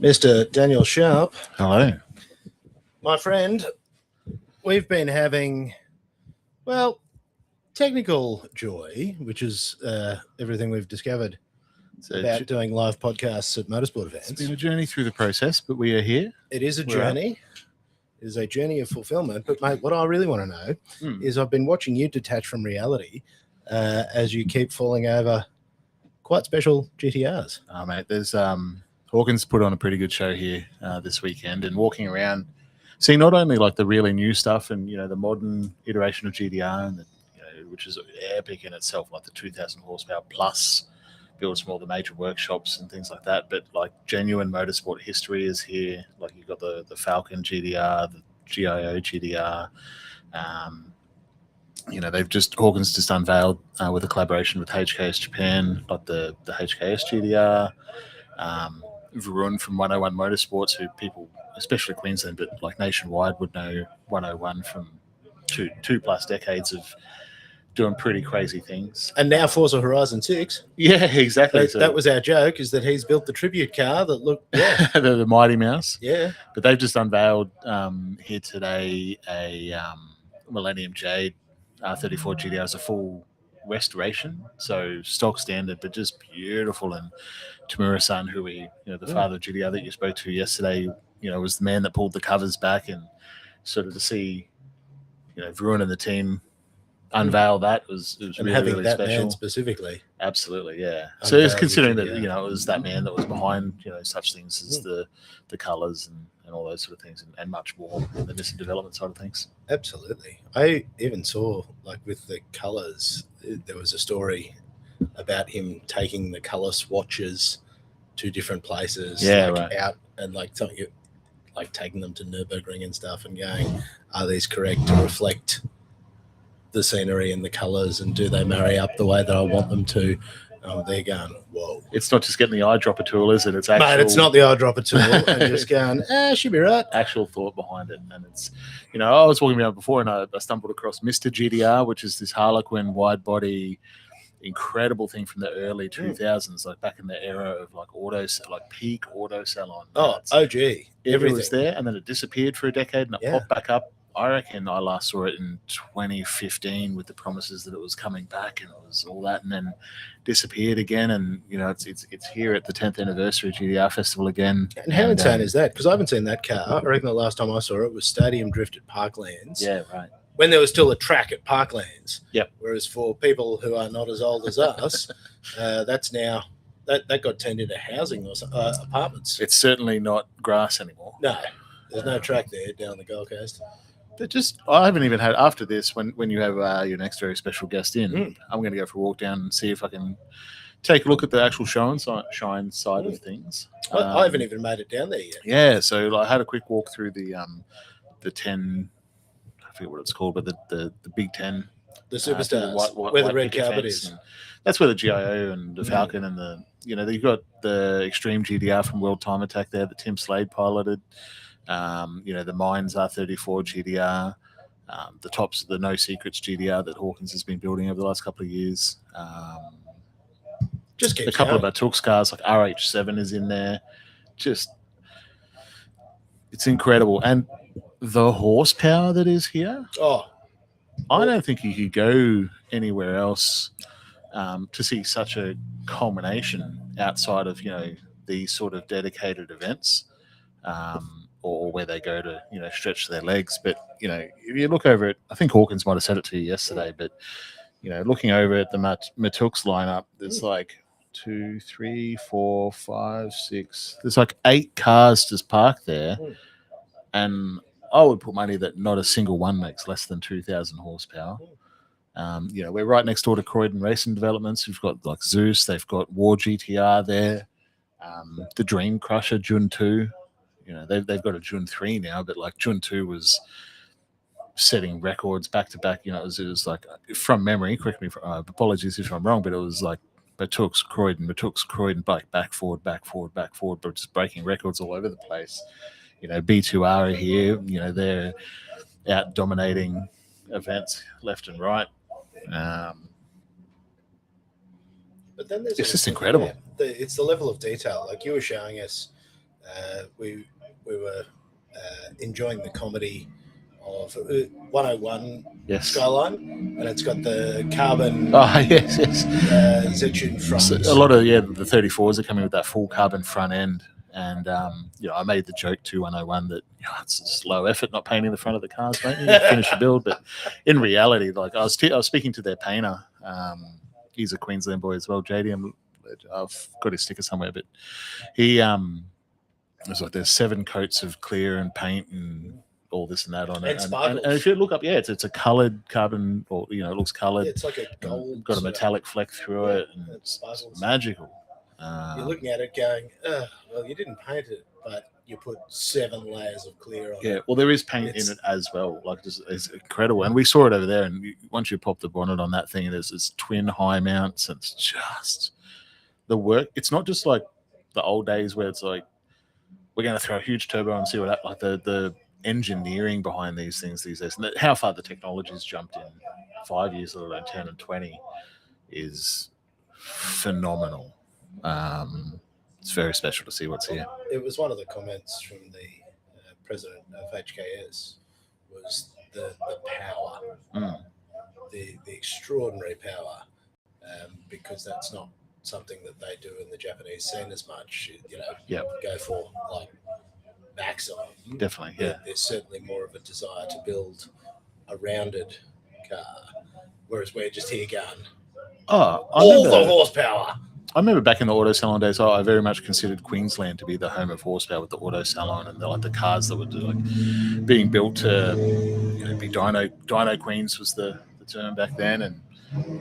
Mr. Daniel Sharp. Hello. My friend, we've been having, technical joy, which is everything we've discovered about doing live podcasts at motorsport events. It's been a journey through the process, but we are here. It is a journey. It is a journey of fulfillment. But, mate, what I really want to know is I've been watching you detach from reality as you keep falling over quite special GTRs. Oh, mate, there's Hawkins put on a pretty good show here this weekend, and walking around, seeing not only like the really new stuff and the modern iteration of GTR, and which is epic in itself, like the 2,000 horsepower plus builds from all the major workshops and things like that, but like genuine motorsport history is here. Like you've got the Falcon GDR, the GIO GDR. Hawkins just unveiled with a collaboration with HKS Japan, like the HKS GDR. Varun from 101 Motorsports, who people, especially Queensland, but like nationwide, would know 101 from two plus decades of doing pretty crazy things. And now Forza Horizon 6. Yeah, exactly. That was our joke, is that he's built the tribute car that looked, the Mighty Mouse. Yeah. But they've just unveiled here today a Millennium Jade R34 GTR as a full restoration. So stock standard, but just beautiful. And Tamura-san, who the father of GTR that you spoke to yesterday, was the man that pulled the covers back, and sort of to see, Varun and the team unveil that was and really, having really that special. man specifically. Absolutely, yeah. So it's considering that it was that man that was behind such things as the colours and all those sort of things, and much more in the missing development side of things. Absolutely. I even saw, like, with the colours, there was a story about him taking the colour swatches to different places, out and taking them to Nürburgring and stuff, and going, are these correct to reflect the scenery and the colours, and do they marry up the way that I want them to? They're going, whoa. It's not just getting the eyedropper tool, is it? It's actual... Mate, it's not the eyedropper tool. And just going, should be right. Actual thought behind it. And it's, I was walking around before and I stumbled across Mr. GDR, which is this Harlequin wide body, incredible thing from the early 2000s, like back in the era of like peak auto salon. OG. Everything was there, and then it disappeared for a decade, and it popped back up. I reckon I last saw it in 2015 with the promises that it was coming back, and it was all that, and then disappeared again. And it's here at the 10th anniversary GDR Festival again. And how insane is that? Because I haven't seen that car. I reckon the last time I saw it was Stadium Drift at Parklands. Yeah, right. When there was still a track at Parklands. Yep. Whereas for people who are not as old as us, that's now that got turned into housing or apartments. It's certainly not grass anymore. No, there's no track there down the Gold Coast. I haven't even had, after this, when you have your next very special guest in, I'm going to go for a walk down and see if I can take a look at the actual shine side of things. I haven't even made it down there yet. Yeah, so I had a quick walk through the 10, I forget what it's called, but the Big 10. The Superstars, where the red carpet is. That's where the GIO and the Falcon and you've got the Extreme GDR from World Time Attack there that Tim Slade piloted. The Mines R34 GDR, the No Secrets GDR that Hawkins has been building over the last couple of years. Just a couple of Batux cars, like RH7 is in there. Just, it's incredible. And the horsepower that is here. I don't think you could go anywhere else to see such a culmination outside of, these sort of dedicated events. Or where they go to, stretch their legs. But, if you look over it, I think Hawkins might have said it to you yesterday, but, looking over at the Matux lineup, there's like 2, 3, 4, 5, 6. There's like 8 cars just parked there. And I would put money that not a single one makes less than 2,000 horsepower. We're right next door to Croydon Racing Developments. We've got like Zeus. They've got War GTR there. The Dream Crusher, June 2. They've got a June 3 now, but like June 2 was setting records back to back. It was like, from memory, correct me, apologies if I'm wrong, but it was like Batux, Croydon, back forward, but just breaking records all over the place. B2R are here, they're out dominating events left and right. But then there's it's just incredible. It's the level of detail. Like you were showing us we were enjoying the comedy of 101 Skyline, and it's got the carbon section front. So a lot of the 34s are coming with that full carbon front end. And I made the joke to 101 that it's just low effort not painting the front of the cars, mate. You finish the build, but in reality, like I was speaking to their painter. He's a Queensland boy as well, JD. I've got his sticker somewhere, but he it's like there's 7 coats of clear and paint and all this and that on it. And if you look up, it's a coloured carbon, or it looks coloured. Yeah, it's like a gold. Got a metallic fleck through it, and it's magical. You're looking at it going, well, you didn't paint it, but you put 7 layers of clear on it. Yeah, well, there is paint in it as well. Like, it's incredible. And we saw it over there, and once you pop the bonnet on that thing, there's this twin high mounts, and it's just the work. It's not just like the old days where it's like, we're going to throw a huge turbo and see what that, like the engineering behind these things these days, and how far the technology's jumped in 5 years, let alone 10 and 20, is phenomenal. It's very special to see what's here. It was one of the comments from the president of HKS was the power, the extraordinary power, because that's not something that they do in the Japanese scene as much. Go for like maximum. Definitely, yeah. There's certainly more of a desire to build a rounded car, whereas we're just here going, all the horsepower. I remember back in the auto salon days, I very much considered Queensland to be the home of horsepower with the auto salon and the cars that were being built to be dyno queens was the term back then. And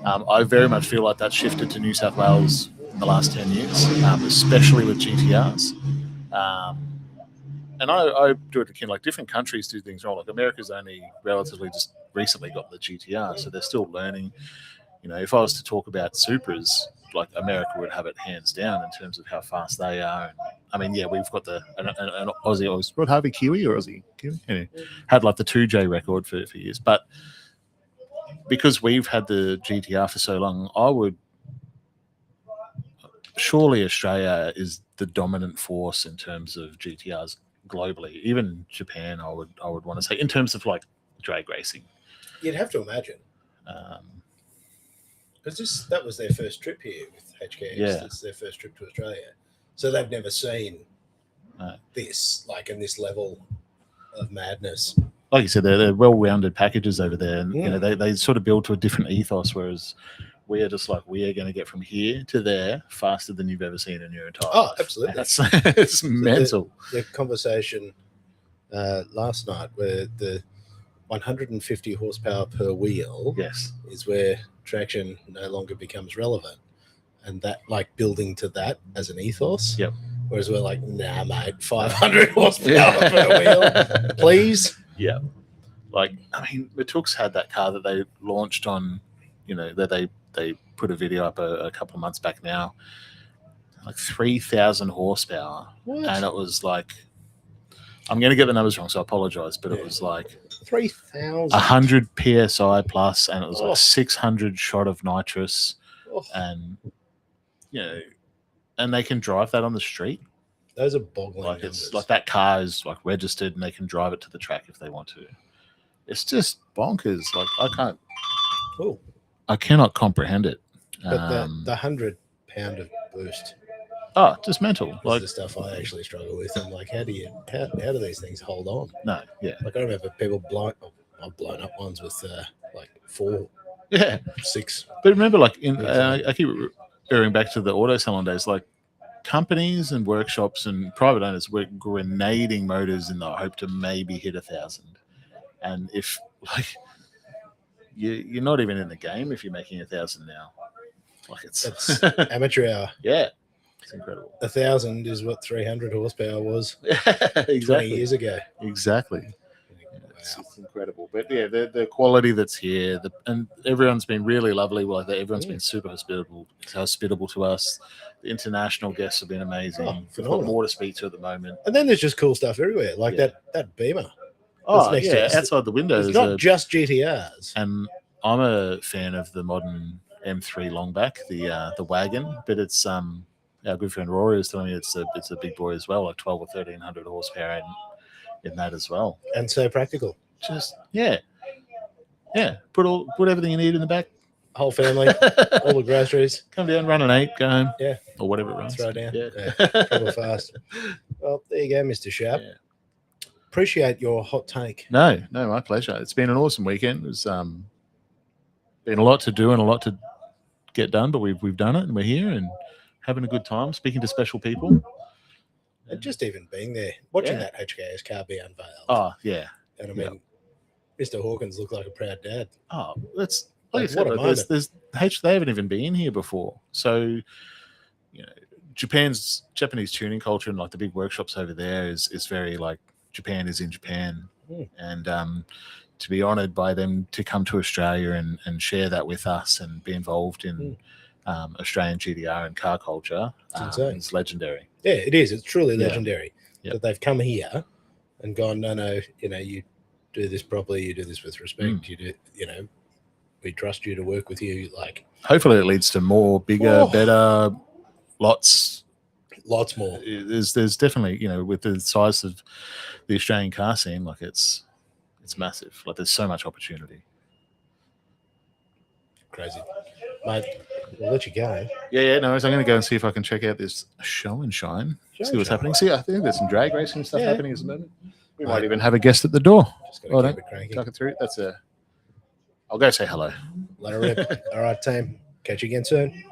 I very much feel like that shifted to New South Wales in the last 10 years, especially with GTRs. And I do it akin, like different countries do things wrong. Like America's only relatively just recently got the GTR, so they're still learning. If I was to talk about Supras, like America would have it hands down in terms of how fast they are. And, I mean, we've got an Aussie, what, Harvey Kiwi or Aussie Kiwi? Anyway, had like the 2J record for years. But because we've had the GTR for so long, surely Australia is the dominant force in terms of GTRs globally. Even Japan, I would want to say, in terms of like drag racing. You'd have to imagine. Because that was their first trip here with HKX. Yeah. It's their first trip to Australia. So they've never seen this, like in this level of madness. Like you said, they're well-rounded packages over there. And, they sort of build to a different ethos, whereas we are just like, we are going to get from here to there faster than you've ever seen in your entire life. Absolutely. It's mental. The conversation last night where the 150 horsepower per wheel is where traction no longer becomes relevant, and that like building to that as an ethos. Whereas we're like, nah, mate, 500 horsepower per wheel, please. Like, I mean, Matooks had that car that they launched on, that they put a video up a couple of months back now, like 3,000 horsepower. What? And it was like, I'm going to get the numbers wrong, so I apologize, but it was like 3,000, 100 psi plus, and it was like 600 shot of nitrous, and and they can drive that on the street. Those are boggling numbers. It's like that car is like registered, and they can drive it to the track if they want to. It's just bonkers. Like I cannot comprehend it. But the 100 pound of boost. Just mental. Like the stuff I actually struggle with. I'm like, how do these things hold on? No, Like I remember people I've blown up ones with like 4, 6. But remember, like I keep referring back to the auto salon days. Like companies and workshops and private owners were grenading motors in the hope to maybe hit 1,000. And if like you're not even in the game if you're making 1,000 now. Like it's amateur hour. Yeah. It's incredible. 1,000 is what 300 horsepower was exactly 20 years ago. Exactly. It's incredible. But the quality that's here, and everyone's been really lovely. Like everyone's been super hospitable to us. The international guests have been amazing. We've got more to speak to at the moment. And then there's just cool stuff everywhere, like that Beamer. Outside the window. It's not just GTRs. And I'm a fan of the modern M3 longback, the wagon, but it's our good friend Rory is telling me it's a big boy as well, like 12 or 1300 horsepower in that as well. And so practical. Just put everything you need in the back. Whole family, all the groceries. Come down, run an 8, go home. Yeah. Or whatever it runs. Throw down. Yeah. Travel fast. Well, there you go, Mr. Sharp. Yeah. Appreciate your hot take. No, my pleasure. It's been an awesome weekend. It's been a lot to do and a lot to get done, but we've done it and we're here and having a good time, speaking to special people. And just even being there, watching that HKS car be unveiled. Oh, yeah. And I mean, Mr. Hawkins looked like a proud dad. Oh, that's like I said, they haven't even been here before. So, Japanese tuning culture and like the big workshops over there is very like Japan is in Japan. And to be honoured by them to come to Australia and share that with us and be involved in Australian GDR and car culture is legendary. Yeah, it is. It's truly legendary that they've come here and gone, no, you do this properly, you do this with respect, you do, we trust you to work with you. Like, hopefully it leads to more, bigger, better, lots more. There's definitely, with the size of the Australian car scene, like it's massive. Like there's so much opportunity. Crazy. Mate, we'll let you go. Yeah, no worries. I'm going to go and see if I can check out this show and shine. See what's happening. See, I think there's some drag racing stuff happening at the moment. We might even have a guest at the door. Just got to keep it cranky. Tuck it through. I'll go say hello. Let her rip. All right, team. Catch you again soon.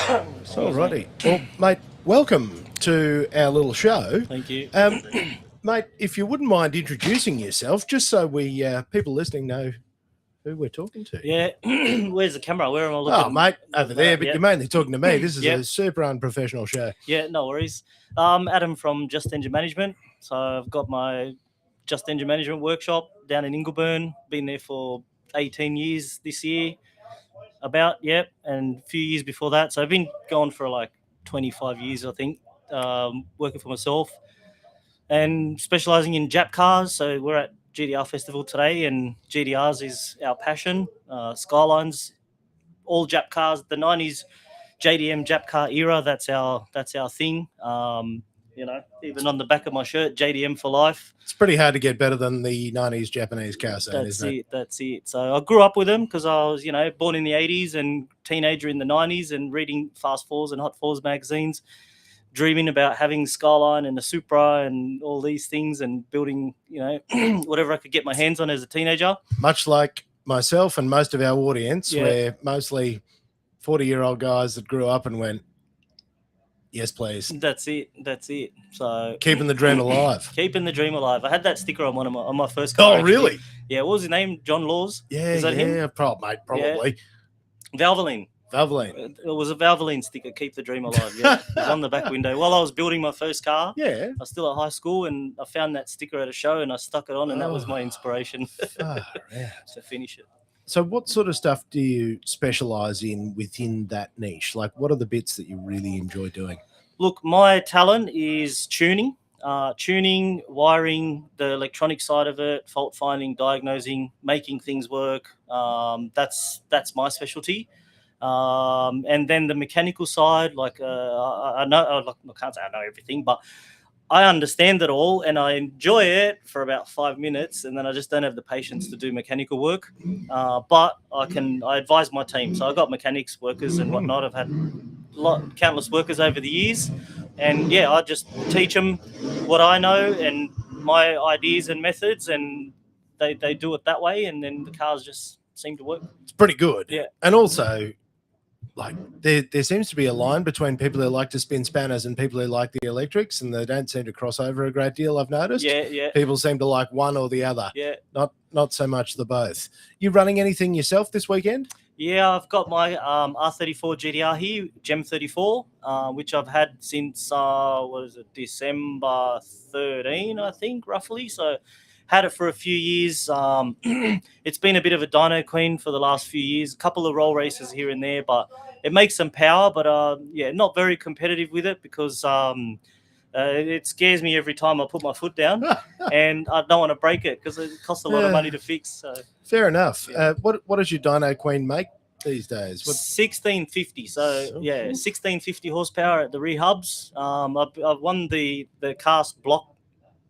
Alrighty. Well, mate, welcome to our little show. Thank you. Mate, if you wouldn't mind introducing yourself, just so we people listening know who we're talking to. Yeah. Where's the camera? Where am I looking? Oh, mate, over there, but you're mainly talking to me. This is a super unprofessional show. Yeah, no worries. Adam from Just Engine Management. So I've got my Just Engine Management workshop down in Ingleburn. Been there for 18 years this year. And a few years before that. So I've been going for like 25 years, I think, working for myself and specializing in Jap cars. So we're at GDR Festival today, and GDRs is our passion. Skylines, all Jap cars, the 90s JDM Jap car era, that's our thing. Even on the back of my shirt, JDM for life. It's pretty hard to get better than the 90s Japanese car scene, isn't it? That's it. So I grew up with them because I was, born in the 80s and teenager in the 90s and reading Fast Fours and Hot Fours magazines, dreaming about having Skyline and a Supra and all these things and building, whatever I could get my hands on as a teenager. Much like myself and most of our audience, we're mostly 40-year-old guys that grew up and went, yes, please. That's it. So keeping the dream alive. Keeping the dream alive. I had that sticker on my first car. Oh, really? Yeah. What was his name? John Laws. Yeah. Is that him? Probably. Yeah. Valvoline. It was a Valvoline sticker. Keep the dream alive. Yeah. It was on the back window while I was building my first car. Yeah. I was still at high school and I found that sticker at a show and I stuck it on and that was my inspiration to finish it. So what sort of stuff do you specialize in within that niche? Like, what are the bits that you really enjoy doing? Look, my talent is tuning, wiring, the electronic side of it, fault finding, diagnosing, making things work. That's my specialty. And then the mechanical side, like I can't say I know everything, but I understand it all and I enjoy it for about 5 minutes, and then I just don't have the patience to do mechanical work. But I advise my team. So I've got mechanics, workers and whatnot. I've had countless workers over the years, and I just teach them what I know and my ideas and methods, and they do it that way, and then the cars just seem to work. It's pretty good. Yeah. And also, like, there seems to be a line between people who like to spin spanners and people who like the electrics, and they don't seem to cross over a great deal, I've noticed. Yeah. People seem to like one or the other. Yeah. Not so much the both. You running anything yourself this weekend? Yeah, I've got my R34 GDR here, Gem 34, which I've had since, December 13, I think, roughly. So had it for a few years. It's been a bit of a dyno queen for the last few years, a couple of roll races here and there, but it makes some power, but not very competitive with it because it scares me every time I put my foot down and I don't want to break it because it costs a lot of money to fix. So. Fair enough. Yeah. What does your dyno queen make these days? 1650. So 1650 horsepower at the rear hubs. I've won the cast block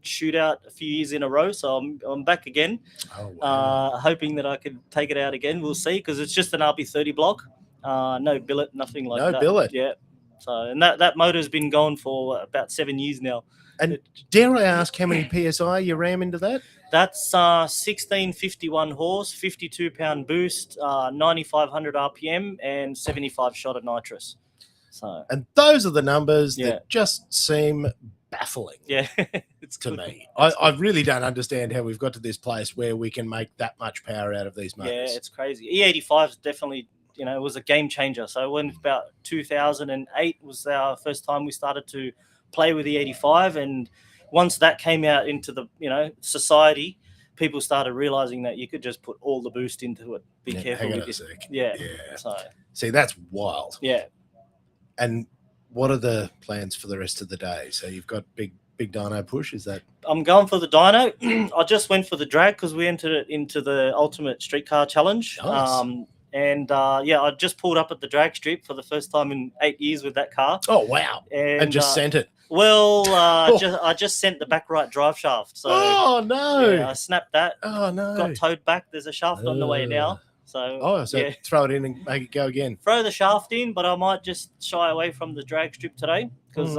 shootout a few years in a row, so I'm back again. Oh, wow. Hoping that I could take it out again. We'll see, because it's just an RB30 block, no billet, nothing like that. No billet. Yeah. So and that motor's been going for about 7 years now. And dare I ask how many PSI you ram into that? That's 1651 horse, 52-pound boost, 9,500 RPM, and 75 shot of nitrous. So, and those are the numbers that just seem baffling. Yeah, it's to me. I really don't understand how we've got to this place where we can make that much power out of these motors. Yeah, it's crazy. E85 is definitely, it was a game changer. So when about 2008 was our first time we started to play with E85, and once that came out into the society, people started realizing that you could just put all the boost into it. Be careful with it. Yeah. So see, that's wild. Yeah. And what are the plans for the rest of the day? So you've got big dyno push. Is that? I'm going for the dyno. I just went for the drag because we entered it into the Ultimate Streetcar Challenge. Nice. I just pulled up at the drag strip for the first time in 8 years with that car. Oh wow! And just sent it. Well, I just sent the back right drive shaft. So oh no! Yeah, I snapped that. Oh no! Got towed back. There's a shaft on the way now. So throw it in and make it go again. Throw the shaft in, but I might just shy away from the drag strip today because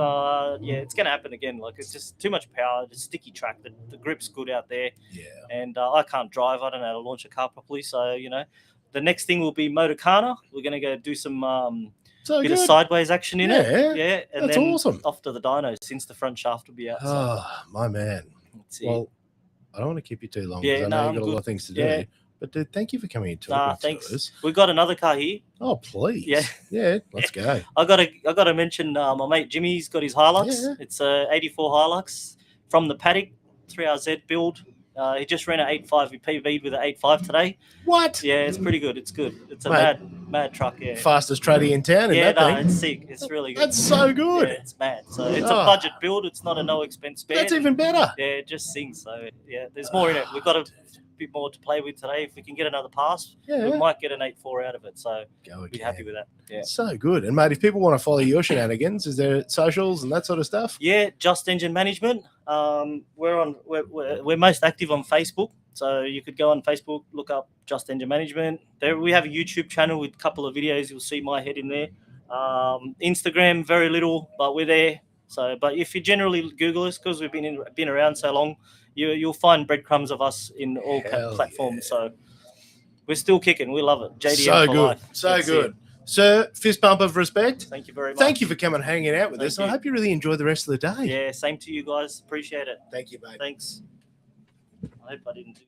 it's going to happen again. Like, it's just too much power. It's sticky track. The grip's good out there. Yeah. And I can't drive. I don't know how to launch a car properly. So the next thing will be Motorcana. We're going to go do some So bit of good. sideways action in it. Yeah, and that's then awesome. off to the dyno since the front shaft will be out. So Oh, my man. Well, I don't want to keep you too long because I know you've got a lot of things to do. But dude, thank you for coming and talking to us. We've got another car here. Oh, please. Yeah, let's go. I gotta mention my mate Jimmy's got his Hilux. Yeah. It's a 84 Hilux from the paddock, 3RZ build. He just ran an 8.5. He PV'd with an 8.5 today. What? Yeah, it's pretty good. It's good. It's a mad truck. Yeah. Fastest tradie in town. It's sick. It's really good. That's so good. Yeah, it's mad. So it's a budget build. It's not a no expense spare. That's even better. Yeah, it just sings. So yeah, there's more in it. We've got a bit more to play with today. If we can get another pass, we might get an 8.4 out of it. So be happy with that. Yeah. So good. And mate, if people want to follow your shenanigans, is there socials and that sort of stuff? Yeah, Just Engine Management. We're most active on Facebook. So you could go on Facebook, look up Just Engine Management. There we have a YouTube channel with a couple of videos. You'll see my head in there. Instagram, very little, but we're there. So, but if you generally Google us, because we've been around so long, you'll find breadcrumbs of us in all platforms. So we're still kicking. We love it. JDM for life. So good. Sir, fist bump of respect. Thank you very much. Thank you for coming and hanging out with us. And I hope you really enjoy the rest of the day. Yeah, same to you guys. Appreciate it. Thank you, mate. Thanks. I hope I didn't do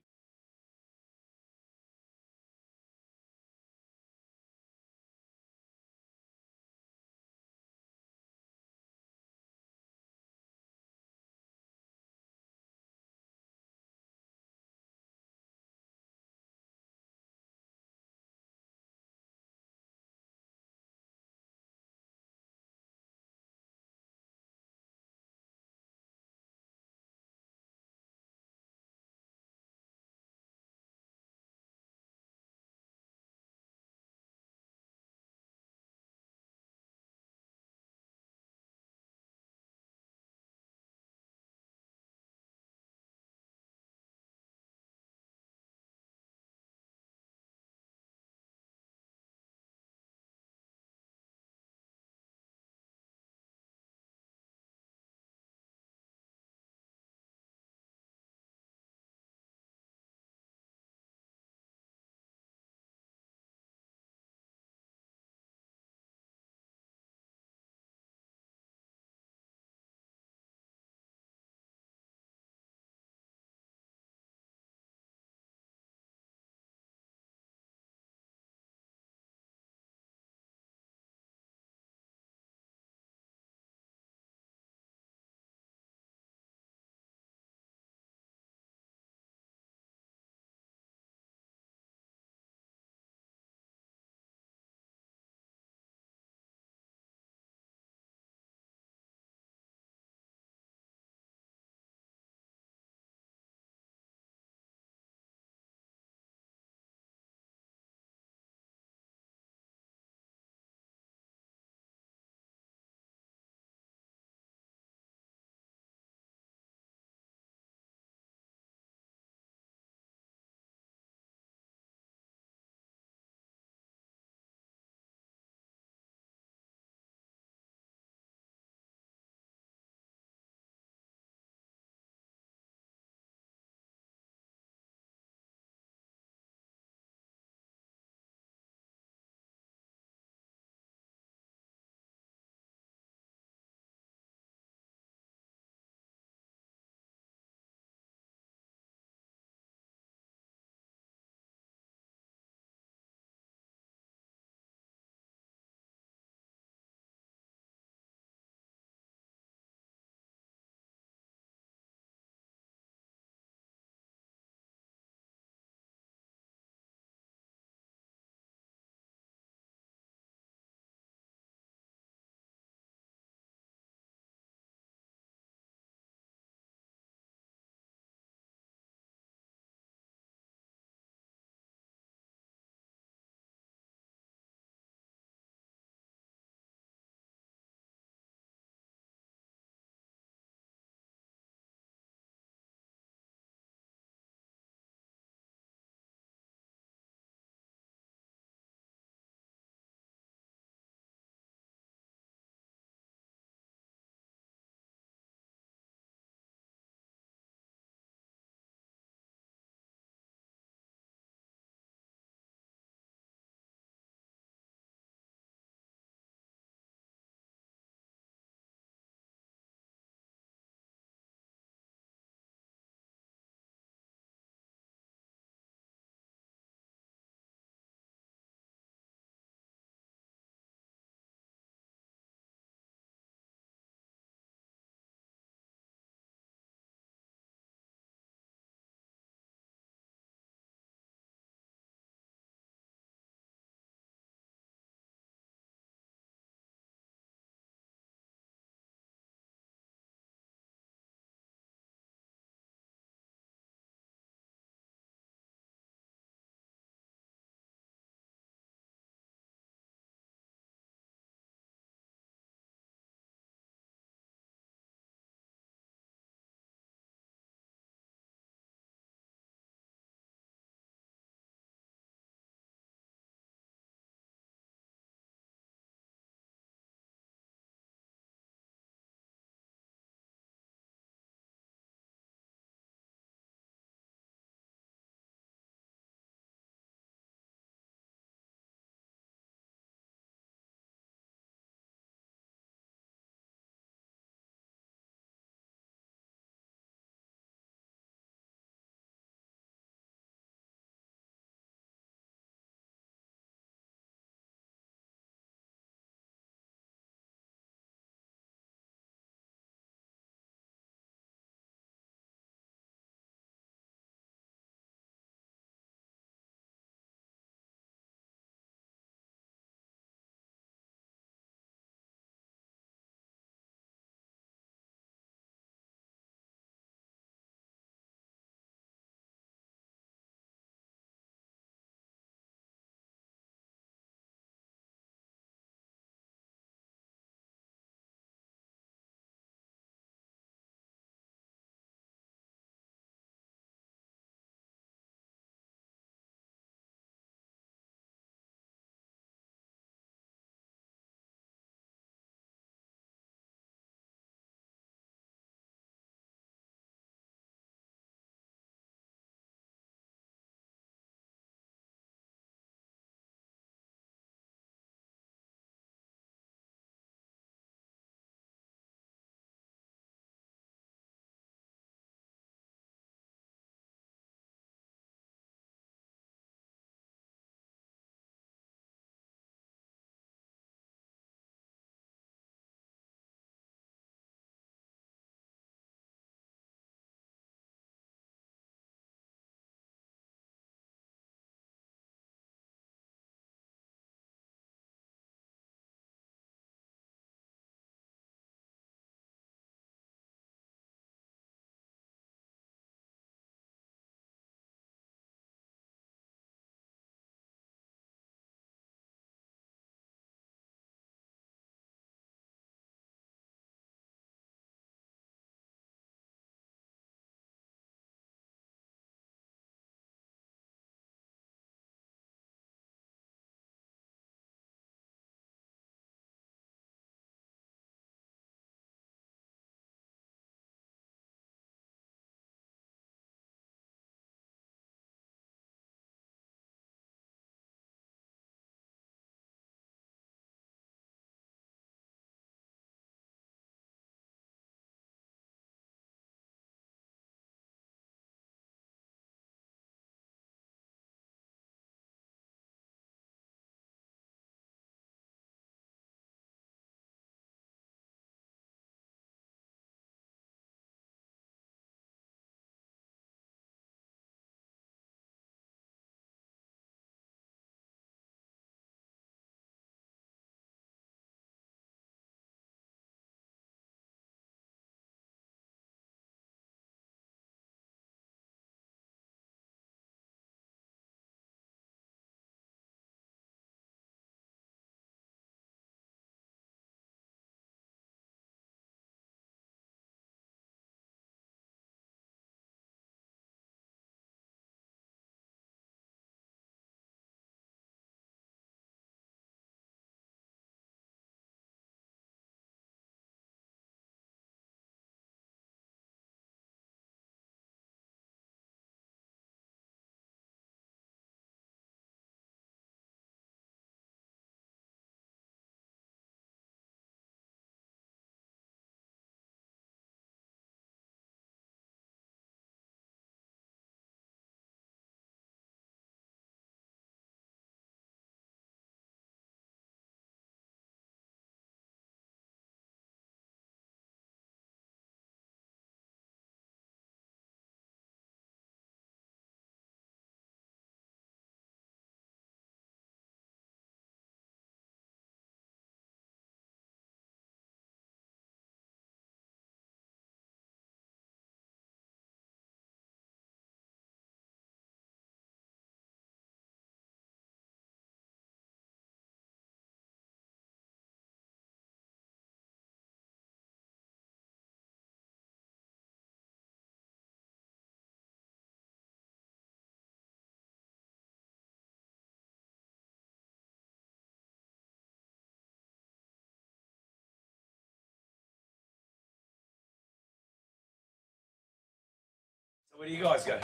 Where do you guys go?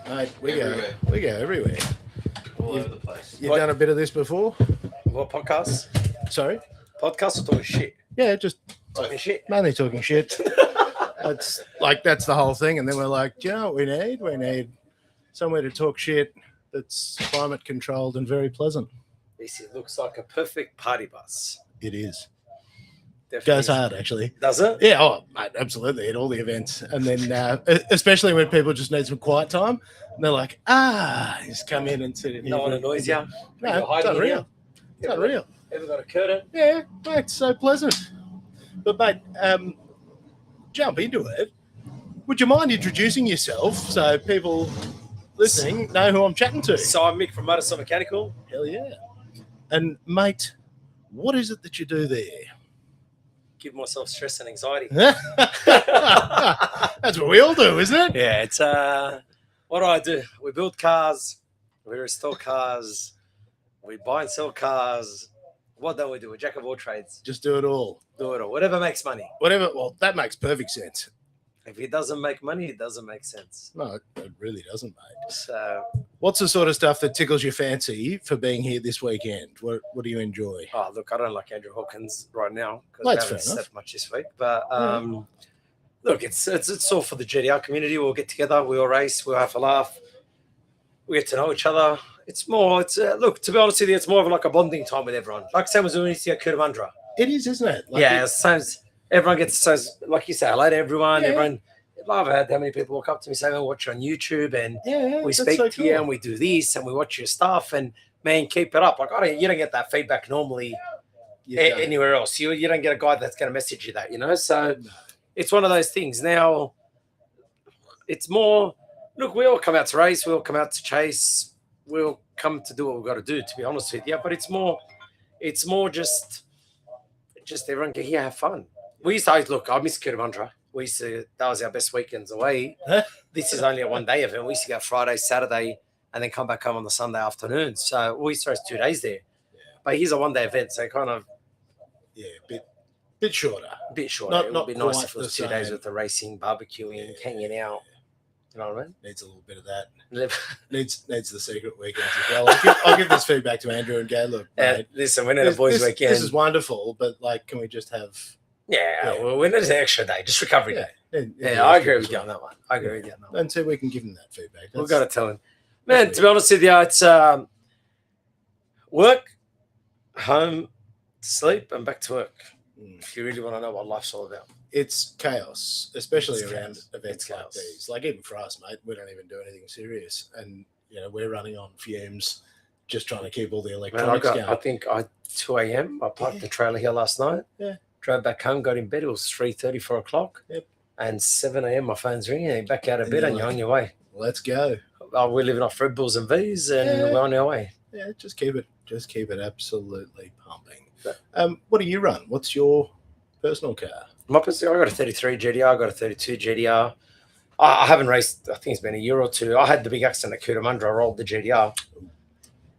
Mate, we go everywhere. All over the place. You've done a bit of this before? What podcasts? Sorry? Podcasts or talking shit? Yeah, just Talking shit. mainly talking shit. That's the whole thing. And then we're like, do you know what we need? We need somewhere to talk shit that's climate controlled and very pleasant. This looks like a perfect party bus. It is. Definitely. Goes hard, actually. Does it? Yeah, mate, absolutely, at all the events. And then, especially when people just need some quiet time, and they're like, just come in and sit in here. No one annoys you? No, it's unreal. It's unreal. Ever got a curtain? Yeah, mate, it's so pleasant. But, mate, jump into it. Would you mind introducing yourself so people listening know who I'm chatting to? So I'm Mick from Motorcycle Mechanical. Hell yeah. And, mate, what is it that you do there? Give myself stress and anxiety. That's what we all do, isn't it? Yeah, it's what do I do? We build cars, we restore cars, we buy and sell cars. What don't we do? We're jack of all trades. Just do it all. Do it all. Whatever makes money. Whatever. Well, that makes perfect sense. If it doesn't make money, it doesn't make sense. No, it really doesn't, mate. So, what's the sort of stuff that tickles your fancy for being here this weekend? What do you enjoy? oh, look, I don't like Andrew Hawkins right now because That's I haven't fair enough. slept much this week. But look, it's all for the GDR community. We'll get together, we'll race, we'll have a laugh, we get to know each other. It's more. Look, to be honest with you, it's more of like a bonding time with everyone. Like same as when we used to go Cootamundra. It is, isn't it? Like Yeah, sometimes everyone gets like you say, hello to everyone. Yeah. Everyone. I've had how many people walk up to me saying, "I watch you on YouTube," and we that's speak so to you, cool. and we do this, and we watch your stuff, and man, keep it up. Like you don't get that feedback normally You don't. anywhere else. You don't get a guy that's going to message you that, So it's one of those things. Now it's more. Look, we all come out to race, we all come out to chase, we all come to do what we've got to do. To be honest with you, but it's more just everyone get here, have fun. We used to look. I miss Cootamundra. That was our best weekends away. This is only a one-day event. We used to go Friday, Saturday, and then come back home on the Sunday afternoon. So we used to race 2 days there. Yeah. But here's a one-day event, so kind of bit shorter. A bit shorter. It would be nice quite if it was the 2 days same. with the racing, barbecuing, hanging out. You know what I mean? Needs a little bit of that. Needs the secret weekends as well. I'll give this feedback to Andrew and go, look, mate, listen, we need a boys' weekend. This is wonderful, but like, can we just have? Yeah, well, we need an extra day, just recovery day. Yeah, I agree with you on that one. And so we can give him that feedback. We've got to tell him. Man, to be honest with you, it's work, home, sleep, and back to work. If you really want to know what life's all about. It's chaos, especially It's around chaos. events It's like chaos. these. Like even for us, mate, we don't even do anything serious. And, we're running on fumes, just trying to keep all the Man, electronics going. I think 2 a.m. I parked the trailer here last night. Yeah. Drove back home, got in bed. It was 3:30, 4 o'clock. Yep. And 7 a.m. my phone's ringing. And you're back out of And bed you're and you're like, on your way. Let's go. We're living off Red Bulls and V's and Yeah. we're on our way. Yeah, just keep it absolutely pumping. What do you run? What's your personal car? I got a 33 GDR. I got a 32 GDR. I haven't raced. I think it's been a year or two. I had the big accident at Cootamundra. I rolled the GDR.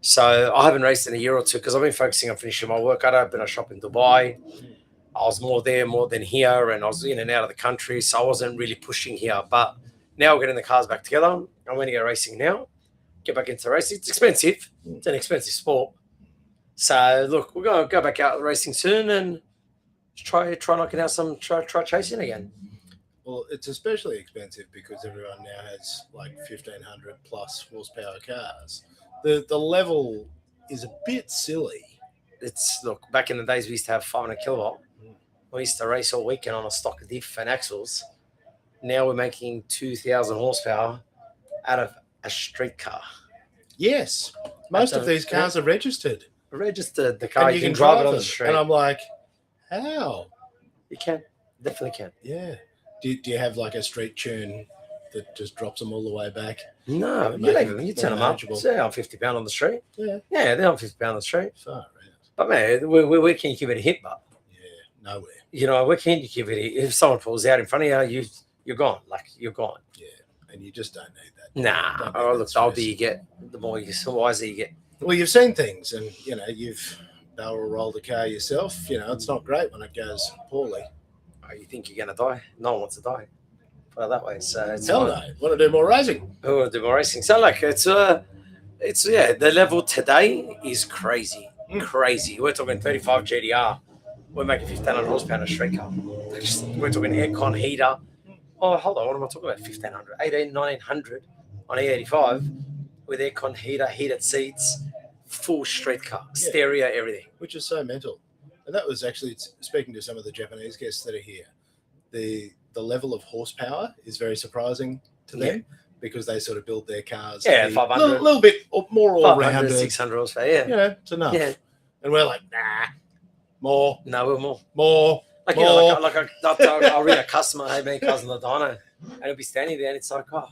So I haven't raced in a year or two because I've been focusing on finishing my work. I'd opened a shop in Dubai. I was more than here, and I was in and out of the country, so I wasn't really pushing here. But now we're getting the cars back together. I'm going to go racing now. Get back into racing. It's expensive. It's an expensive sport. So look, we're going to go back out racing soon and try knocking out some try chasing again. Well, it's especially expensive because everyone now has like 1,500 plus horsepower cars. The level is a bit silly. Look, back in the days we used to have 500 kilowatt. We used to race all weekend on a stock diff and axles. Now we're making 2,000 horsepower out of a street car. Yes, most of these cars are registered. Registered the car, And you can drive it on the them. street. And I'm like, how? You can, definitely can. Yeah. Do you have like a street tune that just drops them all the way back? No, Make you it turn them up. manageable. They're on £50 on the street. Yeah. Yeah, they're on £50 on the street. Far out. But man, where can you give it a hit, but? Yeah, nowhere. Where can you give it a hit? If someone pulls out in front of you, you're gone. Like, you're gone. Yeah, and you just don't need that. Nah. Don't need Oh, that look, the older stress. you get, the wiser you get. Well, you've seen things, and you've barrel rolled a car yourself. It's not great when it goes poorly. Oh, you think you're going to die? No one wants to die. Put it that way. So it's hell no. Want to do more racing? We want to do more racing. So like it's the level today is crazy. Crazy. We're talking 35 GDR. We're making 1,500 horsepower in a street car. We're talking aircon heater. Oh, hold on. What am I talking about? 1,500, 1,900 on E85 with aircon heater, heated seats, full street car, stereo, everything. Which is so mental. And that was actually, speaking to some of the Japanese guests that are here, the level of horsepower is very surprising to them because they sort of build their cars. Yeah, 500. A little bit more all-rounded. 600 horsepower, yeah. You know, it's enough. Yeah. And we're like, nah, more. No, we're more. Like, you know, I'll read a customer, hey, man, cousin Ladonna, and he'll be standing there and it's like, oh,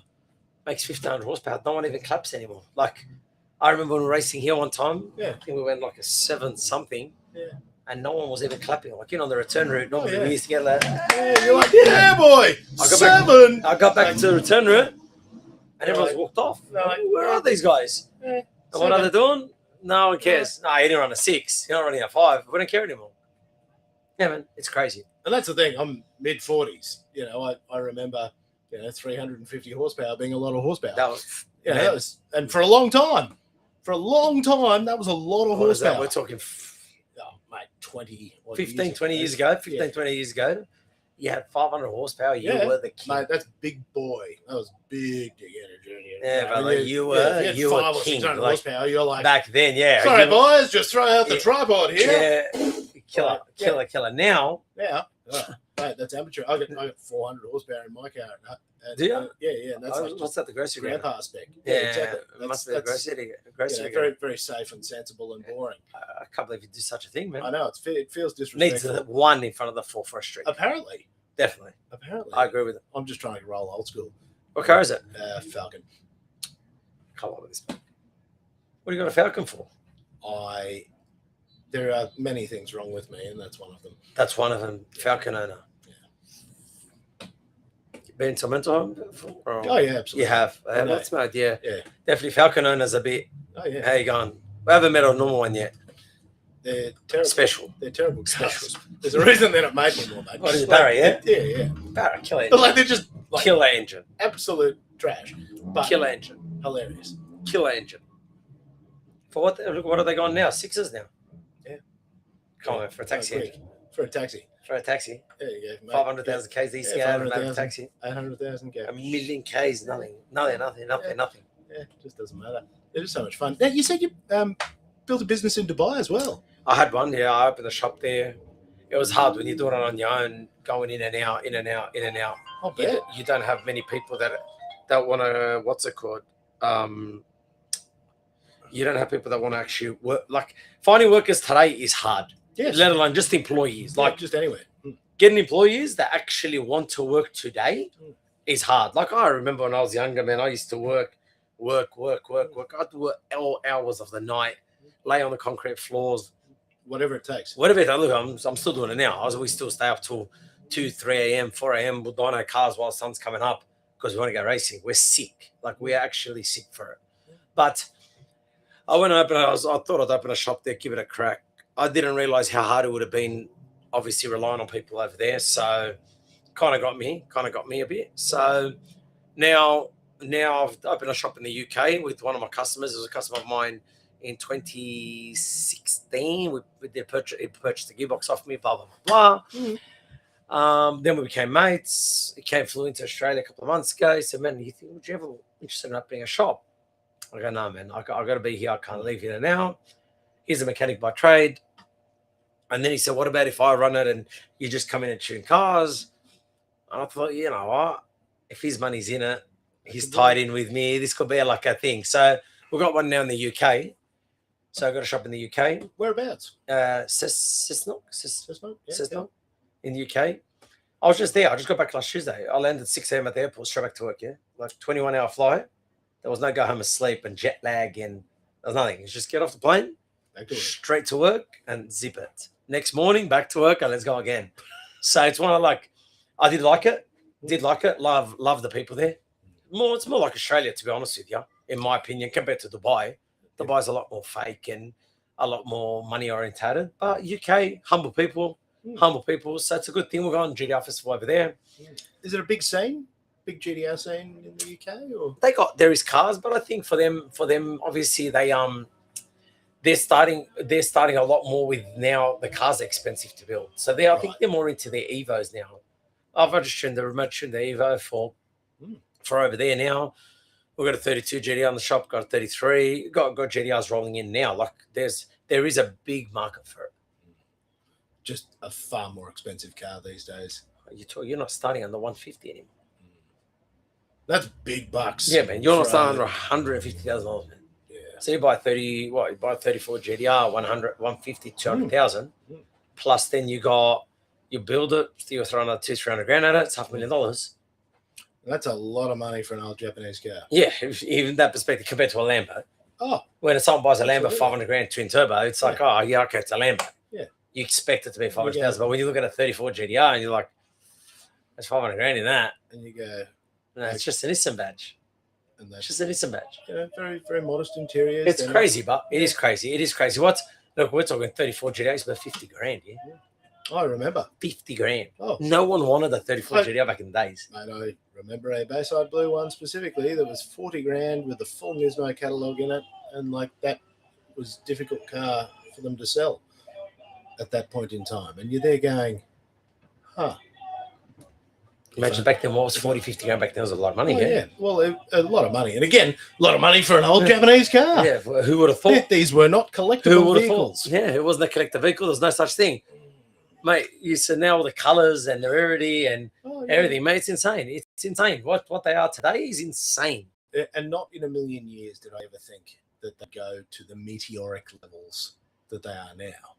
makes 1,500 horsepower. No one even claps anymore. Like, I remember when we were racing here one time, I think we went like a 7-something, and no one was even clapping. Like, on the return route, normally we used to get that. Yeah, you're like, yeah, boy, I got back to the return route, and everyone's walked off. Like, where are these guys? And what are they doing? No one cares. No, you didn't run a 6. You're not running a 5. We don't care anymore. Yeah, man, it's crazy. And that's the thing. I'm mid-40s. I remember, 350 horsepower being a lot of horsepower. That was, that was, and for a long time, that was a lot of horsepower. We're talking, 20 years ago. 20 years ago. You had 500 horsepower. You were the king. Mate, that's big boy. That was big energy. Yeah, but like you were king. 600 horsepower. You're like back then, yeah. Sorry, boys, just throw out the tripod here. Yeah, killer. Now, mate, that's amateur. I got 400 horsepower in my car. Do you? Yeah. And that's what's that? The grocery grandpa spec. Yeah, exactly. It must be the grocery. Very, very safe and sensible and boring. I can't believe you do such a thing, man. I know it feels disrespectful. Needs one in front of the 4 for a street. Apparently. Definitely. I agree with it. I'm just trying to roll old school. What car is it? Falcon. Come on with this. What do you got a Falcon for? There are many things wrong with me, and that's one of them. That's one of them. Falcon owner. Yeah. Been to mental home before? Oh yeah, absolutely. You have. That's my idea. Yeah. Definitely Falcon owners a bit. Oh yeah. How you going? We haven't met a normal one yet. They're terrible. Special. They're terrible. Specials. There's a reason they're not made anymore, mate. What is it, Barry? Yeah. Yeah. Barry, killer engine. But like they're just killer engine. Absolute trash. But killer engine. Hilarious. Killer engine. For what? Look, what are they going now? 6s now. Yeah. Come on, for a taxi. For a taxi. There you go. 500,000 Ks these guys. 500,000 taxi. 800,000 Ks. 1,000,000 Ks. Nothing. Yeah, it just doesn't matter. It is so much fun. Now, you said you built a business in Dubai as well. I had one. Yeah, I opened a shop there. It was hard when you're doing it on your own, going in and out. I'll bet. You don't have many people that want to. What's it called? You don't have people that want to actually work. Like finding workers today is hard. Yes. Let alone just employees. Like just anywhere. Getting employees that actually want to work today is hard. Like I remember when I was younger, man, I used to work. I'd work all hours of the night, lay on the concrete floors. Whatever it takes. Look, I'm still doing it now. We still stay up till 2, 3 a.m., 4 a.m. We'll dyno cars while the sun's coming up because we want to go racing. We're sick. Like we're actually sick for it. But I went and I thought I'd open a shop there, give it a crack. I didn't realize how hard it would have been, obviously relying on people over there. So kind of got me a bit. So now I've opened a shop in the UK with one of my customers. It was a customer of mine in 2016. He purchased a gearbox off me, blah, blah, blah, blah. Then we became mates. He flew into Australia a couple of months ago. He said, man, would you ever interested in opening a shop? I go, no, man, I got to be here. I can't leave here now. He's a mechanic by trade. And then he said, what about if I run it and you just come in and tune cars? And I thought, you know what? If his money's in it, he's tied in with me. This could be like a thing. So we've got one now in the UK. So I got a shop in the UK. Whereabouts? Cessnock in the UK. I was just there. I just got back last Tuesday. I landed 6 a.m. at the airport, straight back to work, like 21-hour flight. There was no go home asleep and jet lag and there was nothing. It's just get off the plane, straight to work and zip it. Next morning, back to work and let's go again. So it's one of like, I did like it. Love the people there. It's more like Australia, to be honest with you, in my opinion, compared to Dubai. Dubai's a lot more fake and a lot more money orientated. But UK, humble people. So it's a good thing. We're going GDR Festival over there. Is it a big scene? big GDR scene in the UK? Or There is cars, but I think for them, obviously they're starting a lot more with now the cars are expensive to build. So I think they're more into their Evos now. I've just tuned the Evo for over there now. We've got a 32 GTR on the shop, got a 33, got GTRs rolling in now. Like there is a big market for it. Just a far more expensive car these days. You're not starting under 150 anymore. That's big bucks. Yeah, man. You're not starting under $150,000, man. Yeah. So you buy 34 GTR, 100, 150, 200,000. Plus then you build it, you're throwing another $200,000-300,000 at it, it's $500,000. That's a lot of money for an old Japanese car. Yeah, even that perspective compared to a Lambo. Oh. When someone buys a Lambo, $500,000 twin turbo, it's like, oh yeah, okay, it's a Lambo. Yeah. You expect it to be $500,000, but when you look at a 34 GTR and you're like, there's $500,000 in that. And you go, no, it's just a Nissan badge. It's just a Nissan badge. Yeah, very, very modest interiors. It's crazy, but it is crazy. It is crazy. Look, we're talking 34 GTRs about $50,000, yeah? I remember. $50,000. Oh. No one wanted a 34 GTR back in the days. Mate, I remember a Bayside Blue one specifically that was $40,000 with the full Nismo catalogue in it, and like that was a difficult car for them to sell at that point in time. And you're there going, huh. Imagine back then what was 40, 50 grand back then was a lot of money. Yeah. Well, a lot of money. And again, a lot of money for an old Japanese car. Yeah, who would have thought? These were not collectible vehicles. Yeah, it wasn't a collector vehicle. There's no such thing. Mate, you said now all the colours and the rarity and everything, mate, it's insane. It's insane. What they are today is insane. And not in a million years did I ever think that they go to the meteoric levels that they are now.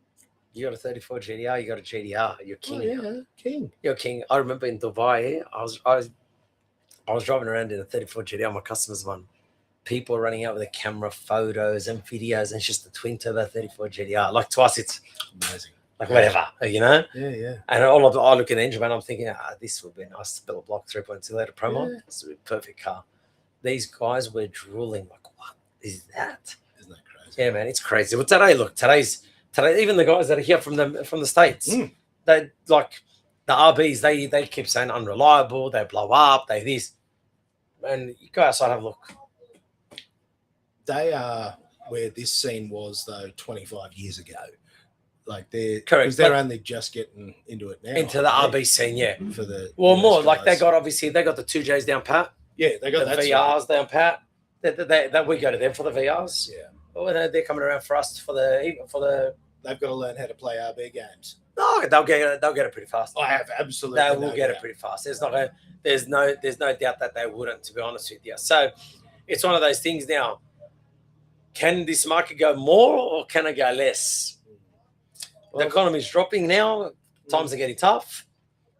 You got a 34 GTR, you got a GTR, you're king. Oh, yeah, king. You're king. I remember in Dubai, I was driving around in a 34 GTR, my customers one. People running out with a camera, photos and videos, and it's just a twin turbo 34 GTR. Like to us, it's amazing. Like whatever, you know? Yeah, yeah. And I look at the engine, man, I'm thinking, this would be nice to build a block 3.2 litre Pro mod. Yeah. This would be a perfect car. These guys were drooling, like, what is that? Isn't that crazy? Yeah, man, it's crazy. Well, today, even the guys that are here from the States, they like the RBs, they keep saying unreliable, they blow up, they this. And you go outside and have a look. They are where this scene was, though, 25 years ago. Like they're correct, because they're only just getting into it now. Into the RB scene, yeah. For the more guys. Like they got the 2Js down pat. Yeah, they got the VRs down pat. That we go to them for the VRs. Yeah. Well, they're coming around for us for the. They've got to learn how to play RB games. No, they'll get it pretty fast. I have absolutely. They will get it pretty fast. There's no doubt that they wouldn't, to be honest with you. So it's one of those things now. Can this market go more or can it go less? Well, the economy's dropping now. Times are getting tough.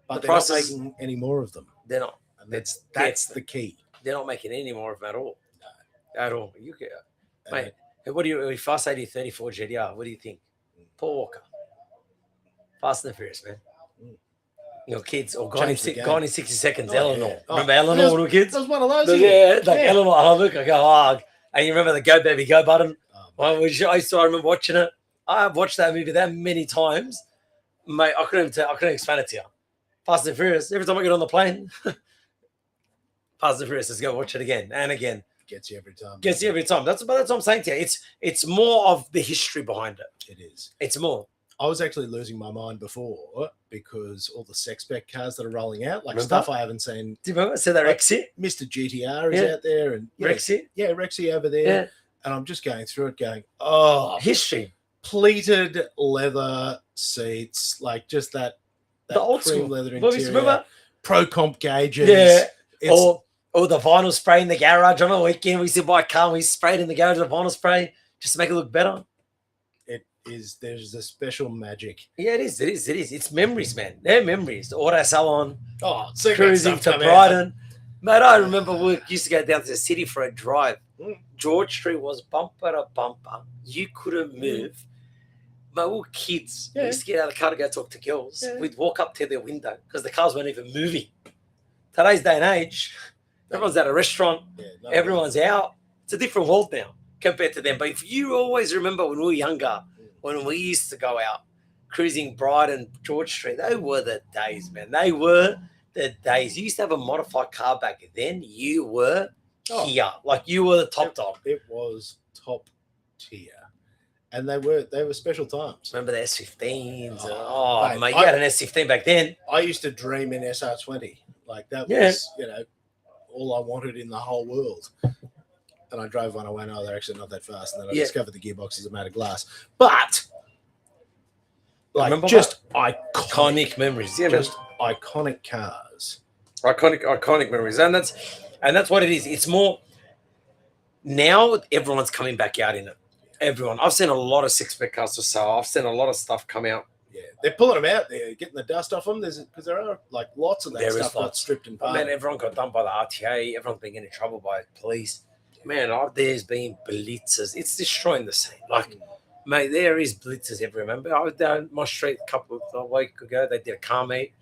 But they're not making any more of them. They're not. And that's the key. They're not making any more of them at all. No. At all. You get, mate. What do you? If I say to you 34 GTR, what do you think? Paul Walker. Fast and Furious, man. Your kids, or gone in 60 seconds. Eleanor. Yeah. Remember Eleanor, little kids? That was one of those. Yeah, Eleanor. I look, I go, and you remember the Go Baby Go button? I remember watching it. I've watched that movie that many times, mate. I couldn't explain it to you. Fast and Furious. Every time I get on the plane, Fast and Furious. Let's go watch it again and again. Gets you every time. Gets you every time. That's what I'm saying to you. It's more of the history behind it. It is. It's more. I was actually losing my mind before because all the sex spec cars that are rolling out, like stuff I haven't seen. Do you remember? So that Rexy? Mr. GTR is out there, and Rexy. Yeah, Rexy over there. Yeah. And I'm just going through it, going, oh, history. Pleated leather seats, like just that the old cream school leather interior. Remember? Pro comp gauges. Yeah. Or the vinyl spray in the garage on a weekend. We used to buy a car and we sprayed in the garage with the vinyl spray just to make it look better. There's a special magic. Yeah, it is. It's memories, man. They're memories. The auto salon. Oh, cruising to Brighton. Mate, I remember we used to go down to the city for a drive. George Street was bumper to bumper. You couldn't move. Mate, we were kids. We used to get out of the car to go talk to girls. Yeah. We'd walk up to their window because the cars weren't even moving. Today's day and age, everyone's at a restaurant. Yeah, everyone's out. It's a different world now compared to them. But if you always remember when we were younger, when we used to go out cruising Brighton, George Street, they were the days, man. They were the days. You used to have a modified car back then. You were here. Like you were the top dog. It was top tier. And they were special times. Remember the S15s? Mate, you had an S15 back then. I used to dream in SR20. Like that was, all I wanted in the whole world. And I drove one. I went, they're actually not that fast. And then I discovered the gearboxes are made of glass. But just iconic memories. Yeah, just iconic cars. Iconic memories. And that's what it is. It's more now everyone's coming back out in it. Everyone. I've seen a lot of six-spec cars for sale. I've seen a lot of stuff come out. Yeah, they're pulling them out there, getting the dust off them. Because there are like lots of that stuff got stripped and parted. Man, everyone got done by the RTA. Everyone's been getting in trouble by police. Man, there's been blitzers. It's destroying the scene. Like, mate, there is blitzers everywhere. Remember, I was down my street a couple of weeks ago. They did a car meet.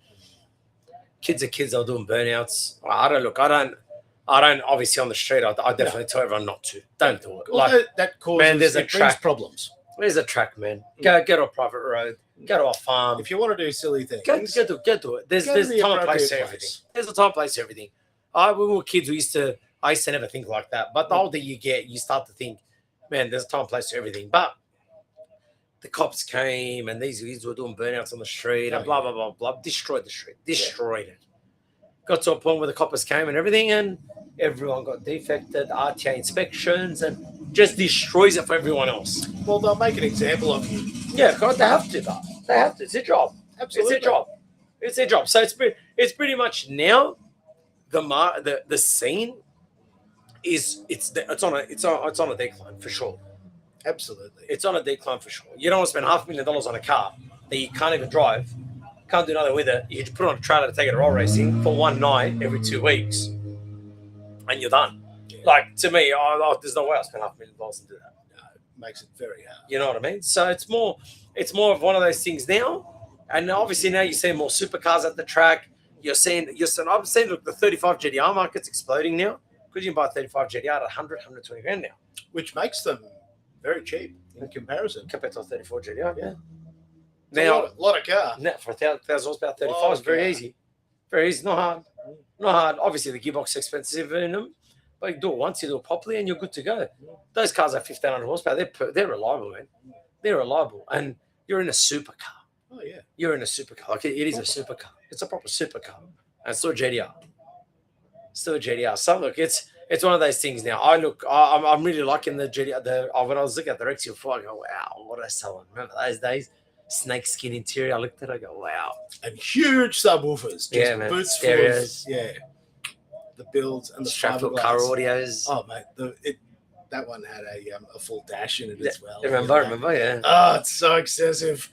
Kids are kids. They're doing burnouts. I don't. Obviously, on the street, I definitely tell everyone not to. Don't do it. Well, like that causes there's a track problems. There's a track, man. Go to a private road. Go to a farm. If you want to do silly things, go do it. There's a time and place for everything. There's a time and place for everything. When we were kids, I used to never think like that. But the older you get, you start to think, man, there's a time and place for everything. But the cops came and these kids were doing burnouts on the street and blah, blah, blah, blah. Destroyed the street. Destroyed it. Got to a point where the coppers came and everything, and everyone got defected, RTA inspections, and just destroys it for everyone else. Well, they'll make an example of you. Yeah, God, they have to, though. They have to. It's their job. Absolutely. It's their job. So it's pretty much now the scene is it's on a decline for sure. Absolutely. It's on a decline for sure. You don't want to spend $500,000 on a car that you can't even drive, can't do nothing with it. You just put it on a trailer to take it to roll racing for one night every 2 weeks, and you're done. Yeah. Like, to me, there's no way I'll spend $500,000 and do that. No, it makes it very hard. You know what I mean? So it's more of one of those things now. And obviously now you see more supercars at the track. I've seen, look, the 35 GTR market's exploding now, because you can buy a 35 GTR at 100, 120 grand now. Which makes them very cheap in comparison. Compared to a 34 GTR, yeah. Now, a lot of car. Now, for 1,000 horsepower, 35 is very easy. Very easy, not hard. Not hard. Obviously, the gearbox is expensive in them, but you do it once, you do it properly, and you're good to go. Those cars are 1,500 horsepower. They're reliable, man. They're reliable. And you're in a supercar. Oh, yeah. You're in a supercar. Like, it is a supercar. It's a proper supercar. And it's still a GTR. Still a GTR. So, look, it's one of those things now. I'm really liking the GTR. When I was looking at the Rexy before, I go, wow, what are they selling? Remember those days? Snake skin interior. I looked at it, I go, wow. And huge subwoofers. Just man. Boots Stereos. Full of, the builds and the strap-up car audios. Oh, mate. That one had a full dash in it as well. Remember, yeah. Oh, it's so excessive.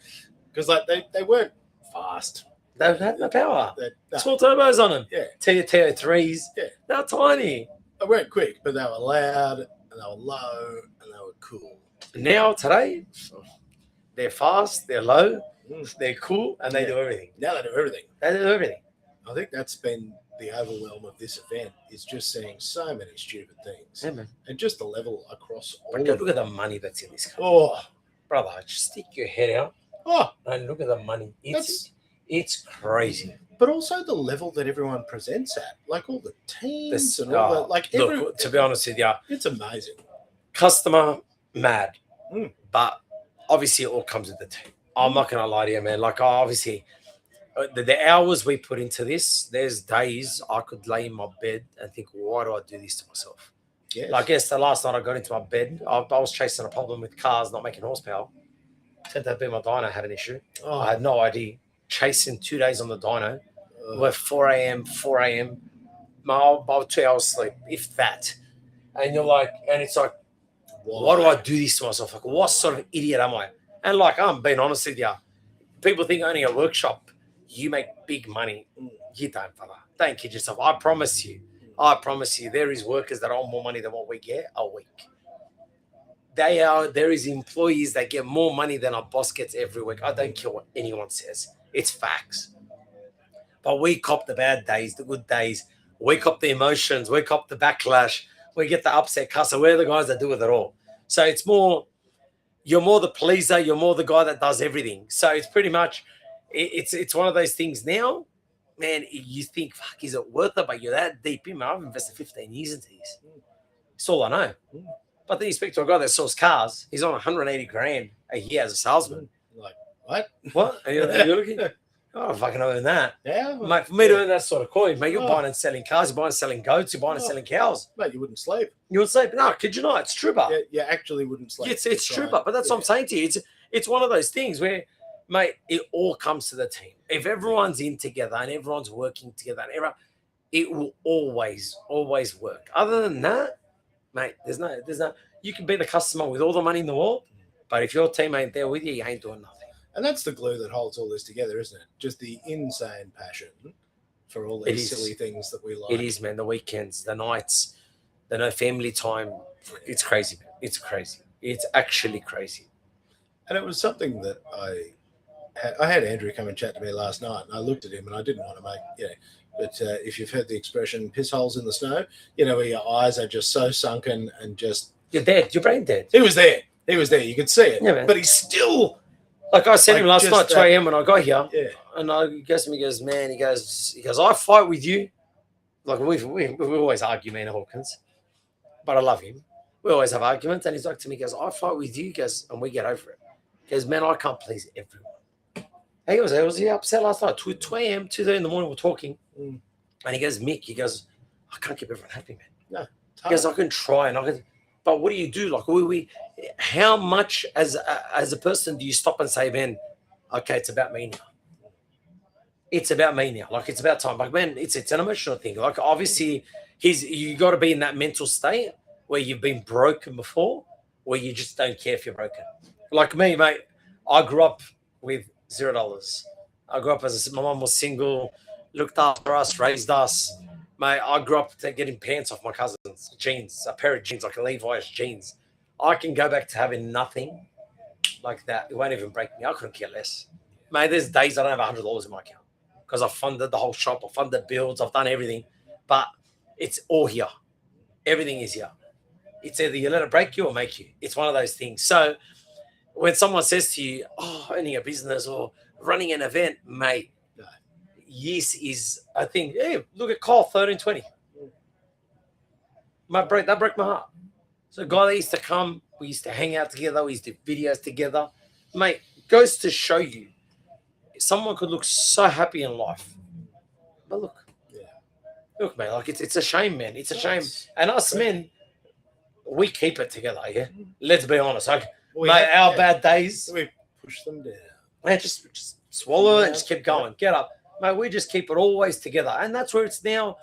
Because they weren't fast. They had no power. Small turbos on them. Yeah. TO3s. Yeah. They were tiny. They weren't quick, but they were loud, and they were low, and they were cool. Now, today, they're fast, they're low, they're cool, and they do everything. Now they do everything. I think that's been the overwhelm of this event, is just seeing so many stupid things. Yeah, man. And just the level across all of them. Look at the money that's in this car. Oh. Brother, just stick your head out. Oh. And look at the money. It's crazy. But also the level that everyone presents at. Like all the teams and all that. Like look, to be honest with you, it's amazing. Customer, mad. But obviously it all comes with the team. I'm not going to lie to you, man. Like, obviously, the hours we put into this, there's days I could lay in my bed and think, why do I do this to myself? Yes. Like, the last night I got into my bed, I was chasing a problem with cars not making horsepower. Turned out to be my dyno had an issue. I had no idea. Chasing 2 days on the dyno. We're 4 a.m., about 2 hours sleep, if that. And you're like, and it's like, why do I do this to myself? Like, what sort of idiot am I? And like, I'm being honest with you. People think owning a workshop, you make big money. You don't, brother. Don't kid yourself. I promise you, there is workers that own more money than what we get a week. There is employees that get more money than our boss gets every week. I don't care what anyone says. It's facts. But we cop the bad days, the good days. We cop the emotions. We cop the backlash. We get the upset cuss. So we're the guys that do it all. So it's more, you're more the pleaser. You're more the guy that does everything. So it's pretty much, it's one of those things now man, you think, fuck, is it worth it? But you're that deep in, man. I've invested 15 years into these. That's all I know. But then you speak to a guy that sells cars. He's on 180 grand a year as a salesman. Like, what? What? Are you looking? Oh, I fucking earn that. Yeah. Mate, for me to earn that sort of coin, mate, you're buying and selling cars, you're buying and selling goats, you're buying and selling cows. Mate, you wouldn't sleep. You would sleep. No, kid you not, it's true, but. Yeah, you actually wouldn't sleep. It's true, but that's what I'm saying to you. It's one of those things where, mate, it all comes to the team. If everyone's in together and everyone's working together, and it will always work. Other than that, mate, there's no. You can be the customer with all the money in the world, but if your team ain't there with you, you ain't doing nothing. And that's the glue that holds all this together, isn't it? Just the insane passion for all these silly things that we like. It is, man. The weekends, the nights, the no family time. It's crazy, man. It's crazy. It's actually crazy. And it was something that I had Andrew come and chat to me last night, and I looked at him and I didn't want to make, but if you've heard the expression piss holes in the snow, where your eyes are just so sunken and just... You're dead. Your brain dead. He was there. You could see it. Yeah, man. But he's still... Like I sent him last night, 2 a.m. when I got here. Yeah. And he goes to me, he goes, man, he goes, I fight with you. Like we always argue, man, Hawkins. But I love him. We always have arguments. And he's like to me, he goes, I fight with you, he goes, and we get over it. He goes, man, I can't please everyone. And he was upset last night, 2 a.m., 2:30 in the morning, we're talking. And he goes, Mick, he goes, I can't keep everyone happy, man. No. He goes, I can try, but what do you do? Like, how much as a person do you stop and say, man, okay, it's about me now. It's about me now. Like, it's about time. Like, man, it's an emotional thing. Like, obviously, you got to be in that mental state where you've been broken before, where you just don't care if you're broken. Like me, mate, I grew up with $0. I grew up my mom was single, looked after us, raised us. Mate, I grew up getting pants off my cousins, jeans, a pair of jeans, like a Levi's jeans. I can go back to having nothing like that. It won't even break me. I couldn't care less. Mate, there's days I don't have $100 in my account because I've funded the whole shop, I've funded builds, I've done everything. But it's all here. Everything is here. It's either you let it break you or make you. It's one of those things. So when someone says to you, owning a business or running an event, mate, yes is, I think, hey, look at Kyle, 1320. That broke my heart. So a guy that used to come, we used to hang out together, we used to do videos together. Mate, goes to show you, someone could look so happy in life. But look, mate, like it's a shame, man. It's a shame. And us men, we keep it together, yeah? Let's be honest. Like, mate, our bad days, we push them down. Man, just swallow it and just keep going. Get up. Mate, we just keep it always together. And that's where it's now.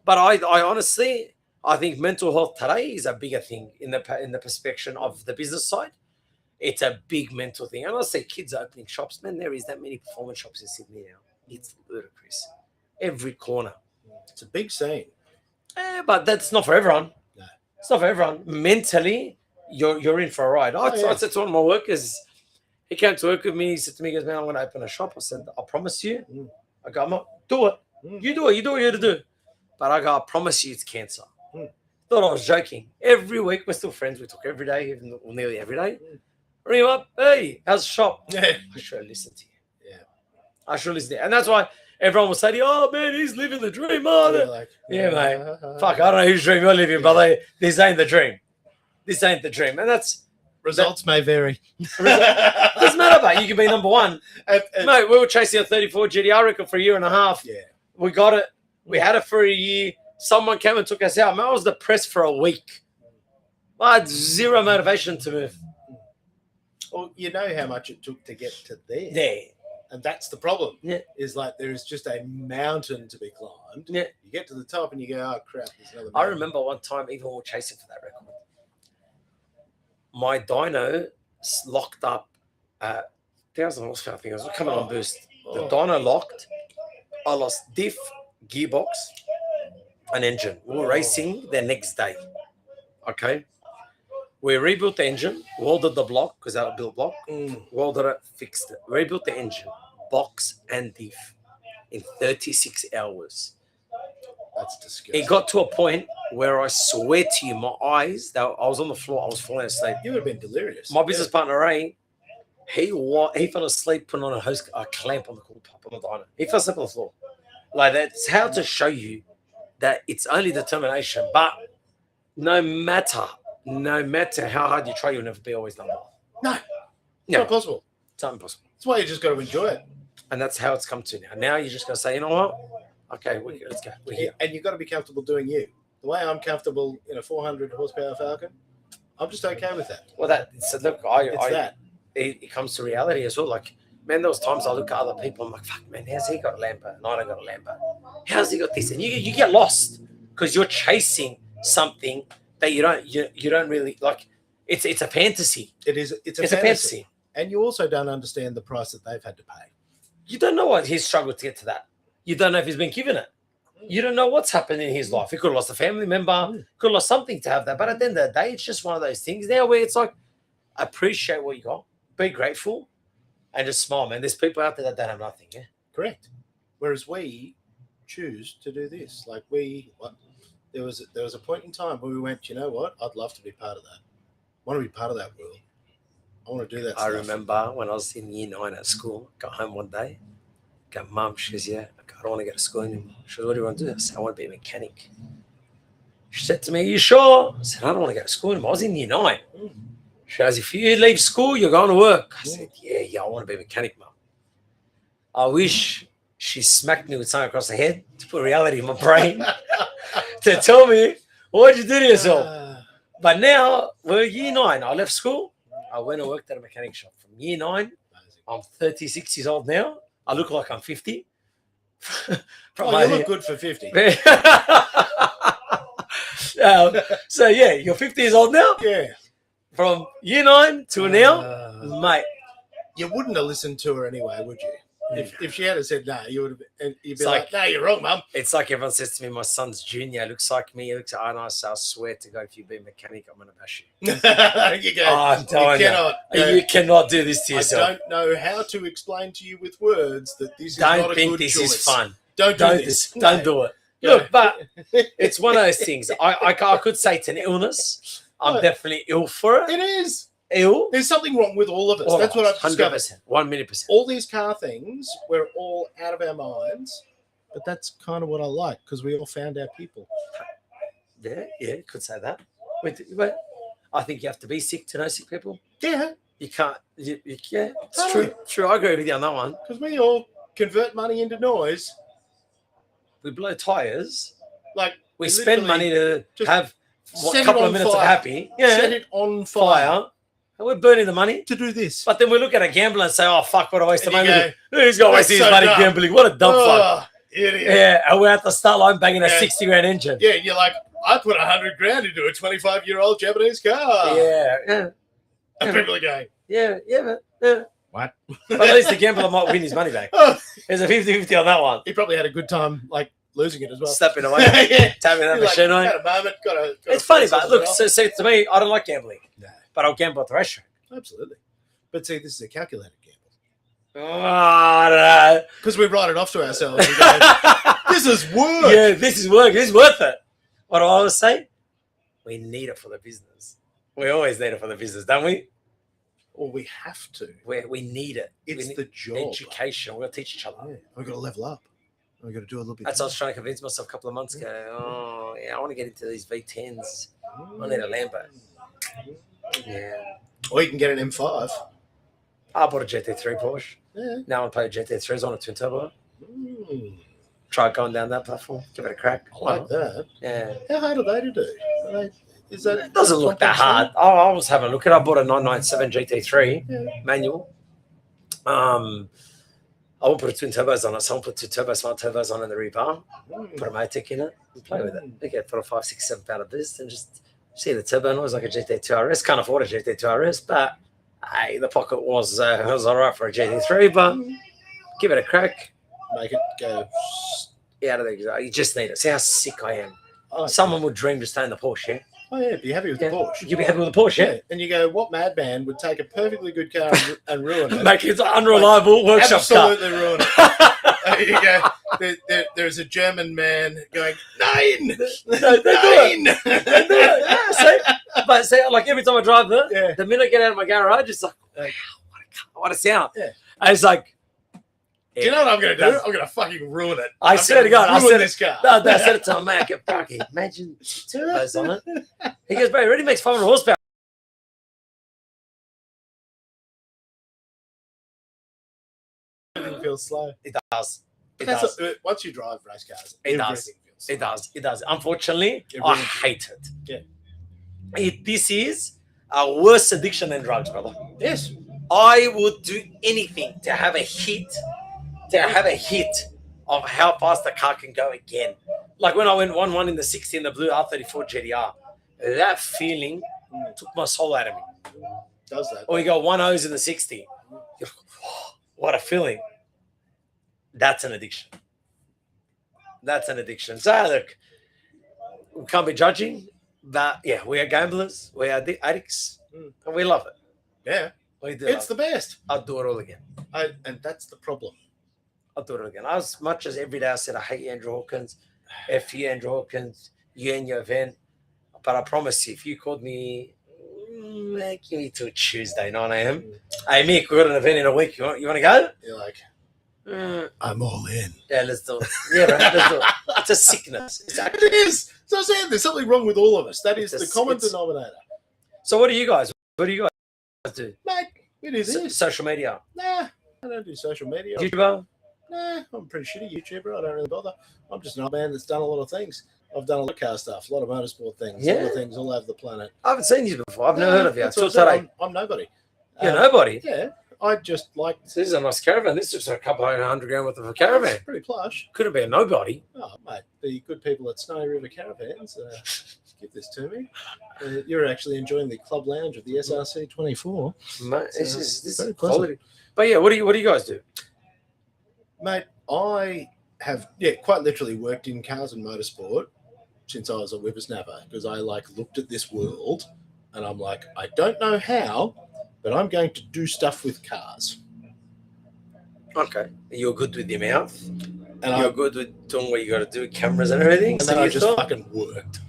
But I honestly, I think mental health today is a bigger thing in the perspective of the business side. It's a big mental thing. And I say kids are opening shops. Man, there is that many performance shops in Sydney now. It's ludicrous. Every corner. It's a big scene. But that's not for everyone. No. It's not for everyone. Mentally, you're in for a ride. I said to one of my workers, he came to work with me. He said to me, he goes, man, I'm going to open a shop. I said, I promise you. I go, I'm not, do it. You do it. You do what you got to do. But I go, I promise you it's cancer. Thought I was joking. Every week, we're still friends. We talk every day, nearly every day. Ring him up. Hey, how's the shop? Yeah. I should listen to you. Yeah. I should listen to you. And that's why everyone will say to you, oh, man, he's living the dream. Yeah, mate. Fuck, I don't know whose dream you're living, but this ain't the dream. This ain't the dream. And that's... Results may vary. Doesn't matter, mate. You can be number one. Mate, we were chasing a 34 GDR record for a year and a half. Yeah. We got it. We had it for a year. Someone came and took us out. Man, I was depressed for a week. I had zero motivation to move. Well, you know how much it took to get to there. There. And that's the problem. Yeah. Is like there is just a mountain to be climbed. Yeah. You get to the top and you go, oh, crap, there's another mountain. I remember one time, even when we were chasing for that record, my dyno locked up at 1,000 horsepower. I think it was coming on boost. The dyno locked. I lost diff, gearbox, and engine. We were racing the next day. Okay. We rebuilt the engine, welded the block, because that was a built block, welded it, fixed it. Rebuilt the engine, box and diff in 36 hours. That's disgusting. It got to a point where I swear to you, my eyes, I was on the floor, I was falling asleep. You would have been delirious. My business partner, Ray, he fell asleep putting on a clamp on the cool top on the dyno. He fell asleep on the floor. Like that's how to show you that it's only determination. But no matter how hard you try, you'll never be always number one. No, it's not possible. It's not impossible. That's why you just got to enjoy it. And that's how it's come to now. Now you just got to say, you know what? Okay, let's go. We're here. And you've got to be comfortable doing you. The way I'm comfortable in a 400 horsepower Falcon, I'm just okay with that. Well, it comes to reality as well. Like, man, there was times I look at other people, I'm like, fuck, man, how's he got a Lambo? And I don't got a Lambo. How's he got this? And you get lost because you're chasing something that you don't really like. It's a fantasy. It's a fantasy. And you also don't understand the price that they've had to pay. You don't know what he's struggled to get to that. You don't know if he's been given it. You don't know what's happened in his life. He could have lost a family member, could have lost something to have that. But at the end of the day, it's just one of those things now where it's like, appreciate what you got, be grateful, and just smile, man. There's people out there that don't have nothing, yeah? Correct. Whereas we choose to do this. Like there was a point in time where we went, you know what? I'd love to be part of that. I want to be part of that world. I want to do that I stuff. remember when I was in year 9 at school, got home one day, got mum, she goes, yeah, I don't want to go to school anymore. She goes, what do you want to do? I said, I want to be a mechanic. She said to me, are you sure? I said, I don't want to go to school anymore. I was in year 9. She goes, if you leave school, you're going to work. I said, yeah, I want to be a mechanic, mum. I wish she smacked me with something across the head to put reality in my brain to tell me, what'd you do to yourself? But now, we're year 9. I left school. I went and worked at a mechanic shop. From year 9, I'm 36 years old now. I look like I'm 50. You look good for 50. So, yeah, you're 50 years old now? Yeah. From year 9 to now, mate. You wouldn't have listened to her anyway, would you? If she had said no, you would have. You'd be like, no, you're wrong, mum. It's like everyone says to me, my son's junior looks like me. He looks like I swear to God, if you be a mechanic, I'm going to bash you. You go. I'm telling you cannot do this to yourself. I don't know how to explain to you with words that this is not a good choice. Don't think this is fun. Don't do this. Don't do it. Look, but it's one of those things. I could say it's an illness. I'm definitely ill for it. It is. Ill. There's something wrong with all of us. That's what I've discovered. 1,000,000%. All these car things, we're all out of our minds. But that's kind of what I like because we all found our people. Yeah, you could say that. But I think you have to be sick to know sick people. Yeah. You can't. Yeah, it's true. True. I agree with you on that one. Because we all convert money into noise. We blow tires. Like we spend money to have a couple of minutes of happy. Yeah. Set it on fire. And we're burning the money to do this. But then we look at a gambler and say, oh, fuck, what a waste of money. Who's going to waste his money gambling? What a dumb fuck. Idiot. Yeah, and we're at the start line banging a 60 grand engine. Yeah, you're like, I put 100 grand into a 25-year-old Japanese car. Yeah. And people are going, what? But at least the gambler might win his money back. There's a 50-50 on that one. He probably had a good time, like, losing it as well. Stepping away. Tapping that machine on. Had a moment, it's funny, but look, so to me, I don't like gambling. No. But I'll gamble at the restaurant. Absolutely. But see, this is a calculated gamble. Oh, I don't know. Because we write it off to ourselves. We go, this is work. Yeah, this is work. This is worth it. What do I always say? We need it for the business. We always need it for the business, don't we? Or we have to. We need it. It's the job. Education. We've got to teach each other. Yeah. We've got to level up. We've got to do a little bit. That's what I was trying to convince myself a couple of months ago. Oh, yeah, I want to get into these V10s. I need a Lambo. Yeah. Or you can get an M5. I bought a GT3 Porsche. Yeah. Now I want to play GT3s on a twin turbo. Try going down that platform. Give it a crack. I like that. Yeah. How hard are they to do? It doesn't look that hard. I was having a look at it. I bought a 997 GT3 manual. I won't put a twin turbos on it, so I'll put 2 turbo smart turbos on in the rear bar. Put a Matic in it and play with it. Okay, put a 5, 6, 7 pounder boost and just see the turbo noise like a GT2 RS. Can't afford a GT2 RS, but hey, the pocket was all right for a GT3, but give it a crack. Make it go out of there. You just need it. See how sick I am. Someone would dream to stay in the Porsche, yeah? Oh, yeah, be happy with the Porsche. You'd be happy with the Porsche, yeah? And you go, what madman would take a perfectly good car and ruin it? Make it an unreliable workshop car. Absolutely ruin it. You go, there's a German man going, 9! No, they do it. Yeah, see? But see, like every time I drive there, the minute I get out of my garage, it's like, wow, what a sound. Yeah. And it's like, Do you know what I'm going to do? I'm going to fucking ruin it. I swear to God, I said this car. No, I said it to him, man. I get fucking imagine turbos on it. He goes, bro, it already makes 500 horsepower. Everything feels slow. It does. Once you drive race cars, It does. everything feels slow. It does. Unfortunately, I hate it. Yeah. This is a worse addiction than drugs, brother. Yes. I would do anything to have a hit, of how fast the car can go again. Like when I went 1-1 in the 60 in the blue R34 GTR, that feeling took my soul out of me. Does that? Or you go 1-0s in the 60. You're like, oh, what a feeling. That's an addiction. So look, we can't be judging, but yeah, we are gamblers, we are addicts, and we love it. Yeah. It's the best. I'll do it all again. And that's the problem. I'll do it again. As much as every day I said I hate you, Andrew Hawkins, F you, Andrew Hawkins, you and your event. But I promise you, if you called me, give me till Tuesday, 9 a.m. Hey, Mick, we've got an event in a week. You want to go? You're like, I'm all in. Yeah, let's do it. Yeah, right, let's do it. It's a sickness. It is. So I'm saying there's something wrong with all of us. That is the common denominator. So what do you guys do? Mate, it is social media. Nah, I don't do social media. YouTuber? Nah, I'm a pretty shitty YouTuber. I don't really bother. I'm just an old man that's done a lot of things. I've done a lot of car stuff, a lot of motorsport things, a lot of things all over the planet. I haven't seen you before. I've never heard of you. Until today. I'm nobody. You're nobody? Yeah. I just like... So this is a nice caravan. This is just a couple of $100,000 worth of a caravan. It's pretty plush. Could have been nobody. Oh, mate, the good people at Snowy River Caravans give this to me. You're actually enjoying the club lounge of the SRC 24. Mate, this is quality. But yeah, what do you guys do? Mate, I have quite literally worked in cars and motorsport since I was a whippersnapper, because I looked at this world and I'm like, I don't know how, but I'm going to do stuff with cars. Okay. You're good with your mouth. And you're good with doing what you got to do with cameras and everything. And then I just fucking worked.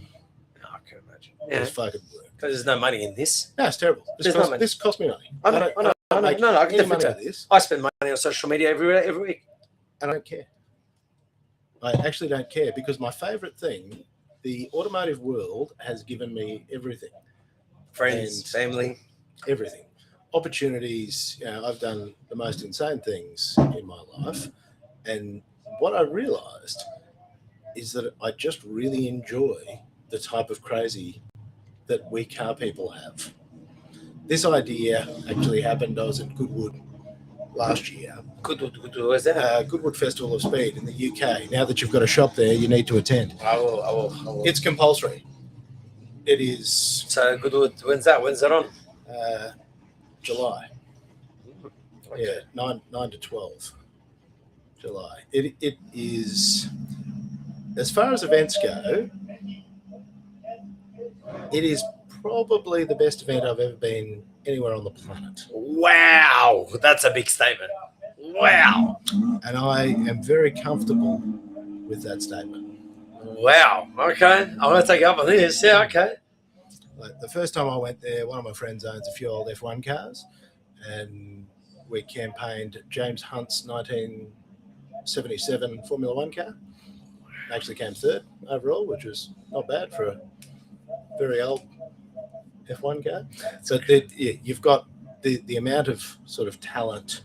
I can imagine. Yeah. Just fucking worked. Because there's no money in this. No, it's terrible. This cost me money. I know. I can definitely do this. I spend money on social media every week. And I don't care. I actually don't care, because my favorite thing, the automotive world has given me everything. Friends, family. Everything. Opportunities. I've done the most insane things in my life. And what I realized is that I just really enjoy the type of crazy that we car people have. This idea actually happened. I was at Goodwood last year. Goodwood, where's that? Goodwood Festival of Speed in the UK. Now that you've got a shop there, you need to attend. I will. It's compulsory. It is. So Goodwood, when's that on? July. Okay. Yeah, 9 to 12. July. It is, as far as events go, it is probably the best event I've ever been anywhere on the planet. Wow, that's a big statement. Wow. And I am very comfortable with that statement. Wow. Okay. I'm going to take you up on this. Yeah, okay. The first time I went there, one of my friends owns a few old F1 cars, and we campaigned James Hunt's 1977 Formula One car. Actually came third overall, which was not bad for a very old F1 car. But you've got the amount of sort of talent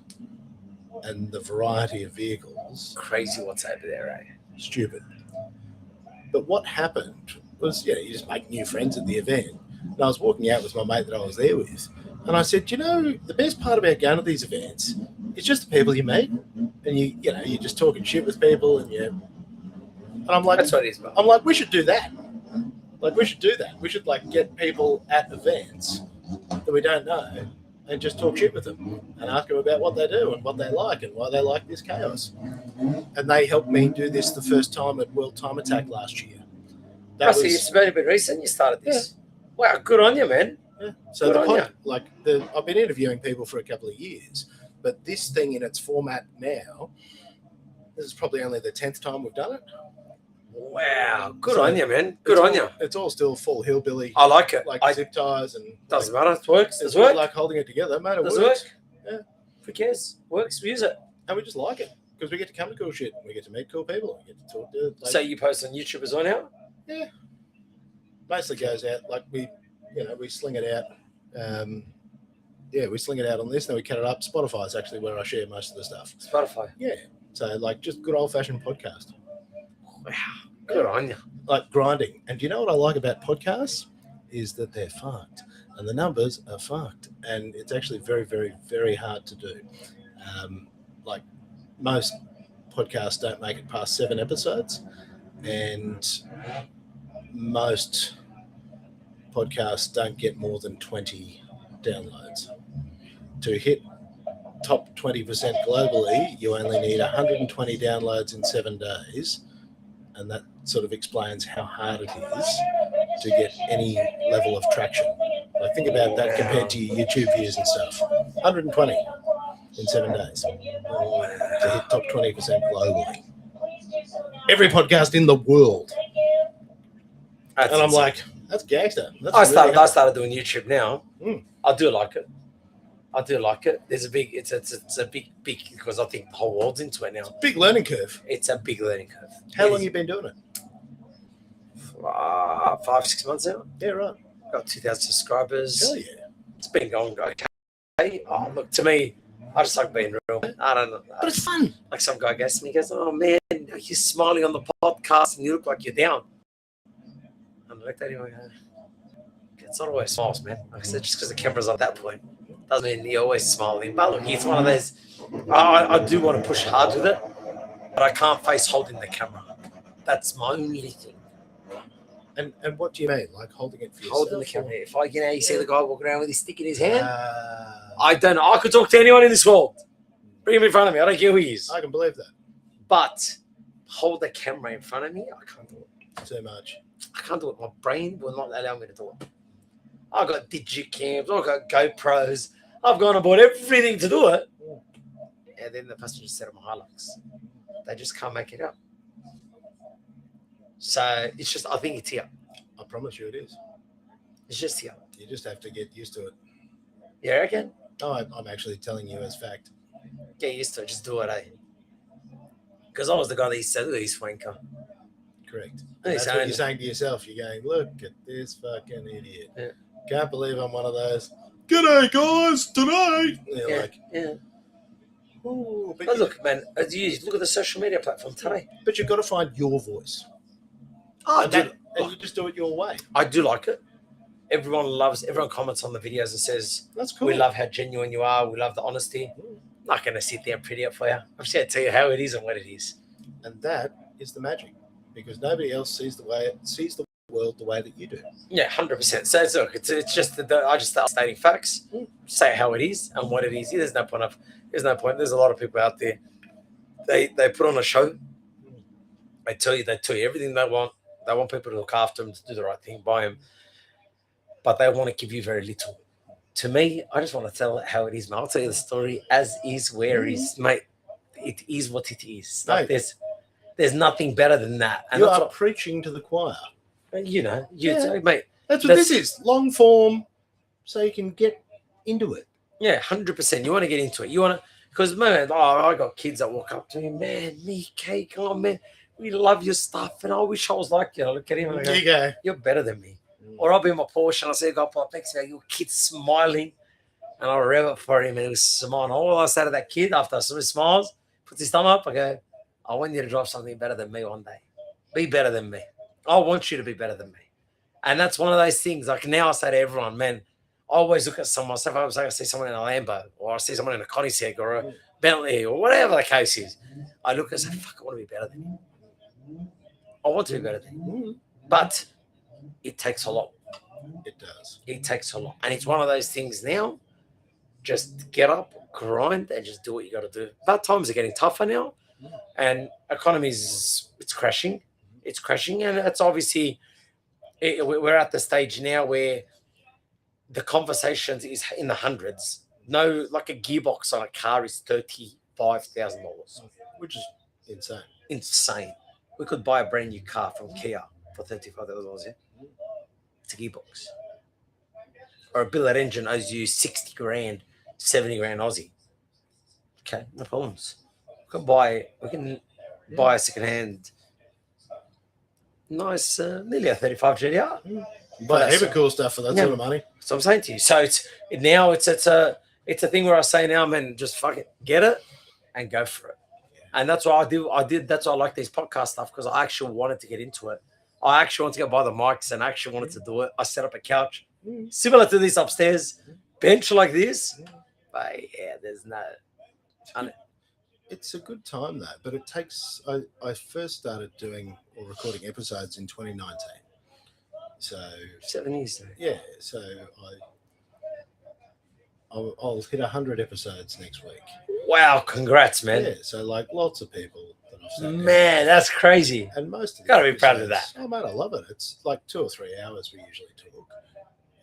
and the variety of vehicles. Crazy what's over there, eh? Stupid. But what happened was, you just make new friends at the event. And I was walking out with my mate that I was there with, and I said, the best part about going to these events is just the people you meet, and you're just talking shit with people, and I'm like, that's what it is, bro. I'm like, we should do that. We should do that. We should get people at events that we don't know and just talk shit with them and ask them about what they do and what they like and why they like this chaos. And they helped me do this the first time at World Time Attack last year. It's very bit recent you started this. Yeah. Wow, good on you, man. Yeah. So I've been interviewing people for a couple of years, but this thing in its format now, this is probably only the 10th time we've done it. Wow, good on you, man. Good on you. It's all still full hillbilly. I like it. Zip ties and doesn't matter. It works. It's holding it together, mate. It works. Work. Yeah. Who cares? Works. We use it, and we just like it. because we get to come to cool shit. We get to meet cool people. We get to talk to. So you post on YouTube as well now? Yeah. Mostly goes out like we sling it out. We sling it out on this, then we cut it up. Spotify is actually where I share most of the stuff. Spotify. Yeah. So like just good old fashioned podcast. Wow. Good on you. Like grinding. And do you know what I like about podcasts? Is that they're fucked. And the numbers are fucked. And it's actually very, very, very hard to do. Like most podcasts don't make it past 7 episodes. And most podcasts don't get more than 20 downloads. To hit top 20% globally, you only need 120 downloads in 7 days. And that sort of explains how hard it is to get any level of traction. Like think about that compared to your YouTube views and stuff. 120 in 7 days to hit top 20% globally. Every podcast in the world. That's and I'm insane. like, that's gangster. I started doing YouTube now. I do like it. There's a big, it's a big, because I think the whole world's into it now. Big learning curve. It's a big learning curve. How long have you been doing it? 5-6 months now. Yeah, right. Got 2,000 subscribers. Hell yeah. It's been going okay. Oh, look, to me, I just like being real. I don't know. But it's fun. Like some guy goes to me, he goes, oh man, you're smiling on the podcast and you look like you're down. And I looked at him and I go, it's not always smiles, man. Like I said, just because the camera's on that point doesn't mean you're always smiling. But look, it's one of those, I do want to push hard with it, but I can't face holding the camera. That's my only thing. And what do you mean? Like holding it for yourself? Holding the camera. If you see the guy walking around with his stick in his hand, I don't know. I could talk to anyone in this world. Bring him in front of me. I don't care who he is. I can believe that. But hold the camera in front of me, I can't do it. Too much. I can't do it. My brain will not allow me to do it. I've got digicams. I've got GoPros. I've gone and bought everything to do it. And then the passenger set up my Hilux. They just can't make it up. So it's just, I think it's here. I promise you it is. It's just here. You just have to get used to it. Yeah, again. No, I'm actually telling you as fact. Get used to it. Just do it, eh? Because I was the guy that used to say, look at this wanker. Correct. That's what you're saying to yourself. You're going, look at this fucking idiot. Yeah. Can't believe I'm one of those. G'day, guys. Today. Yeah. Ooh, but look, man, look at the social media platform today. But you've got to find your voice. And you just do it your way. I do like it. Everyone comments on the videos and says, that's cool. We love how genuine you are. We love the honesty. I'm not going to sit there and pretty up for you. I'm just going to tell you how it is and what it is. And that is the magic, because nobody else sees the world the way that you do. Yeah, 100%. So it's just I just start stating facts, say how it is and what it is. There's no point. There's a lot of people out there. They put on a show. They tell you everything they want. They want people to look after them, to do the right thing by them. But they want to give you very little. To me, I just want to tell it how it is, mate. I'll tell you the story as is, where it is, mate. It is what it is. Like there's nothing better than that. And you are preaching to the choir. You know, mate. That's what this is. Long form, so you can get into it. Yeah, 100%. You want to get into it. You want to, because, man, I got kids that walk up to me, man, me, cake, oh, man, we love your stuff. And I wish I was like you. I look at him and I go, you're better than me. Or I'll be in my Porsche and I say, God, thanks for your kid smiling. And I'll rev it for him and he was smiling. All I say to that kid after he smiles, puts his thumb up, I go, I want you to drive something better than me one day. Be better than me. I want you to be better than me. And that's one of those things. Like now I say to everyone, man, I always look at someone. So if I see someone in a Lambo or I see someone in a Koenigsegg or a Bentley or whatever the case is, I look and say, fuck, I want to be better than you. I want to be better than you. But it takes a lot. It does. It takes a lot. And it's one of those things now, just get up, grind, and just do what you got to do. But times are getting tougher now. And economy's, it's crashing. It's crashing. And it's obviously, we're at the stage now where the conversations is in the hundreds. No, like a gearbox on a car is $35,000, which is insane. Insane. We could buy a brand new car from Kia for $35,000. Yeah, it's a gearbox. Or a billet engine owes you 60 grand, 70 grand Aussie. Okay, no problems. We can buy a second-hand, nice, nearly a 35 GDR. Buy a heap of cool stuff for that sort of money. That's what I'm saying to you. So it's a thing where I say now, man, just fucking get it and go for it. And that's what I do. That's why I like these podcast stuff, because I actually wanted to get into it. I actually wanted to go buy the mics and I actually wanted to do it. I set up a couch similar to this upstairs, bench like this. But yeah, there's no. It's a good time though, but it takes. I first started doing or recording episodes in 2019. So 7 years. Yeah, so I'll hit 100 episodes next week. Wow, congrats, man. Yeah, so like lots of people that I've seen. Man, that's crazy. And most of gotta be proud of that. Oh man, I love it. It's like 2 or 3 hours we usually talk.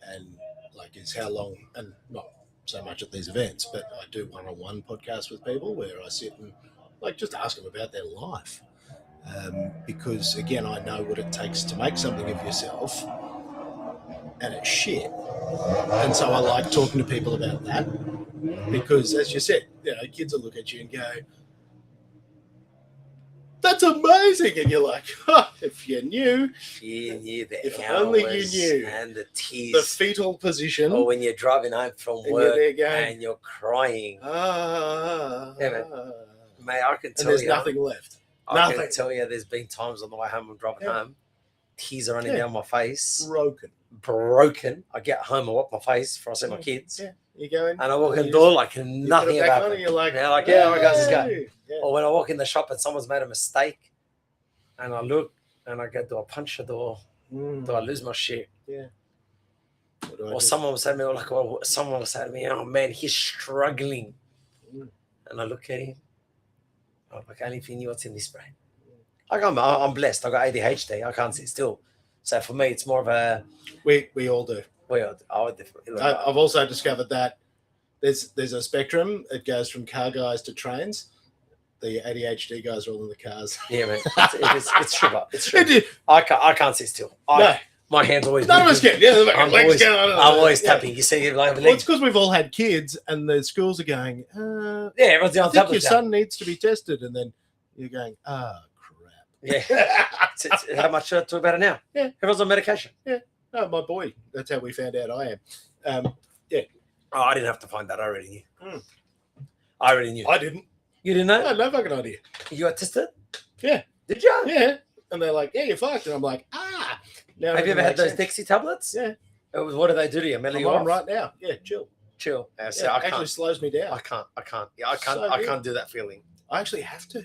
And like it's how long, and not so much at these events, but I do one-on-one podcasts with people where I sit and like just ask them about their life. Because again, I know what it takes to make something of yourself, and it's shit. And so I like talking to people about that, because as you said, kids will look at you and go, "That's amazing," and you're like, "If you knew, if only you knew," and the tears, the fetal position, or when you're driving home from work and you're crying. Yeah, man. Mate, I can tell and there's you, nothing left. I can tell you, there's been times on the way home, I'm driving home, tears are running down my face. Broken. I get home, I wipe my face before I see my kids. Yeah, you go in, and I walk in the door like nothing about it. You're like, how goes this guy? Yeah. Or when I walk in the shop and someone's made a mistake, and I look and I go, do I punch the door? Do I lose my shit? Yeah. Or someone will say to me, "Oh man, he's struggling," and I look at him. I'm like, only if you knew what's in this brain. I'm blessed. I got ADHD. I can't sit still. So for me, it's more of a. We all do. I've also discovered that there's a spectrum. It goes from car guys to trains. The ADHD guys are all in the cars. Yeah, man. It's true. It's true. I can't sit still. My hands always. None of us can. Yeah, I'm always tapping. You see, like it's because we've all had kids, and the schools are going. Everyone's on top of your son needs to be tested, and then you're going, crap. Yeah. How much talk about it now? Yeah, everyone's on medication. Yeah. No, my boy. That's how we found out I am. Yeah. Oh, I didn't have to find that. I already knew. I already knew. I didn't. You didn't know? No fucking idea. You got tested? Yeah. Did you? Yeah. And they're like, "Yeah, you're fucked." And I'm like, Now have you ever had those Dexy tablets? Yeah. What do they do to you? Mellow you off? Right now. Yeah, chill. So I actually slows me down. I can't. Yeah, I can't do that feeling. I actually have to,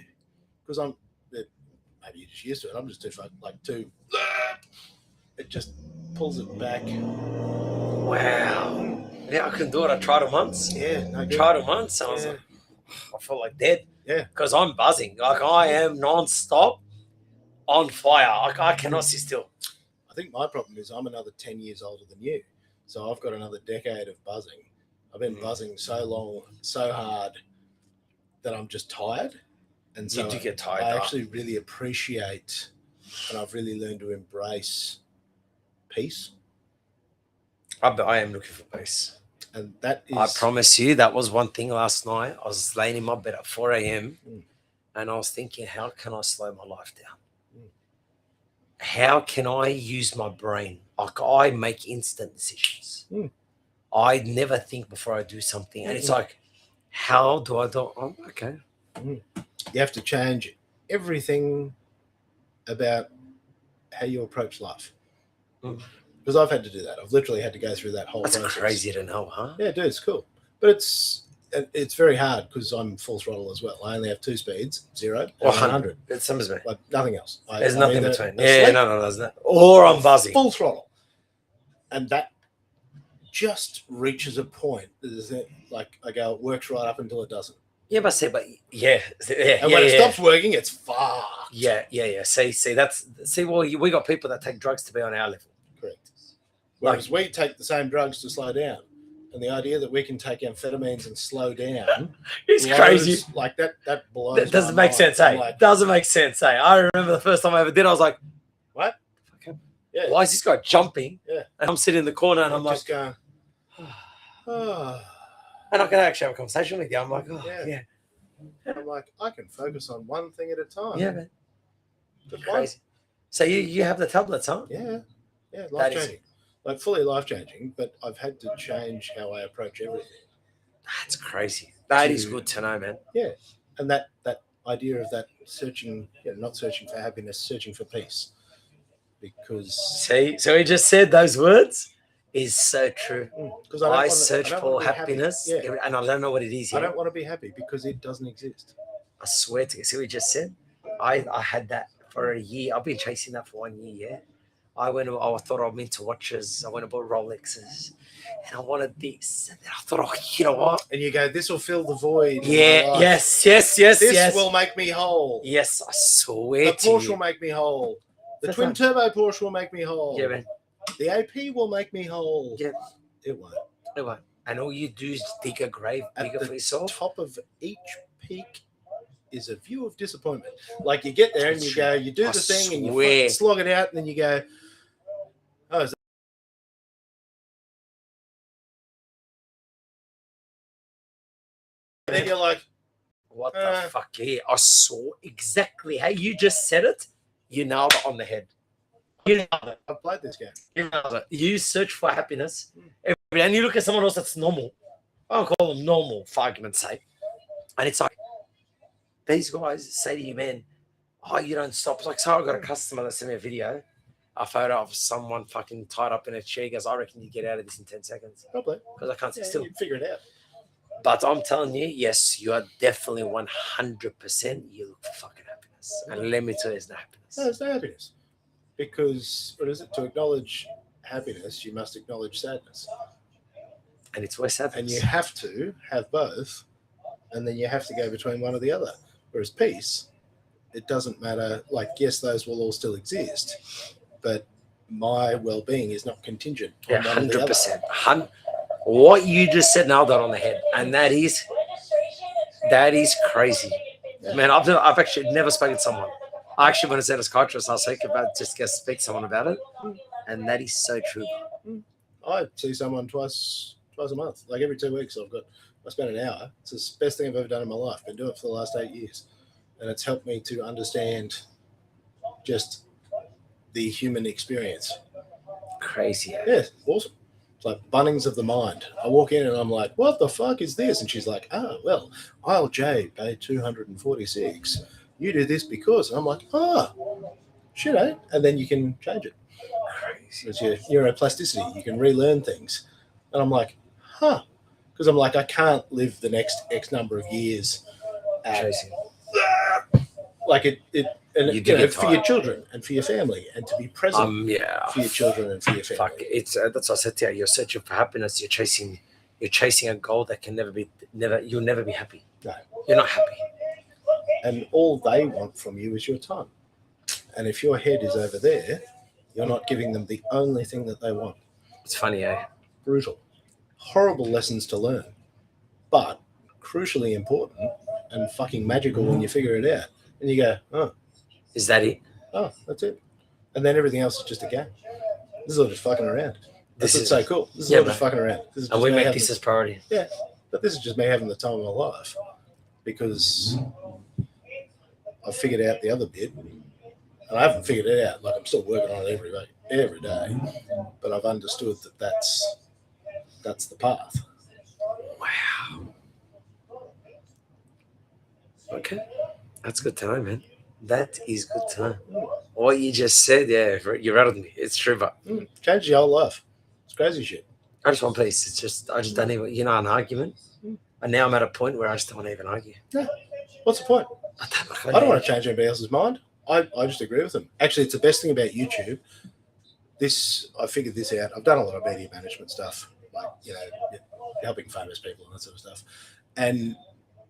because I'm maybe you're just used to it. I'm just too. It just pulls it back. Wow. Yeah, I can do it. I tried it once. Yeah, tried it once. I was like, I felt like dead. Yeah, because I'm buzzing. Like I am non-stop on fire. I cannot sit still. I think my problem is I'm another 10 years older than you, so I've got another decade of buzzing. I've been buzzing so long, so hard that I'm just tired. And so you do get tired. I actually really appreciate, and I've really learned to embrace peace. I am looking for peace. And that is... I promise you, that was one thing last night. I was laying in my bed at 4 a.m. And I was thinking, how can I slow my life down? How can I use my brain? Like I make instant decisions. I never think before I do something. And it's like, how do I do? Oh, okay. You have to change everything about how you approach life. Because I've had to do that. I've literally had to go through that whole process. That's crazy to know, huh? Yeah, dude, it's cool. But it's very hard because I'm full throttle as well. I only have 2 speeds, 0 and 100. It's same as me. Like nothing else. There's nothing in between. Yeah, no, there's not. Or I'm buzzing. Full throttle. And that just reaches a point. Like I go, it works right up until it doesn't. Yeah, but and when it stops working, it's fucked. Yeah. Well, we got people that take drugs to be on our level. Correct. Whereas we take the same drugs to slow down. And the idea that we can take amphetamines and slow down it's crazy. Like that blows. That doesn't make sense, eh? Like, doesn't make sense, eh? I remember the first time I ever did, I was like, what? Yeah. Why is this guy jumping? Yeah. And I'm sitting in the corner and I'm like, going, and I can actually have a conversation with you. I'm like, yeah. I'm like, I can focus on one thing at a time. Yeah, man. Just Crazy. So you have the tablets, huh? Yeah, life changing, like fully life changing. But I've had to change how I approach everything. That's crazy. That is good to know, man. Yeah, and that idea of that searching, not searching for happiness, searching for peace. Because so he just said those words is so true. Because I search for happiness, and I don't know what it is. I don't want to be happy because it doesn't exist. I swear to you. See what he just said? I had that for a year. I've been chasing that for 1 year. Yeah. I thought I'm into watches. I went and bought Rolexes, and I wanted this. And then I thought, you know what? And you go, this will fill the void. Yeah. Yes. This will make me whole. Yes, I swear. The Porsche will make me whole. The twin turbo Porsche will make me whole. Yeah, man. The AP will make me whole. Yeah. It won't. It won't. And all you do is dig a grave bigger for yourself. Top of each peak is a view of disappointment. Like you get there and you go, you do the thing and you slog it out, and then you go, oh, is that... And then you're like, what the fuck? Yeah, I saw exactly how you just said it. You nailed it on the head. You nailed it. I've played this game. You nailed it. You search for happiness every day, and you look at someone else that's normal. I don't call them normal, for argument's sake. And it's like, these guys say to you, man, you don't stop. It's like, so I got a customer that sent me a photo of someone fucking tied up in a chair. He goes, I reckon you get out of this in 10 seconds. Probably. Because I can't sit still. You'd figure it out. But I'm telling you, yes, you are definitely 100%. You look for fucking happiness. And let me tell you, there's no happiness. No, there's no happiness. Because, what is it? To acknowledge happiness, you must acknowledge sadness. And it's where sadness. And you have to have both. And then you have to go between one or the other. Whereas peace, it doesn't matter. Like, yes, those will all still exist. But my well-being is not contingent on one or the other. 100%. What you just said, nailed that on the head. And that is crazy. Yeah. Man, I've actually never spoken to someone. I actually went to see a psychiatrist last week about just to speak to someone about it. And that is so true. I see someone twice a month. Like every 2 weeks I spend an hour. It's the best thing I've ever done in my life. Been doing it for the last 8 years. And it's helped me to understand just the human experience. Crazy. Yeah, awesome. It's like Bunnings of the mind. I walk in and I'm like, what the fuck is this? And she's like, well, aisle J paid $246. You do this because. And I'm like, shit, eh? And then you can change it. Crazy. It's your neuroplasticity. You can relearn things. And I'm like, because I'm like, I can't live the next X number of years chasing. Like for your children and for your family, and to be present for your children and for your family. Fuck, it's that's what I said to you. You're searching for happiness. You're chasing a goal that can you'll never be happy. No, you're not happy. And all they want from you is your time. And if your head is over there, you're not giving them the only thing that they want. It's funny, eh? Brutal, horrible lessons to learn, but crucially important and fucking magical when you figure it out. And you go, is that it? Oh, that's it. And then everything else is just a game. This is all just fucking around. This is so cool. This is all just fucking around. And we make this as priority. Yeah. But this is just me having the time of my life because I've figured out the other bit. And I haven't figured it out. Like I'm still working on it every day. But I've understood that that's the path. Wow. Okay. That's good to know, man. That is good to know. What you just said, you rattled me. It's true, but changed your whole life. It's crazy shit. I just want peace. It's just I just don't even an argument. And now I'm at a point where I just don't want to even argue. Yeah. What's the point? I don't want to change anybody else's mind. I just agree with them. Actually, it's the best thing about YouTube. I figured this out. I've done a lot of media management stuff, like helping famous people and that sort of stuff. And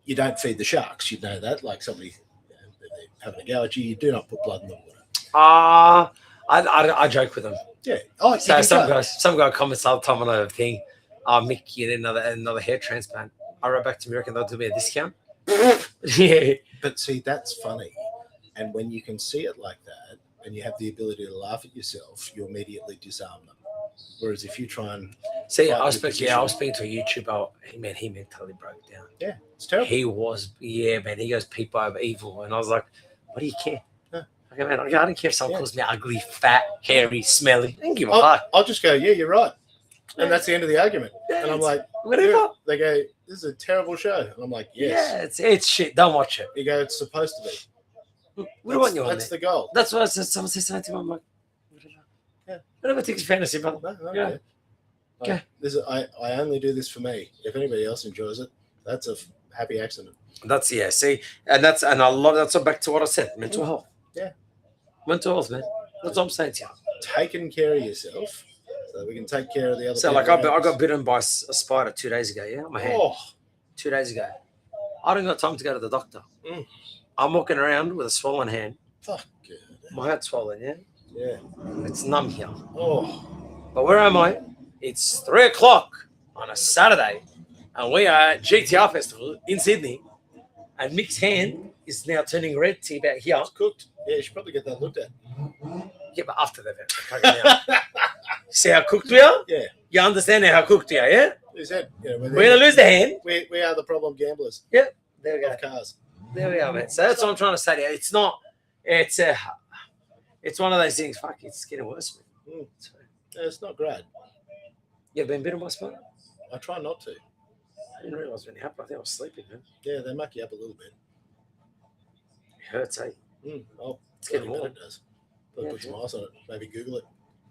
you don't feed the sharks. You know that. Like somebody having a go at you, you do not put blood in the water. I joke with them. Yeah. Oh, so some guy comments all the time on a thing. Mick, you need another hair transplant. I wrote back to America and they'll do me a discount. Yeah. But see, that's funny. And when you can see it like that and you have the ability to laugh at yourself, you immediately disarm them. Whereas if you try and see, I was speaking to a YouTuber. He mentally broke down. Yeah, it's terrible. He was, man. He goes, people are evil, and I was like, what do you care? Okay, man, I don't care if someone calls me ugly, fat, hairy, smelly. I don't give a fuck. I'll just go, yeah, you're right. And that's the end of the argument. Yeah, and I'm like, whatever. They go, this is a terrible show. And I'm like, yes. Yeah, it's shit. Don't watch it. You go, it's supposed to be. What do you want you on That's the goal. That's what I said. Someone said something to me. I'm like, whatever. Yeah. Whatever takes fantasy, but yeah. Okay. I only do this for me. If anybody else enjoys it, that's a happy accident. That's See, and that's a lot. That's back to what I said. Mental health. Yeah. Mental health, man. That's what I'm saying to you. Taking care of yourself, so that we can take care of the other. So, like, I got bitten by a spider 2 days ago. Yeah, on my hand. 2 days ago. I don't got time to go to the doctor. I'm walking around with a swollen hand. Fuck. My head's swollen. Yeah. Yeah. It's numb here. Oh. But where am I? It's 3 o'clock on a Saturday, and we are at GTR Festival in Sydney. And Mick's hand is now turning red to about here. It's cooked. Yeah, you should probably get that looked at. Yeah, but after that, see how cooked we are? Yeah. You understand how cooked we are, yeah? Who said? Yeah, we're going to lose the hand. We are the problem gamblers. Yeah, there we go. Of cars. There we are, man. So that's what I'm trying to say to you. It's not, it's one of those things, fuck, it's getting worse, man. So, yeah, it's not great. You ever been bitten by a spider? I try not to. I didn't realise when it happened. I think I was sleeping, man. Yeah, they muck you up a little bit. It hurts, eh? It's getting more. It does. Put some ice on it. Maybe Google it.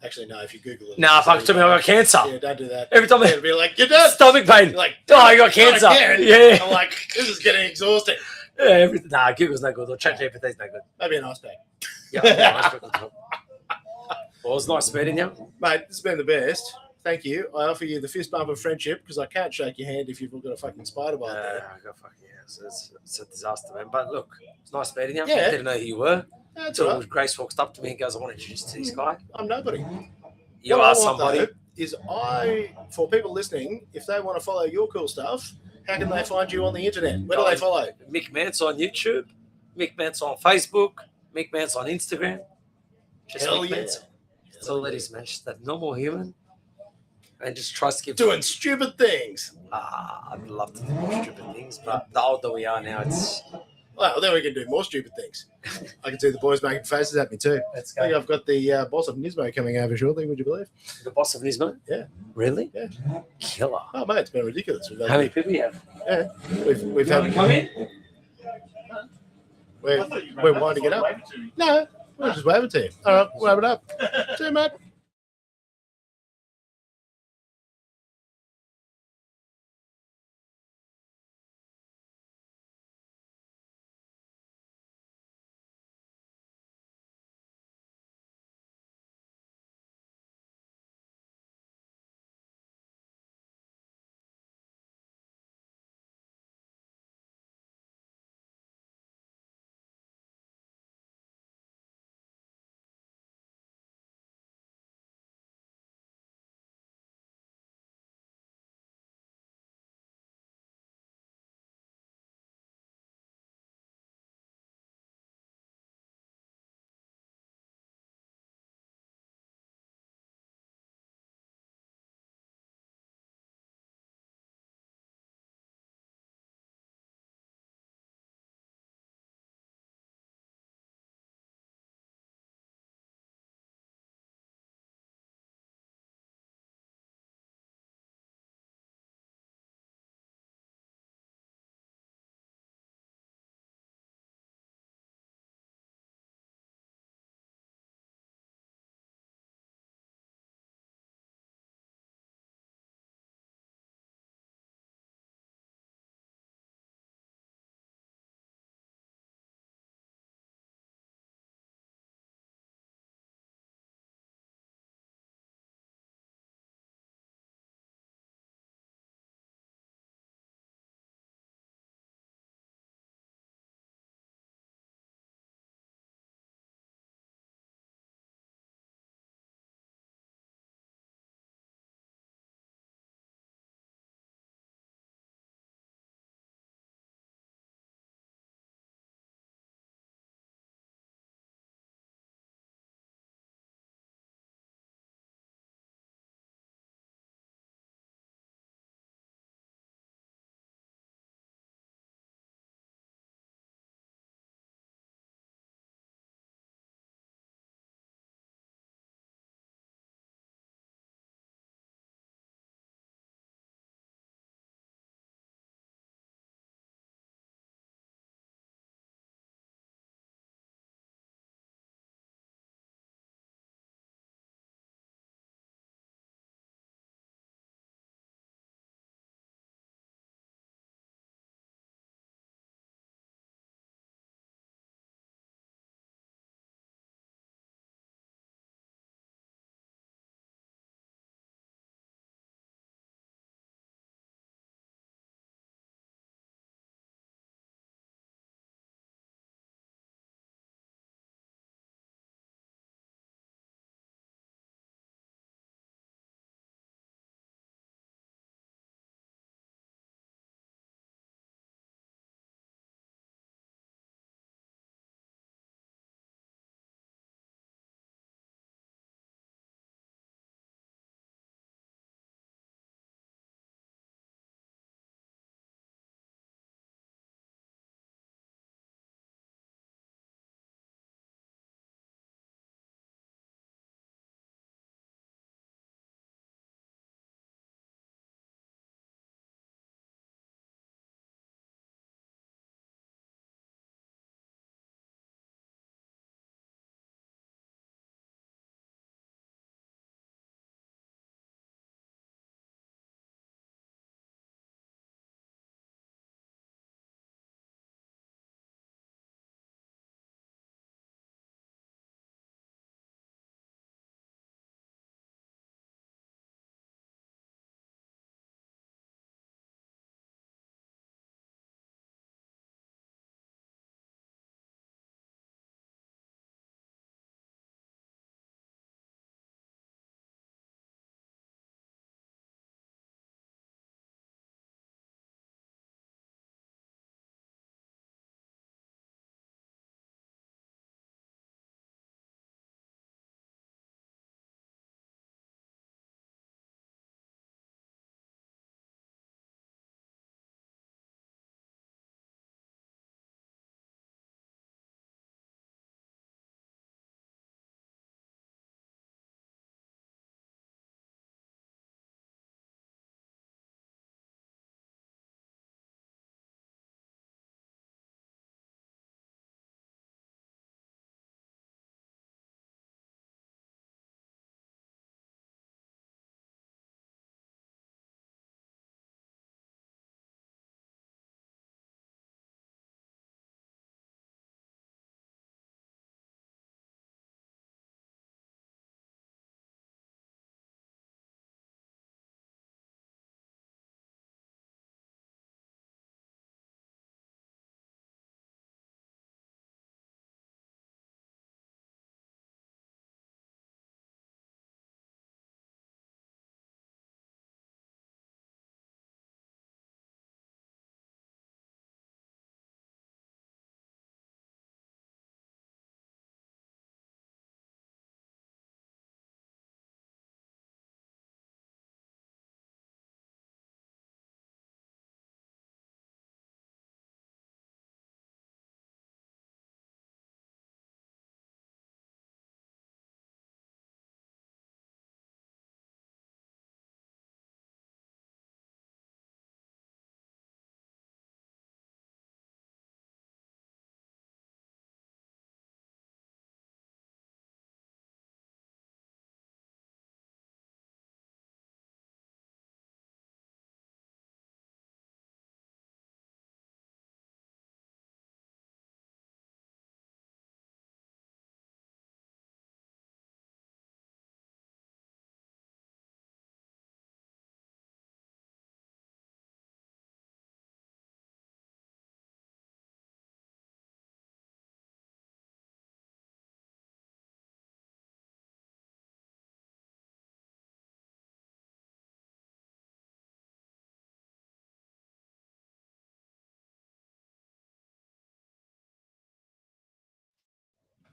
Actually, no. If you Google it, fuck. Tell me I got cancer. Yeah, don't do that. Every time it'll be like, you're dead. Stomach pain. You're like, I got cancer. Yeah. I'm like, this is getting exhausting. Yeah, everything. Nah, Google's no good. Or ChatGPT's no good. Maybe an ice pack. Yeah, an ice pack on top. Well, it was nice meeting you, mate. This has been the best. Thank you. I offer you the fist bump of friendship because I can't shake your hand if you've got a fucking spider bite there. I got fucking it's a disaster, man. But look, it's nice meeting you. Yeah. I didn't know who you were. That's all right. Grace walks up to me and goes, I want to introduce you to this guy. I'm nobody. You are somebody. For people listening, if they want to follow your cool stuff, how can they find you on the internet? Where do they follow? Mick Mance on YouTube, Mick Mance on Facebook, Mick Mance on Instagram. Just Hell Mick yeah. Mance. That's all that is, man. Just that normal human. And just try to keep doing stupid things. I'd love to do more stupid things, but the older we are now, it's... Well, then we can do more stupid things. I can see the boys making faces at me too. Let's go. I think I've got the boss of Nismo coming over shortly, would you believe? The boss of Nismo? Yeah. Really? Yeah. Killer. Oh, mate, it's been ridiculous. How many people you have? Yeah. We've had... Come in? We're winding it up. No, we're just waving to you. All right, we'll wrap it up. See you, mate.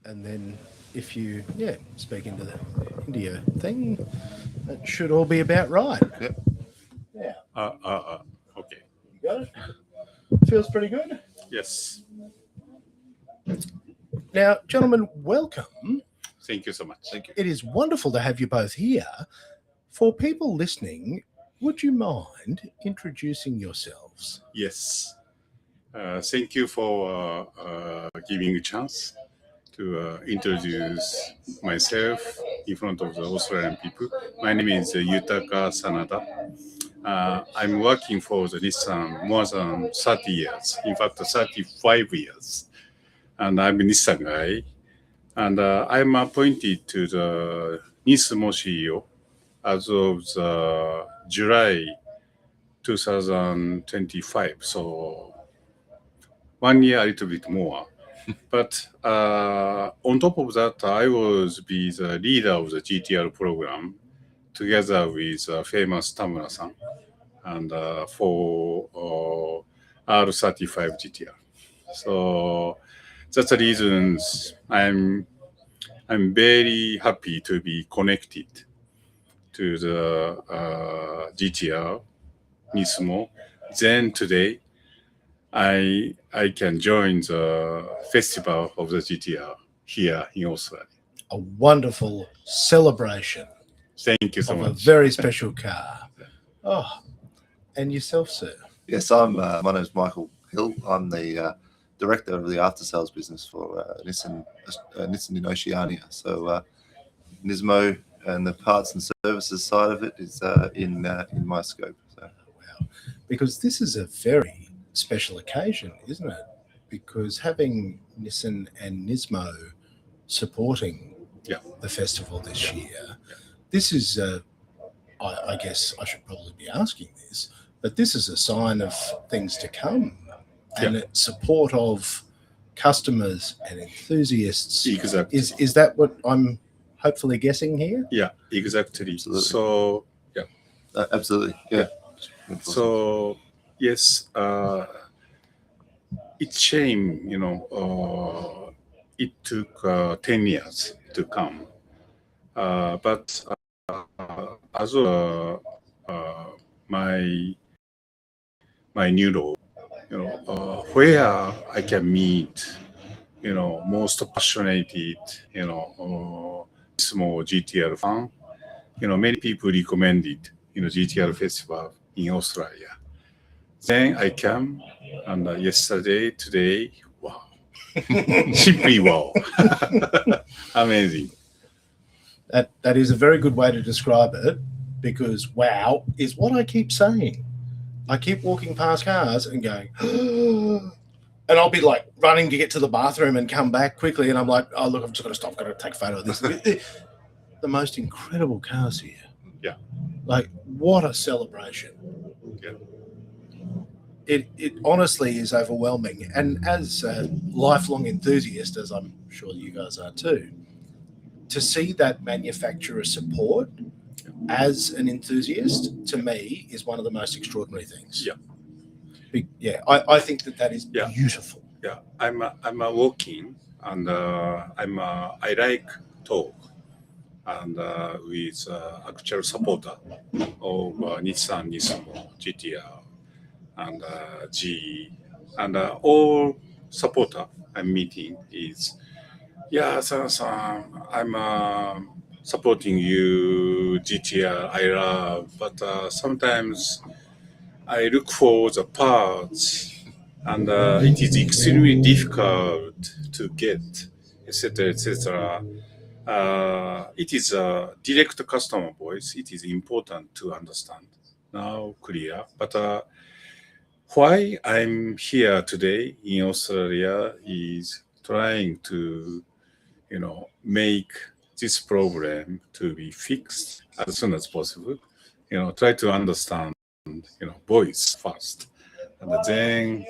And then if you, speak into your thing, that should all be about right. Yep. Yeah. Okay. You got it? Feels pretty good. Yes. Now, gentlemen, welcome. Thank you so much. Thank you. It is wonderful to have you both here. For people listening, would you mind introducing yourselves? Yes. Thank you for giving a chance to introduce myself in front of the Australian people. My name is Yutaka Sanada. I'm working for the Nissan more than 30 years, in fact 35 years. And I'm a Nissan guy. And I'm appointed to the Nismo CEO as of the July 2025. So 1 year, a little bit more. But on top of that, I was be the leader of the GTR program together with famous Tamura-san and for R35 GTR. So that's the reasons I'm very happy to be connected to the GTR Nismo. Then today, I can join the festival of the GTR here in Australia. A wonderful celebration. Thank you so of much. A very special car. Oh, and yourself, sir? Yes, I'm. My name is Michael Hill. I'm the director of the after sales business for Nissan in Oceania. So Nismo and the parts and services side of it is in my scope. So. Wow, because this is a very special occasion, isn't it? Because having Nissan and Nismo supporting the festival this year, this is, I guess I should probably be asking this, but this is a sign of things to come and support of customers and enthusiasts. Exactly. Is that what I'm hopefully guessing here? Yeah, exactly. Absolutely. So, absolutely. Yeah. So, yes, it's shame, it took 10 years to come. But as of my new role, where I can meet, most passionate, small GTR fan, many people recommended, GTR festival in Australia. Then I came, and yesterday, today, wow, simply wow, amazing. That is a very good way to describe it, because wow is what I keep saying. I keep walking past cars and going, and I'll be like running to get to the bathroom and come back quickly, and I'm like, oh look, I'm just going to stop, I've got to take a photo of this. The most incredible cars here. Yeah. Like, what a celebration. Yeah. It honestly is overwhelming. And as a lifelong enthusiast, as I'm sure you guys are too, to see that manufacturer support as an enthusiast, to me, is one of the most extraordinary things. Yeah. I think that is beautiful. Yeah, I'm walking, and I like talk, and with actual supporter of Nissan, Nismo, GTR, and GE, and all supporter I'm meeting is, San-san, I'm supporting you, GTR, I love, but sometimes I look for the parts, and it is extremely difficult to get, etc., etc. It is a direct customer voice. It is important to understand. Now clear, but why I'm here today in Australia is trying to, make this problem to be fixed as soon as possible. Try to understand, voice first, and then,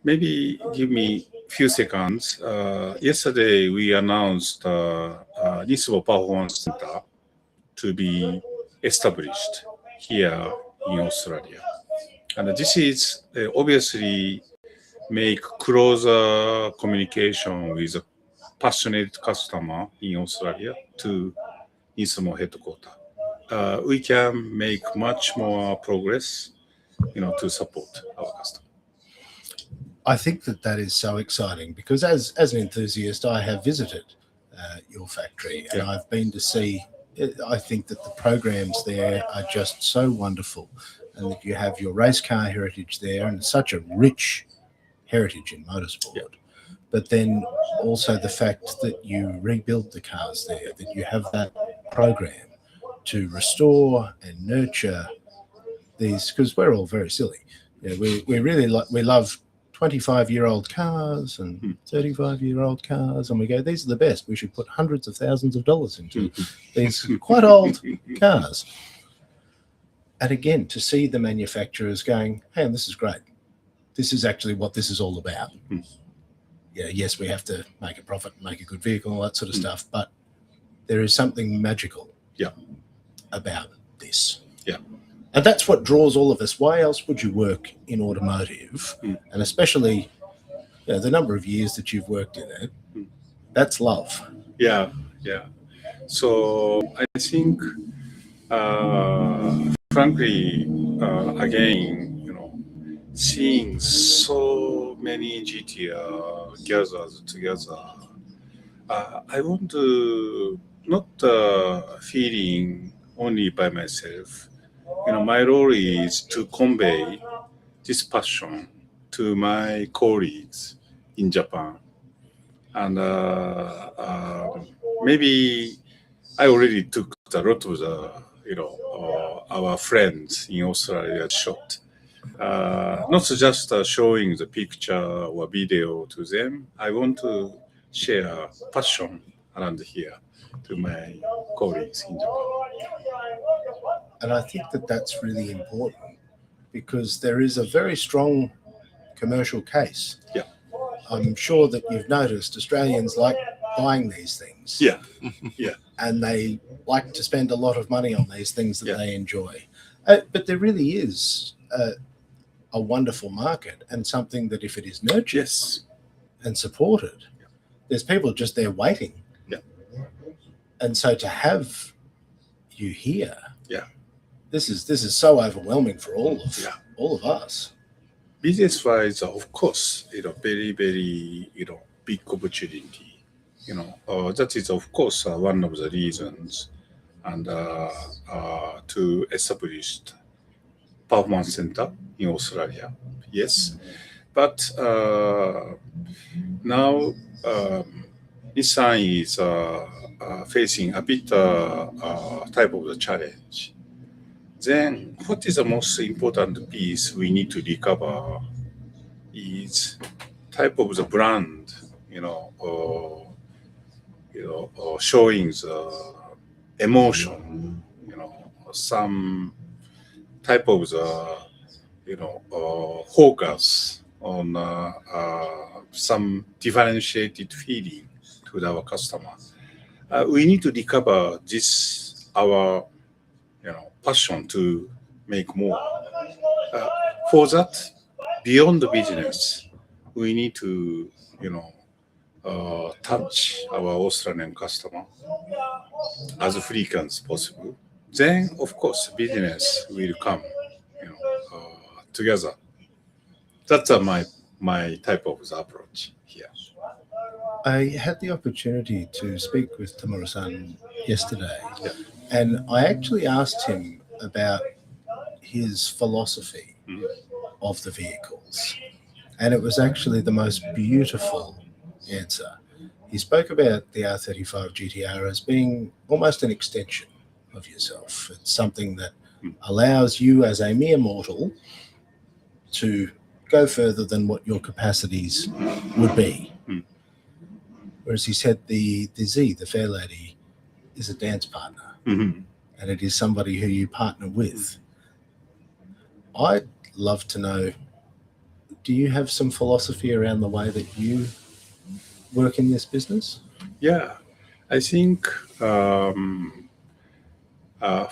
maybe give me a few seconds. Yesterday we announced Nismo Performance Center to be established here in Australia, and this is obviously make closer communication with a passionate customer in Australia to Nismo headquarters. We can make much more progress, to support our customer. I think that is so exciting because as an enthusiast, I have visited your factory and I've been to see. I think that the programs there are just so wonderful, and that you have your race car heritage there, and such a rich heritage in motorsport. Yeah. But then also the fact that you rebuild the cars there, that you have that program to restore and nurture these, because we're all very silly. We really love 25-year-old cars and 35-year-old cars, and we go, these are the best. We should put hundreds of thousands of dollars into these quite old cars. And again, to see the manufacturers going, hey, this is great. This is actually what this is all about. Yes, we have to make a profit, make a good vehicle, all that sort of stuff, but there is something magical about this. Yeah. And that's what draws all of us. Why else would you work in automotive? And especially the number of years that you've worked in it, that's love. Yeah. So I think, frankly, again, seeing so many GTR gathered together, I want to not feeling only by myself. My role is to convey this passion to my colleagues in Japan. And maybe I already took a lot of the, our friends in Australia shot. Not just showing the picture or video to them. I want to share passion around here to my colleagues in Japan. And I think that that's really important because there is a very strong commercial case. Yeah. I'm sure that you've noticed Australians like buying these things. Yeah. And they like to spend a lot of money on these things that they enjoy. But there really is a wonderful market, and something that if it is nurtured and supported, there's people just there waiting. Yeah. And so to have you here, this is so overwhelming for all of us. Business-wise, of course, very, very, big opportunity. That is, of course, one of the reasons, and to establish performance center in Australia. Yes, but now Nissan is facing a bit type of the challenge. Then, what is the most important piece we need to recover is type of the brand, showing the emotion, some type of the, focus on some differentiated feeling to our customer. We need to recover this, our, passion to make more. For that, beyond the business, we need to, touch our Australian customer as frequent as possible. Then, of course, business will come, together. That's my type of approach here. I had the opportunity to speak with Tamura-san yesterday, and I actually asked him about his philosophy of the vehicles, and it was actually the most beautiful answer. He spoke about the R35 GTR as being almost an extension of yourself. It's something that allows you as a mere mortal to go further than what your capacities would be. Whereas he said the Z, the Fair Lady, is a dance partner, and it is somebody who you partner with. I'd love to know, do you have some philosophy around the way that you work in this business? Yeah, I think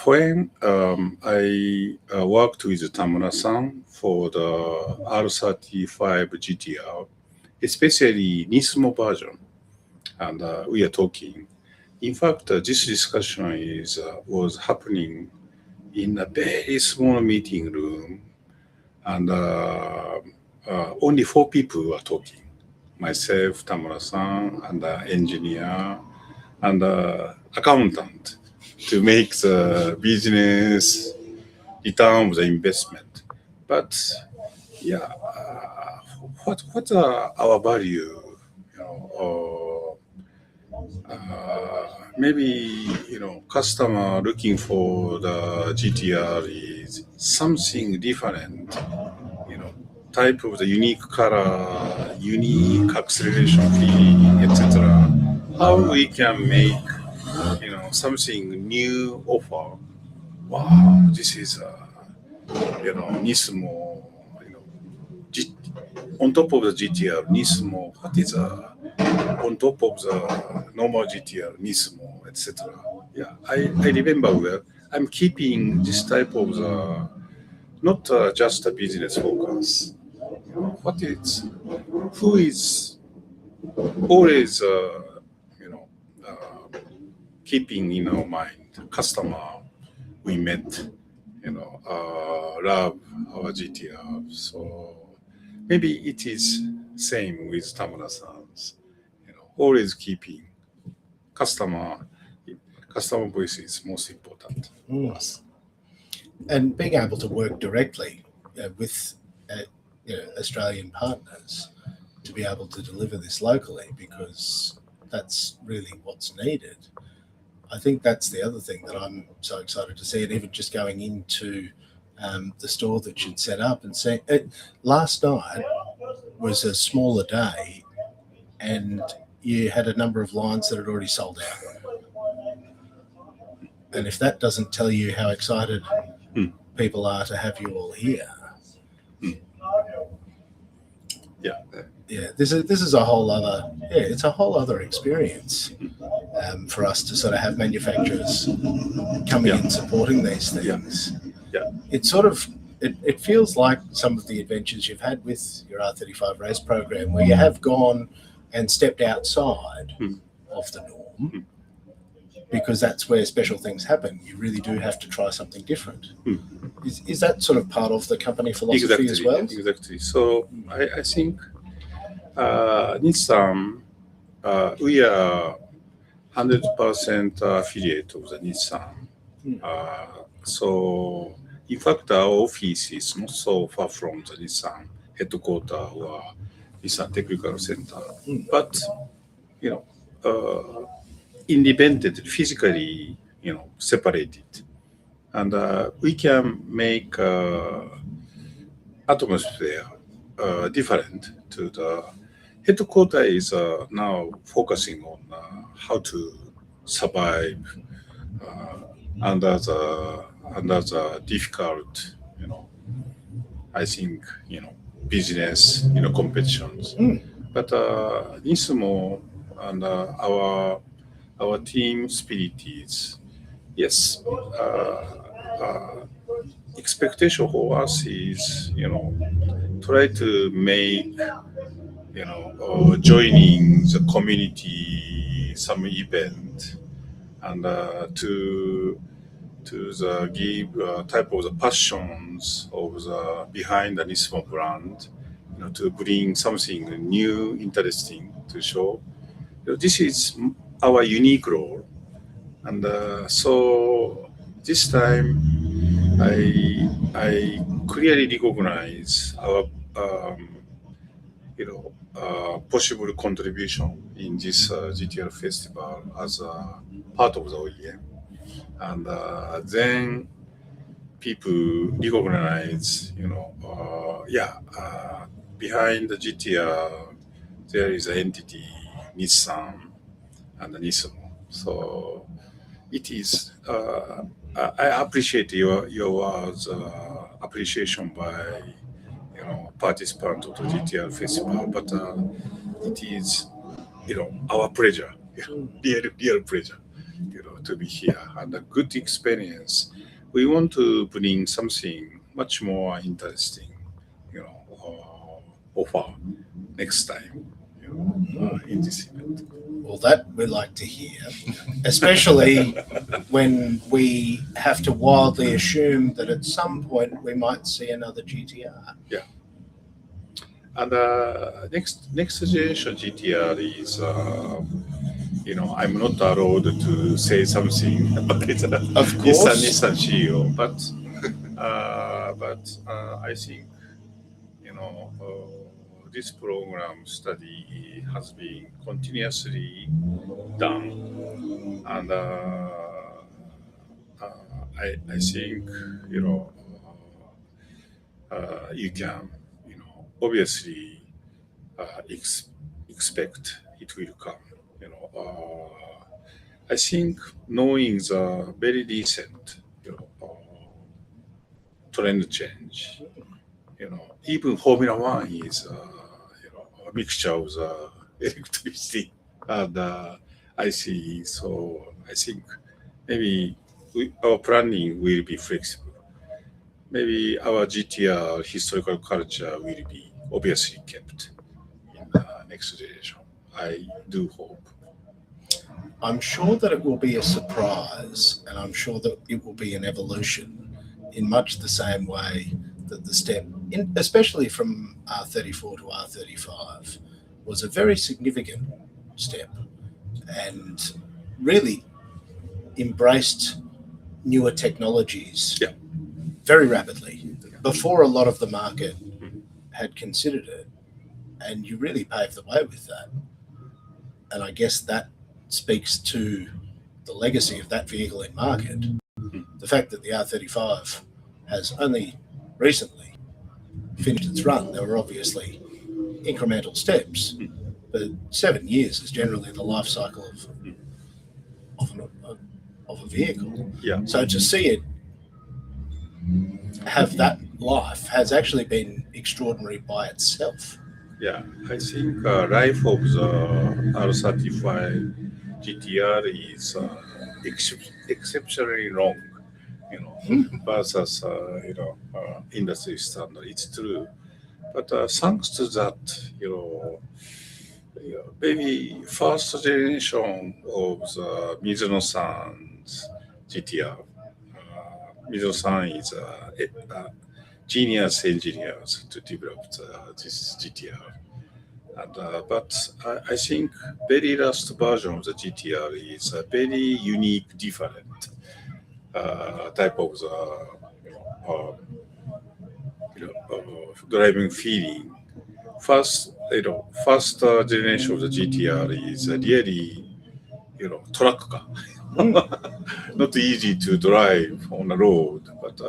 When I worked with Tamura-san for the R35 GTR, especially Nismo version, and we are talking. In fact, this discussion was happening in a very small meeting room, and only 4 people were talking. Myself, Tamura-san, and the engineer, and accountant to make the business return of the investment. But yeah, what are our value? Maybe customer looking for the GTR is something different. Type of the unique color, unique acceleration feeling, etc. How we can make something new offer. Wow, this is Nismo. On top of the GTR, Nismo. What is on top of the normal GTR, Nismo, etc. Yeah, I remember well. I'm keeping this type of the not just a business focus. What is who is always keeping in our mind customer we met, love our GTR. So maybe it is same with Tamura-san's. Always keeping customer voice is most important for us. And being able to work directly with Australian partners to be able to deliver this locally, because that's really what's needed. I think that's the other thing that I'm so excited to see, and even just going into the store that you'd set up and say, last night was a smaller day and you had a number of lines that had already sold out. And if that doesn't tell you how excited people are to have you all here. Yeah, this is a whole other, it's a whole other experience for us to sort of have manufacturers coming in supporting these things. It's sort of, it feels like some of the adventures you've had with your R35 race program, where you have gone and stepped outside of the norm, because that's where special things happen. You really do have to try something different. Is that sort of part of the company philosophy as well? Exactly. So I think Nissan, we are 100% affiliate of the Nissan. So in fact, our office is not so far from the Nissan headquarters or Nissan Technical Center, but independent, physically, separated, and we can make atmosphere different to the headquarters is now focusing on how to survive under the difficult, I think, business, competitions. But Nismo and our team spirit is, yes, expectation for us is, try to make, joining the community, some event, and to give type of the passions of the behind the Nismo brand, to bring something new, interesting to show. This is our unique role, and so this time I clearly recognize our possible contribution in this GTR festival as a part of the OEM, and then people recognize, behind the GTR there is an entity, Nissan and Nismo. So it is. I appreciate your appreciation by participants of the GTR festival, but it is our pleasure, real pleasure. to be here and a good experience. We want to bring something much more interesting, offer next time, in this event. Well, that we like to hear, especially when we have to wildly assume that at some point we might see another GTR. Yeah. And next generation GTR is, I'm not allowed to say something about it. Of course. Nissan CEO, but I think, this program study has been continuously done, and I think you can obviously expect it will come. I think knowing the very recent trend change, even Formula One is a mixture of the electricity and ICE. So I think maybe our planning will be flexible. Maybe our GTR historical culture will be obviously kept in the next generation. I do hope. I'm sure that it will be a surprise, and I'm sure that it will be an evolution in much the same way that the step, especially from R34 to R35, was a very significant step and really embraced newer technologies very rapidly before a lot of the market had considered it, and you really paved the way with that. And I guess that speaks to the legacy of that vehicle in market. The fact that the R35 has only recently finished its run. There were obviously incremental steps, but 7 years is generally the life cycle of a vehicle. Yeah. So to see it have that life has actually been extraordinary by itself. Yeah, I think life of the R35 GTR is exceptionally long, versus industry standard. It's true, but thanks to that, maybe first generation of the Mizuno-san's GTR. Mizuno-san is a genius engineers to develop this GTR. And, but I think very last version of the GTR is a very unique, different type of the driving feeling. First generation of the GTR is really, truck car. Not easy to drive on the road, but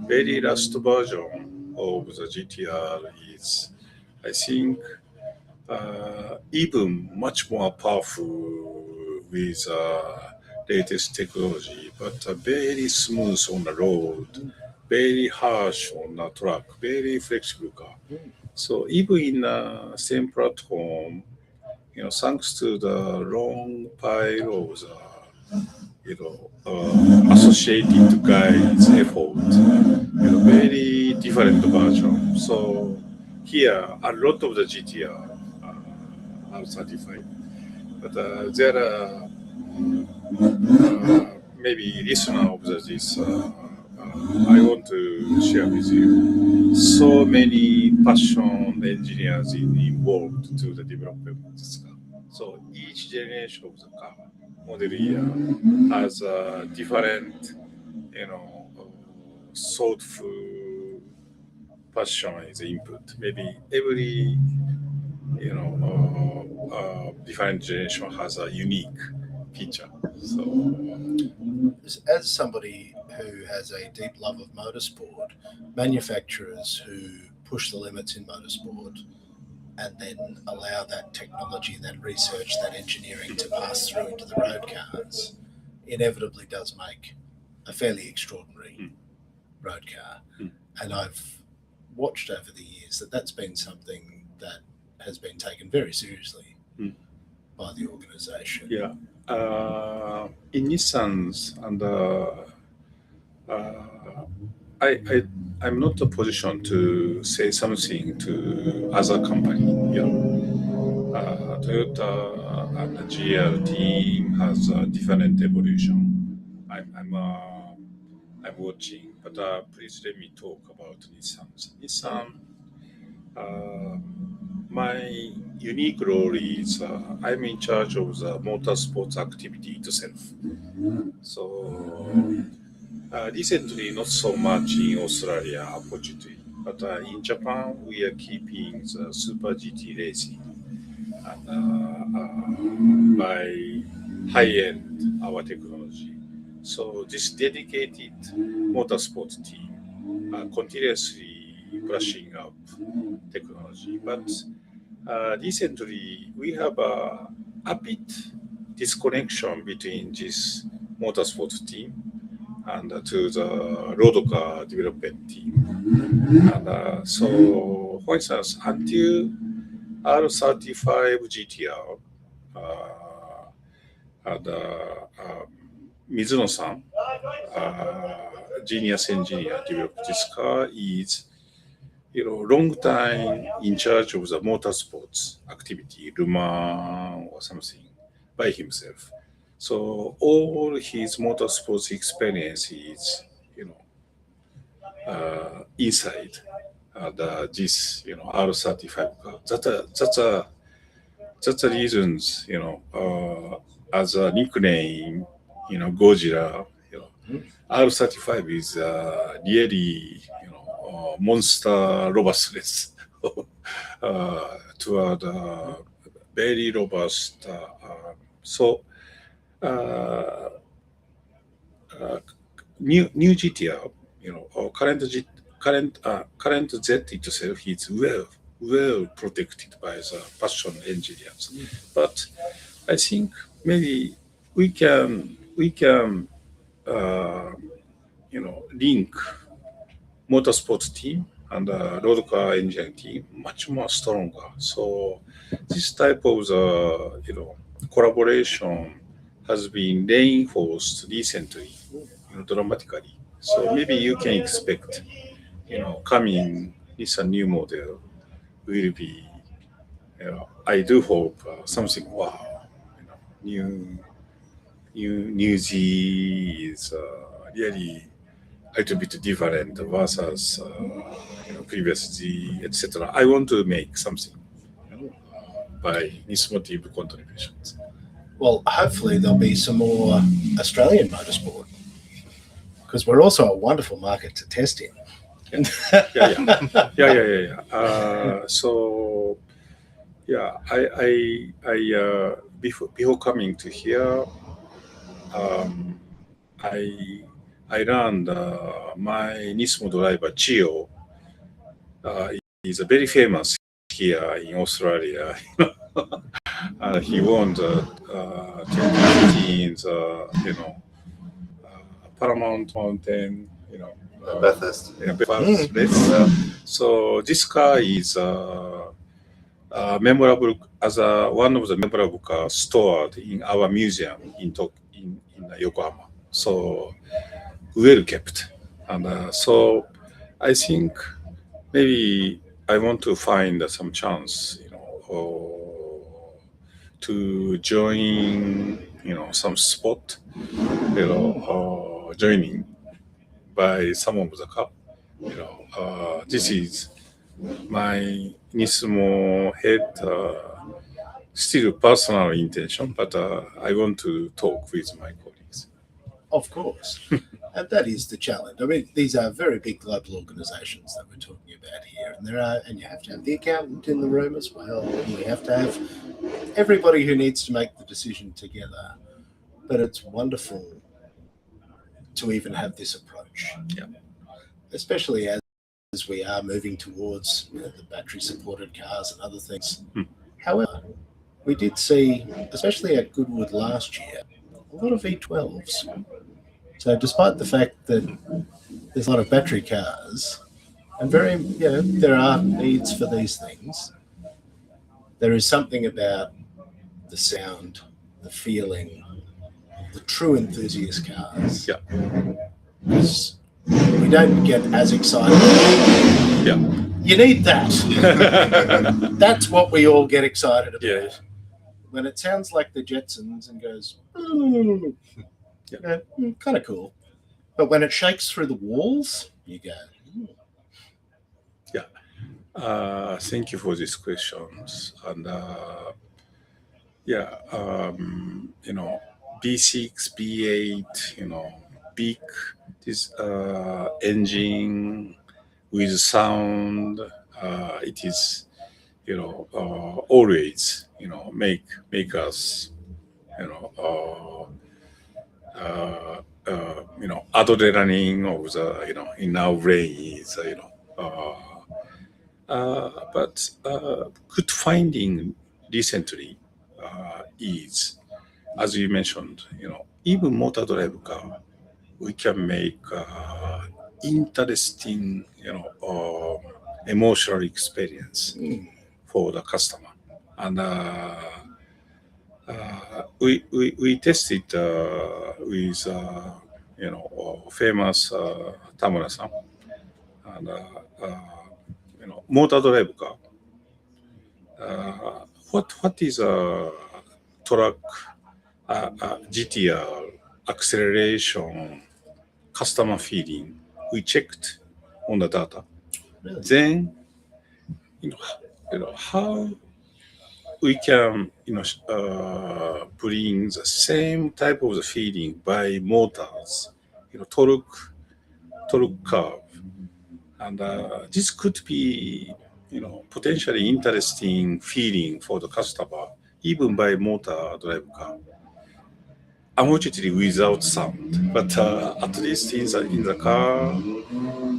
very last version of the GTR is, I think, even much more powerful with latest technology, but very smooth on the road, very harsh on the track, very flexible car. So even in the same platform, thanks to the long pile of the associated guys' effort, very different version. So here, a lot of the GTR are certified, but there are maybe listener of this. I want to share with you so many passion engineers involved to the development of this car. So each generation of the car model year has a different, thoughtful passion is input. Maybe every, different generation has a unique feature. So, as somebody who has a deep love of motorsport, manufacturers who push the limits in motorsport and then allow that technology, that research, that engineering to pass through into the road cars inevitably does make a fairly extraordinary road car. And I've watched over the years that that's been something that has been taken very seriously by the organisation. Yeah. in Nissan's, and I'm not in a position to say something to other company. Toyota and the GL team has a different evolution. I'm watching, but please let me talk about Nissan. Nissan, my unique role is I'm in charge of the motorsports activity itself. So recently, not so much in Australia, unfortunately, but in Japan, we are keeping the Super GT racing and by high-end our technology. So this dedicated motorsport team continuously brushing up technology. But recently, we have a bit disconnection between this motorsport team and to the road car development team. And so, for instance, until R35 GTR, and Mizuno-san, genius engineer, developed this car, is long time in charge of the motorsports activity, Le Mans or something, by himself. So all his motorsports experience is, inside this, R35 car. That's the reasons, as a nickname, Godzilla, R35 is really, monster robustness toward very robust. So new GTR, or current Z itself is well protected by the passion engineers. But I think maybe we can link motorsport team and road car engineering team much more stronger. So this type of collaboration has been reinforced recently, dramatically. So maybe you can expect, coming this a new model will be, I do hope something wow, new Z is really a little bit different versus previous Z, etc. I want to make something by Nismotive contributions. Well, hopefully there'll be some more Australian motorsport, because we're also a wonderful market to test in. So yeah, I before coming to here, I learned my Nismo driver Gio is very famous here in Australia. He won the 2015 Paramount Mountain, Bathurst. Bathurst. So this car is memorable as one of the memorable cars stored in our museum in Yokohama. So well kept, and so I think maybe I want to find some chance, to join, some spot, joining by some of the car. This is my Nismo head, still personal intention, but I want to talk with my colleagues. Of course. And that is the challenge. I mean, these are very big global organizations that we're talking about here. And you have to have the accountant in the room as well. And you have to have everybody who needs to make the decision together. But it's wonderful to even have this approach. Yeah. Especially as we are moving towards the battery-supported cars and other things. However, we did see, especially at Goodwood last year, a lot of V12s. So despite the fact that there's a lot of battery cars, and there are needs for these things, there is something about the sound, the feeling, the true enthusiast cars. Yeah. Because we don't get as excited. Yeah. You need that. That's what we all get excited about. Yeah. When it sounds like the Jetsons and goes, kind of cool. But when it shakes through the walls, you go, Thank you for these questions. And B6, B8, big this engine with sound. It is, always, make us, adrenaline of the, in our brains, but good finding recently is, as you mentioned, even motor drive car, we can make interesting, emotional experience for the customer. And we tested with, famous Tamura-san, and motor drive car. What is a truck, GTR acceleration customer feeling? We checked on the data. really? Then, how we can, bring the same type of the feeling by motors, torque curve. And this could be, potentially interesting feeling for the customer, even by motor drive car. Unfortunately, without sound, but at least in the car,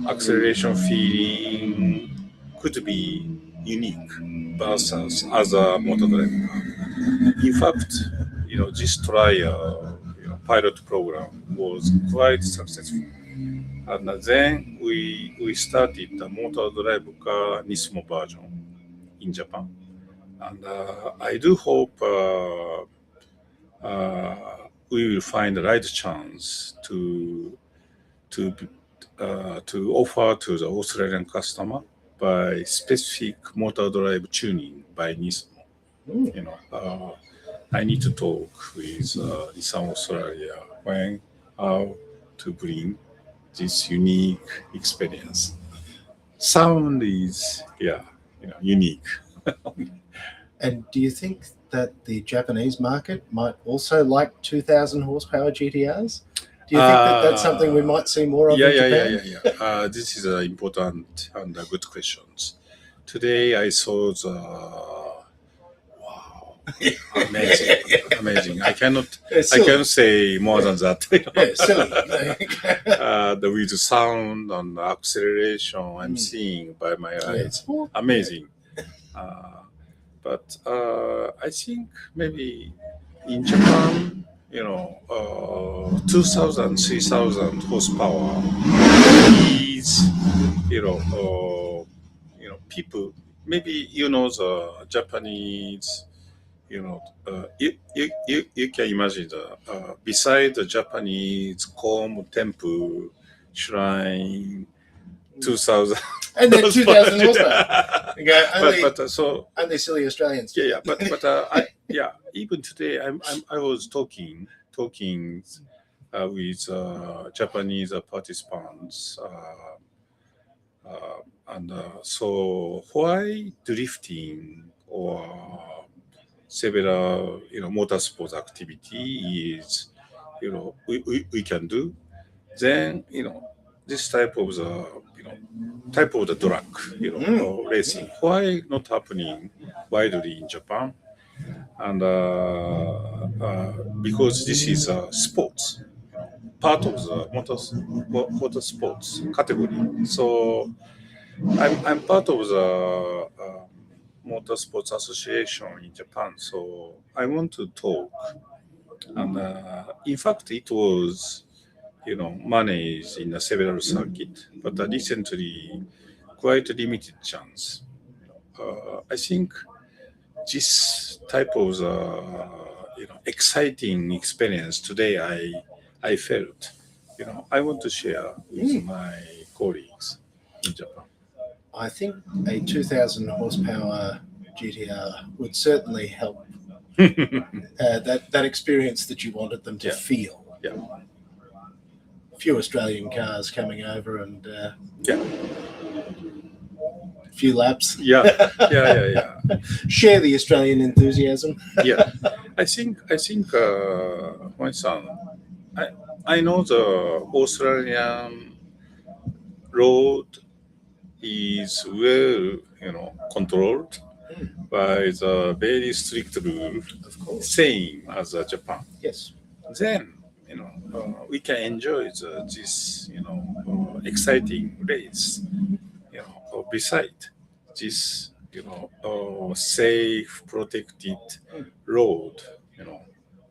acceleration feeling could be unique versus other motor drive car. In fact, this trial, pilot program was quite successful. And then we started the motor drive car Nismo version in Japan. And I do hope we will find the right chance to offer to the Australian customer by specific motor drive tuning by Nismo. I need to talk with Nissan Australia when how to bring this unique experience. Sound is, unique. And do you think that the Japanese market might also like 2,000 horsepower GTRs? Do you think that that's something we might see more of in Japan? Yeah. This is important and good questions. Today I saw amazing. I cannot say more than that. Silly. With the sound and acceleration I'm seeing by my eyes, amazing. But I think maybe in Japan, 2,000, 3,000 horsepower is, people, maybe, the Japanese, you can imagine beside the Japanese Kom temple, shrine, 2,000. And then 2,000 horsepower. Only silly Australians. But even today I was talking with Japanese participants, and so why drifting or several motorsports activity is we can do, then this type of the drag racing, why not happening widely in Japan? And because this is a sports, part of the motorsports category. So I'm part of the motorsports association in Japan. So I want to talk, and in fact it was managed in several circuits, but recently quite limited chance. I think this type of exciting experience today I felt. I want to share with my colleagues in Japan. I think a 2,000 horsepower GTR would certainly help that experience that you wanted them to feel. Yeah. A few Australian cars coming over and a few laps. Yeah. Share the Australian enthusiasm. Yeah. I think my son, I know the Australian road is well, controlled by the very strict rule, Of course. same as Japan. Yes. Then, we can enjoy this, exciting race, beside this, safe, protected road,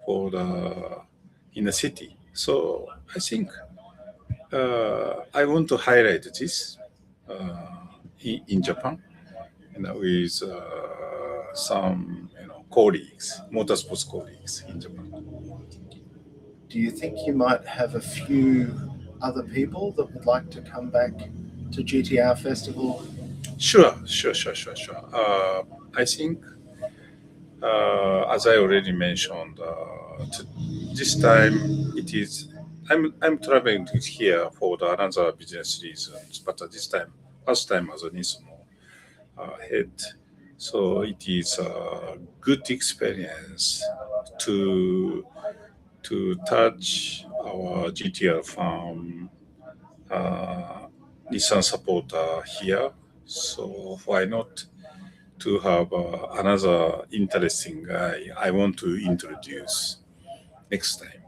for in the city. So I think I want to highlight this in Japan, with some colleagues, motorsports colleagues in Japan. Do you think you might have a few other people that would like to come back to GTR Festival? Sure. I think, as I already mentioned, this time it is. I'm traveling here for another business reasons, but this time, first time as a Nismo head, so it is a good experience to touch our GTR farm, Nissan supporter here. So why not to have another interesting guy I want to introduce next time.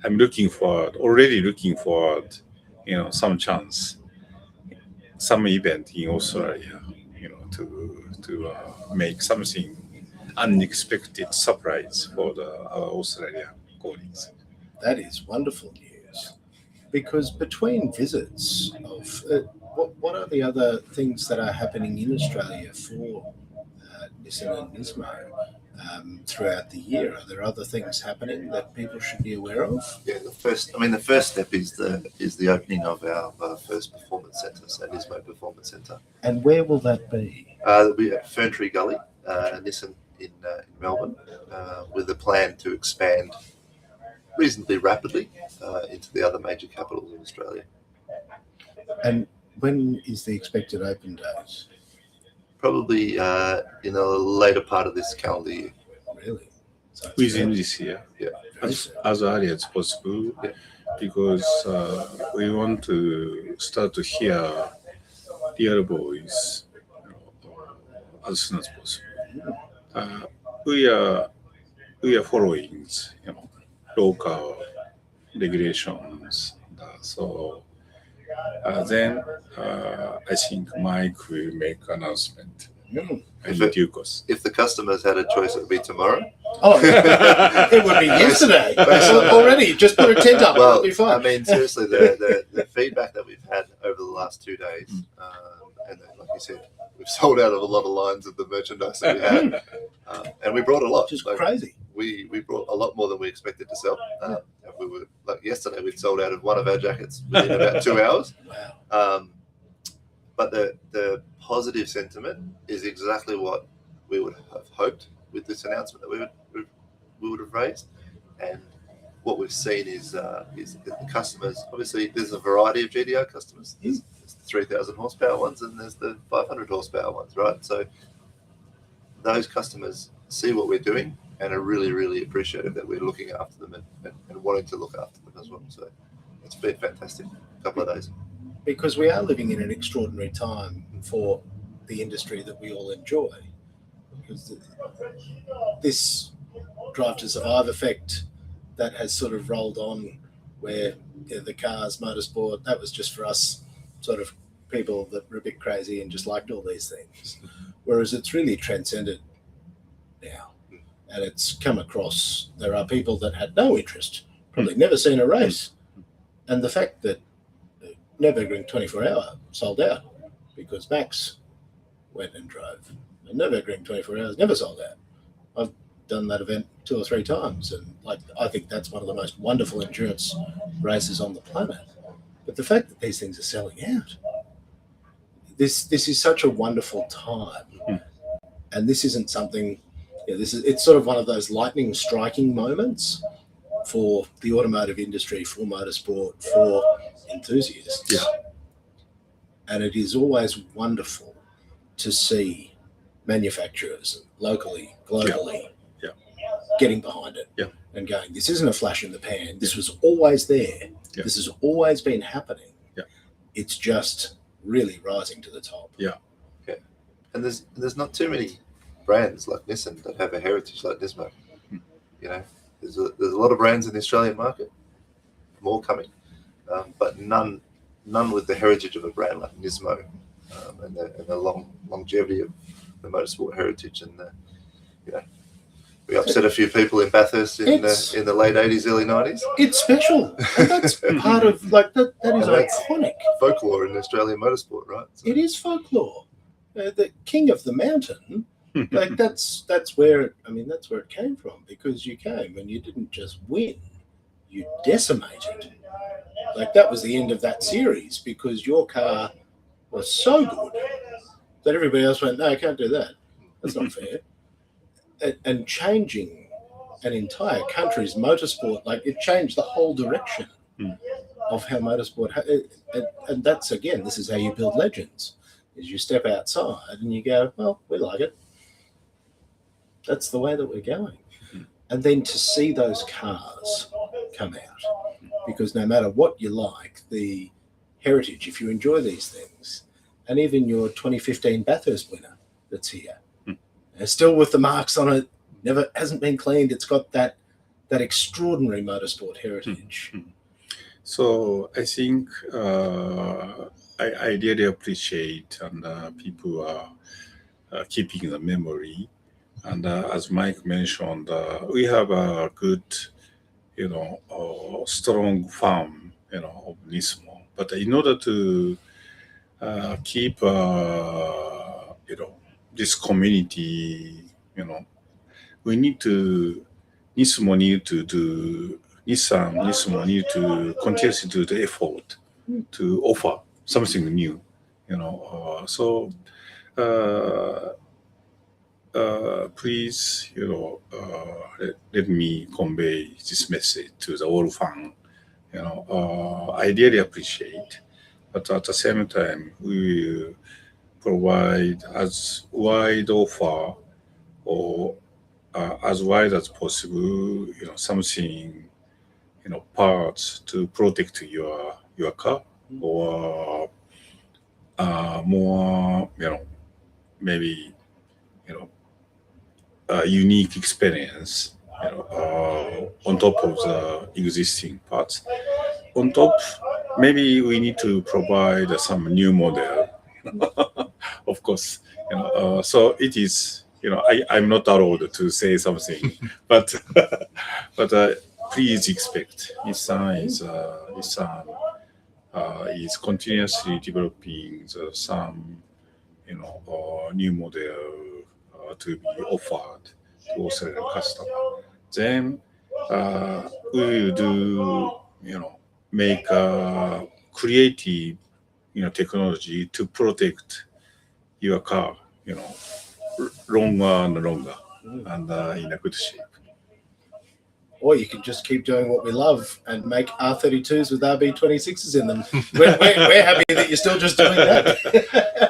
I'm already looking forward, some chance, some event in Australia, to make something unexpected surprise for our Australian colleagues. That is wonderful news. Because between visits of what are the other things that are happening in Australia for Nissan and Nismo throughout the year? Are there other things happening that people should be aware of? Yeah, the first step is the opening of our first performance centre, so Nismo Performance Centre. And where will that be? It'll be at Ferntree Gully, Nissan in Melbourne, with a plan to expand reasonably rapidly into the other major capitals in Australia. And when is the expected open date? Probably in the later part of this calendar year. Really? So Within this year, as early as possible, because we want to start to hear real voice as soon as possible. We are following, local regulations. So then I think Mike will make announcement. In due course. If the customers had a choice, it would be tomorrow. Oh, it would be yesterday. Already, just put a tent up. Well, It'll be fine. I mean, seriously, the feedback that we've had over the last 2 days, and like you said, we've sold out of a lot of lines of the merchandise that we had, and we brought a lot. Which is crazy. We brought a lot more than we expected to sell. And we were yesterday, we'd sold out of one of our jackets within about 2 hours. Wow. But the positive sentiment is exactly what we would have hoped with this announcement that we would have raised, and what we've seen is that the customers, obviously there's a variety of GDR customers. There's the 3,000 horsepower ones and there's the 500 horsepower ones, right? So those customers see what we're doing and are really, really appreciative that we're looking after them and wanting to look after them as well. So it's been fantastic couple of days. Because we are living in an extraordinary time for the industry that we all enjoy. Because this Drive to Survive effect that has sort of rolled on, where the cars, motorsport, that was just for us sort of people that were a bit crazy and just liked all these things. Whereas it's really transcended now. And it's come across, there are people that had no interest, probably never seen a race. And the fact that Nürburgring 24-hour sold out because Max went and drove. And Nürburgring 24 hours never sold out. I've done that event 2 or 3 times, and like I think that's one of the most wonderful endurance races on the planet. But the fact that these things are selling out, this is such a wonderful time, and this isn't something. It's sort of one of those lightning striking moments for the automotive industry, for motorsport, for enthusiasts. Yeah. And it is always wonderful to see manufacturers locally, globally, getting behind it and going, this isn't a flash in the pan. This was always there. Yeah. This has always been happening. Yeah. It's just really rising to the top. Yeah. Okay. And there's not too many brands like Nissan that have a heritage like Nismo. You know, there's a lot of brands in the Australian market, more coming, but none with the heritage of a brand like Nismo, and the longevity of the motorsport heritage. And we upset a few people in Bathurst in the late 80s, early 90s. It's special, and that's part of like that is iconic folklore in Australian motorsport, right? So. It is folklore. The king of the mountain. Like that's where it came from, because you came and you didn't just win, you decimated. Like that was the end of that series, because your car was so good that everybody else went, no, I can't do that. That's not fair. And changing an entire country's motorsport, like it changed the whole direction of how motorsport. And that's, again, this is how you build legends. Is you step outside and you go, well, we like it. That's the way that we're going. And then to see those cars come out, because no matter what you like, the heritage, if you enjoy these things, and even your 2015 Bathurst winner that's here, still with the marks on it, hasn't been cleaned. It's got that extraordinary motorsport heritage. So I think I really appreciate, and people are keeping the memory. And as Mike mentioned, we have a good, strong farm, of Nismo. But in order to keep, this community, we need to, Nismo need to do, Nismo need to continuously do the effort to offer something new, so. Please, let me convey this message to the whole fan. I really appreciate, but at the same time, we will provide as wide offer or as wide as possible, something, parts to protect your car, or more, maybe, a unique experience, on top of the existing parts. On top, maybe we need to provide some new model, of course. So it is, I'm not allowed to say something, but please expect Nissan is continuously developing some, new model to be offered to Australian customers. Then we will do, make a creative, technology to protect your car, longer and longer, and in a good shape. Or you can just keep doing what we love and make R32s with RB26s in them. We're happy that you're still just doing that.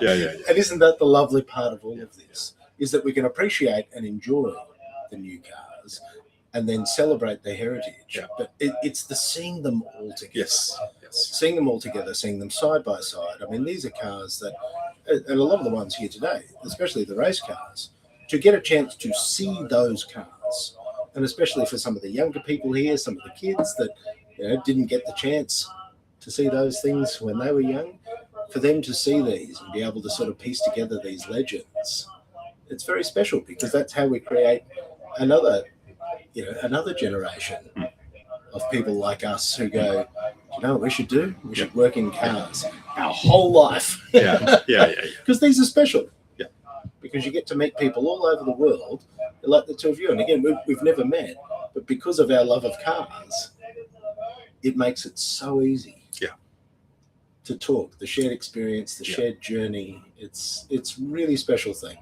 Yeah. And isn't that the lovely part of all of this? Is that we can appreciate and enjoy the new cars and then celebrate their heritage. Yeah. But it's the seeing them all together. Yes. Seeing them all together, seeing them side by side. I mean, these are cars that, and a lot of the ones here today, especially the race cars, to get a chance to see those cars, and especially for some of the younger people here, some of the kids that didn't get the chance to see those things when they were young, for them to see these and be able to sort of piece together these legends, it's very special, because that's how we create another generation of people like us who go, you know what we should do? We should work in cars our whole life. Yeah. Because these are special. Yeah. Because you get to meet people all over the world like the two of you. And again, we've never met, but because of our love of cars, it makes it so easy. To talk, the shared experience, the shared journey. It's really special thing.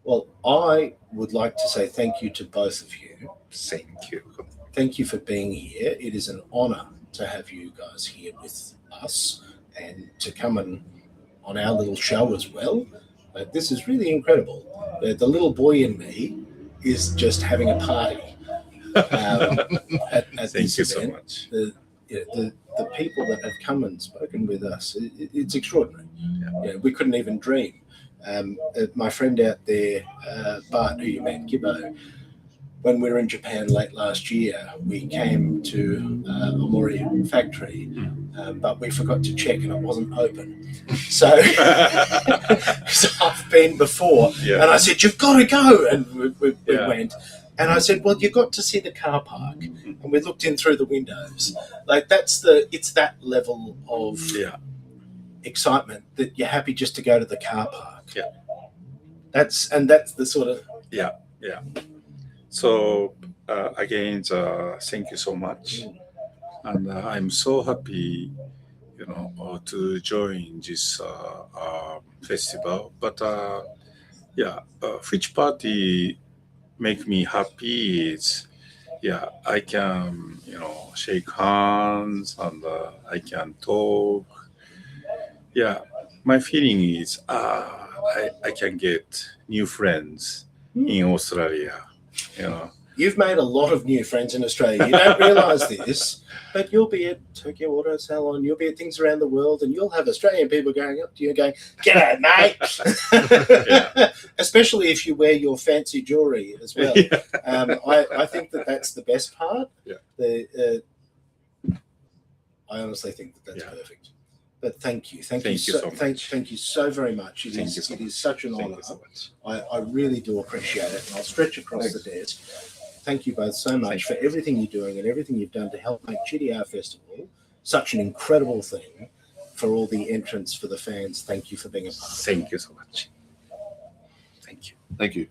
Well, I would like to say thank you to both of you. Thank you. Thank you for being here. It is an honor to have you guys here with us and to come on our little show as well. This is really incredible. The little boy in me is just having a party at this event. So much. The people that have come and spoken with us, it's extraordinary. We couldn't even dream. My friend out there, Bart, who you met, Gibbo, when we were in Japan late last year, we came to Omori factory, but we forgot to check and it wasn't open. So, so I've been before, and I said, "You've got to go," and we went. And I said, "Well, you got to see the car park," and we looked in through the windows. Like it's that level of excitement that you're happy just to go to the car park. That's the sort of So again, thank you so much, and I'm so happy, to join this festival. But which party make me happy is, I can, shake hands and I can talk. My feeling is I can get new friends in Australia. You've made a lot of new friends in Australia. You don't realise this, but you'll be at Tokyo Auto Salon, you'll be at things around the world, and you'll have Australian people going up to you and going, "G'day, mate!" Especially if you wear your fancy jewellery as well. I think that's the best part. I honestly think that's perfect. But thank you so much. Thank you so very much. It is such an honour. I really do appreciate it, and I'll stretch across the desk. Thank you both so much for everything you're doing and everything you've done to help make GDR Festival such an incredible thing for all the entrants, for the fans. Thank you for being a part of it. Thank you so much. Thank you. Thank you.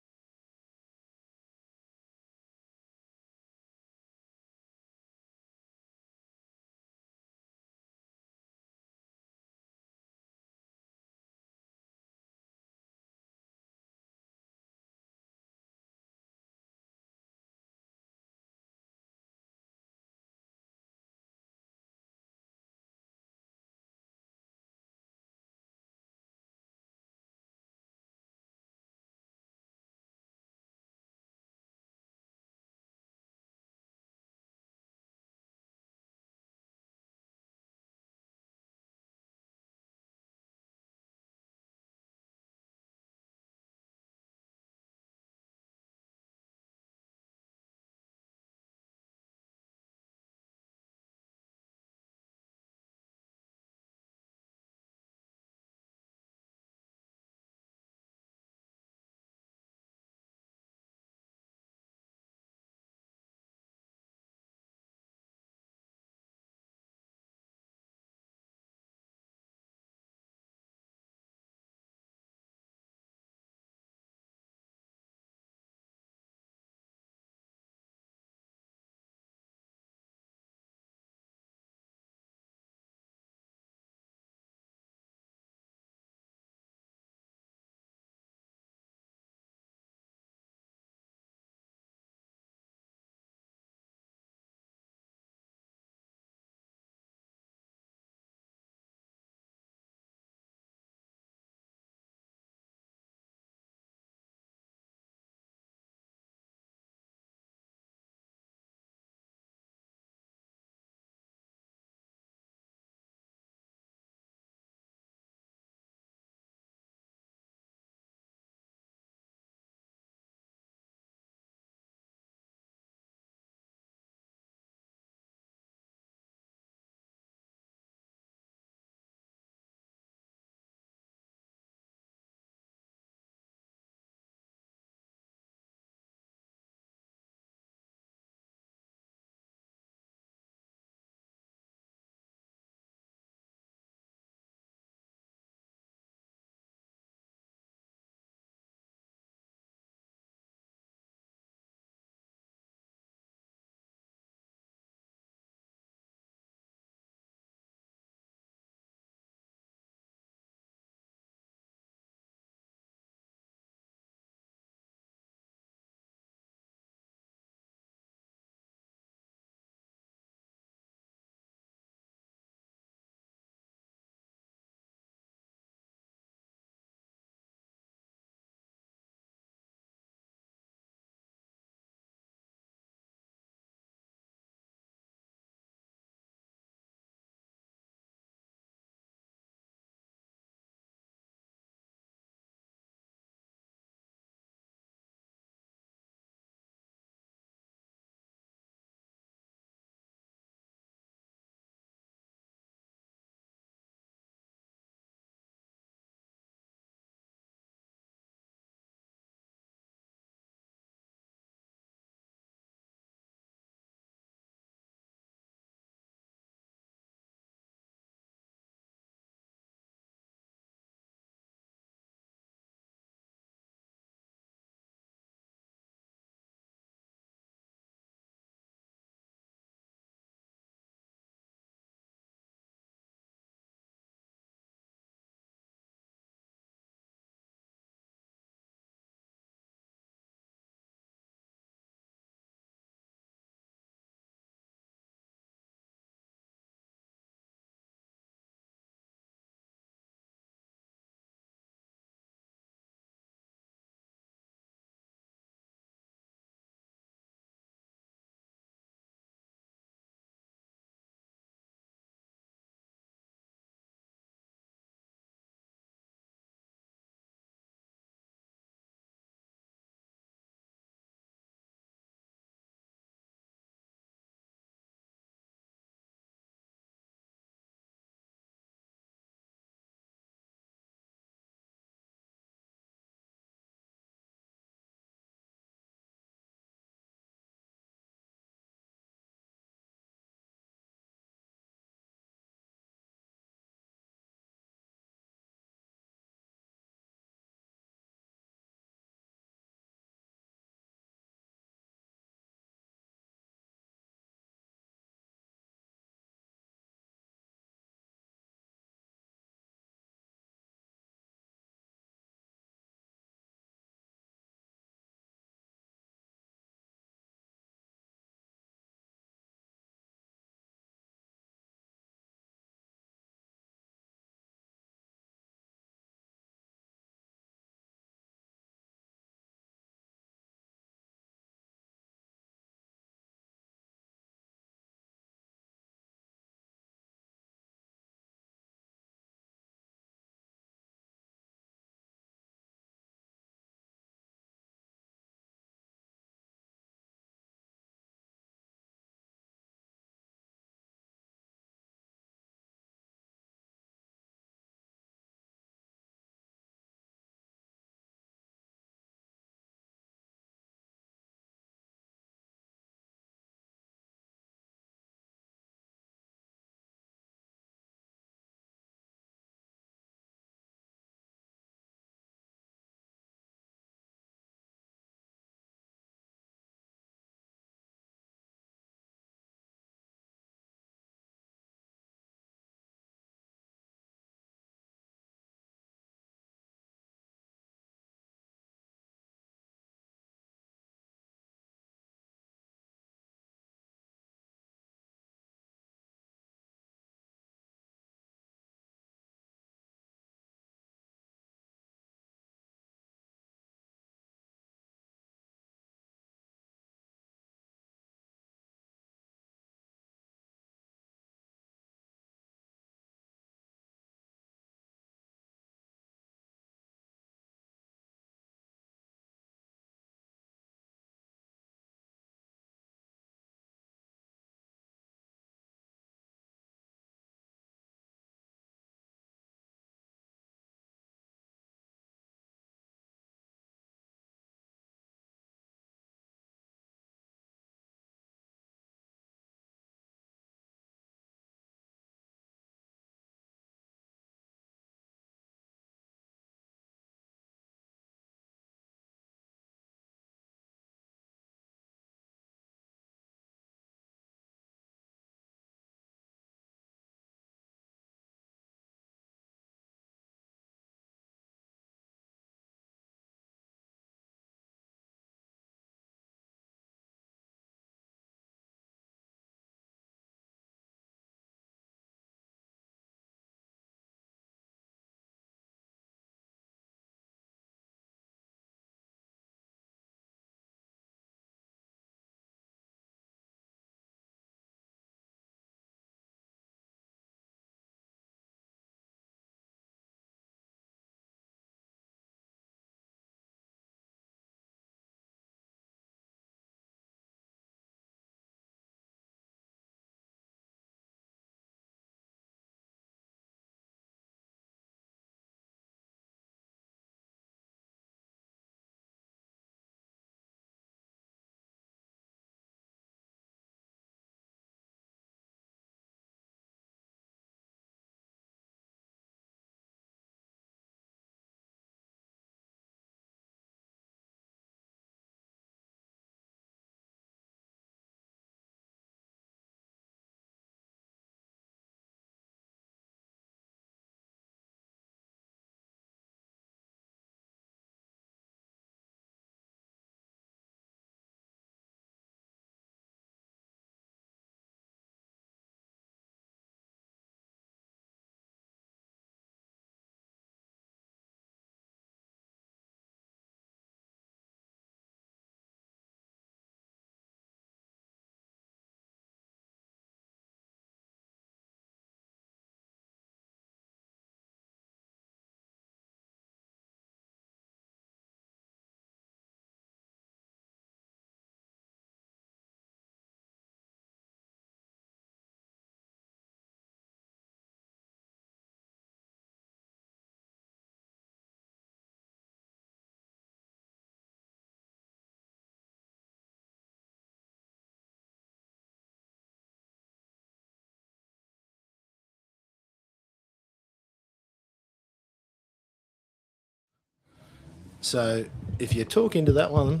So if you talk into that one,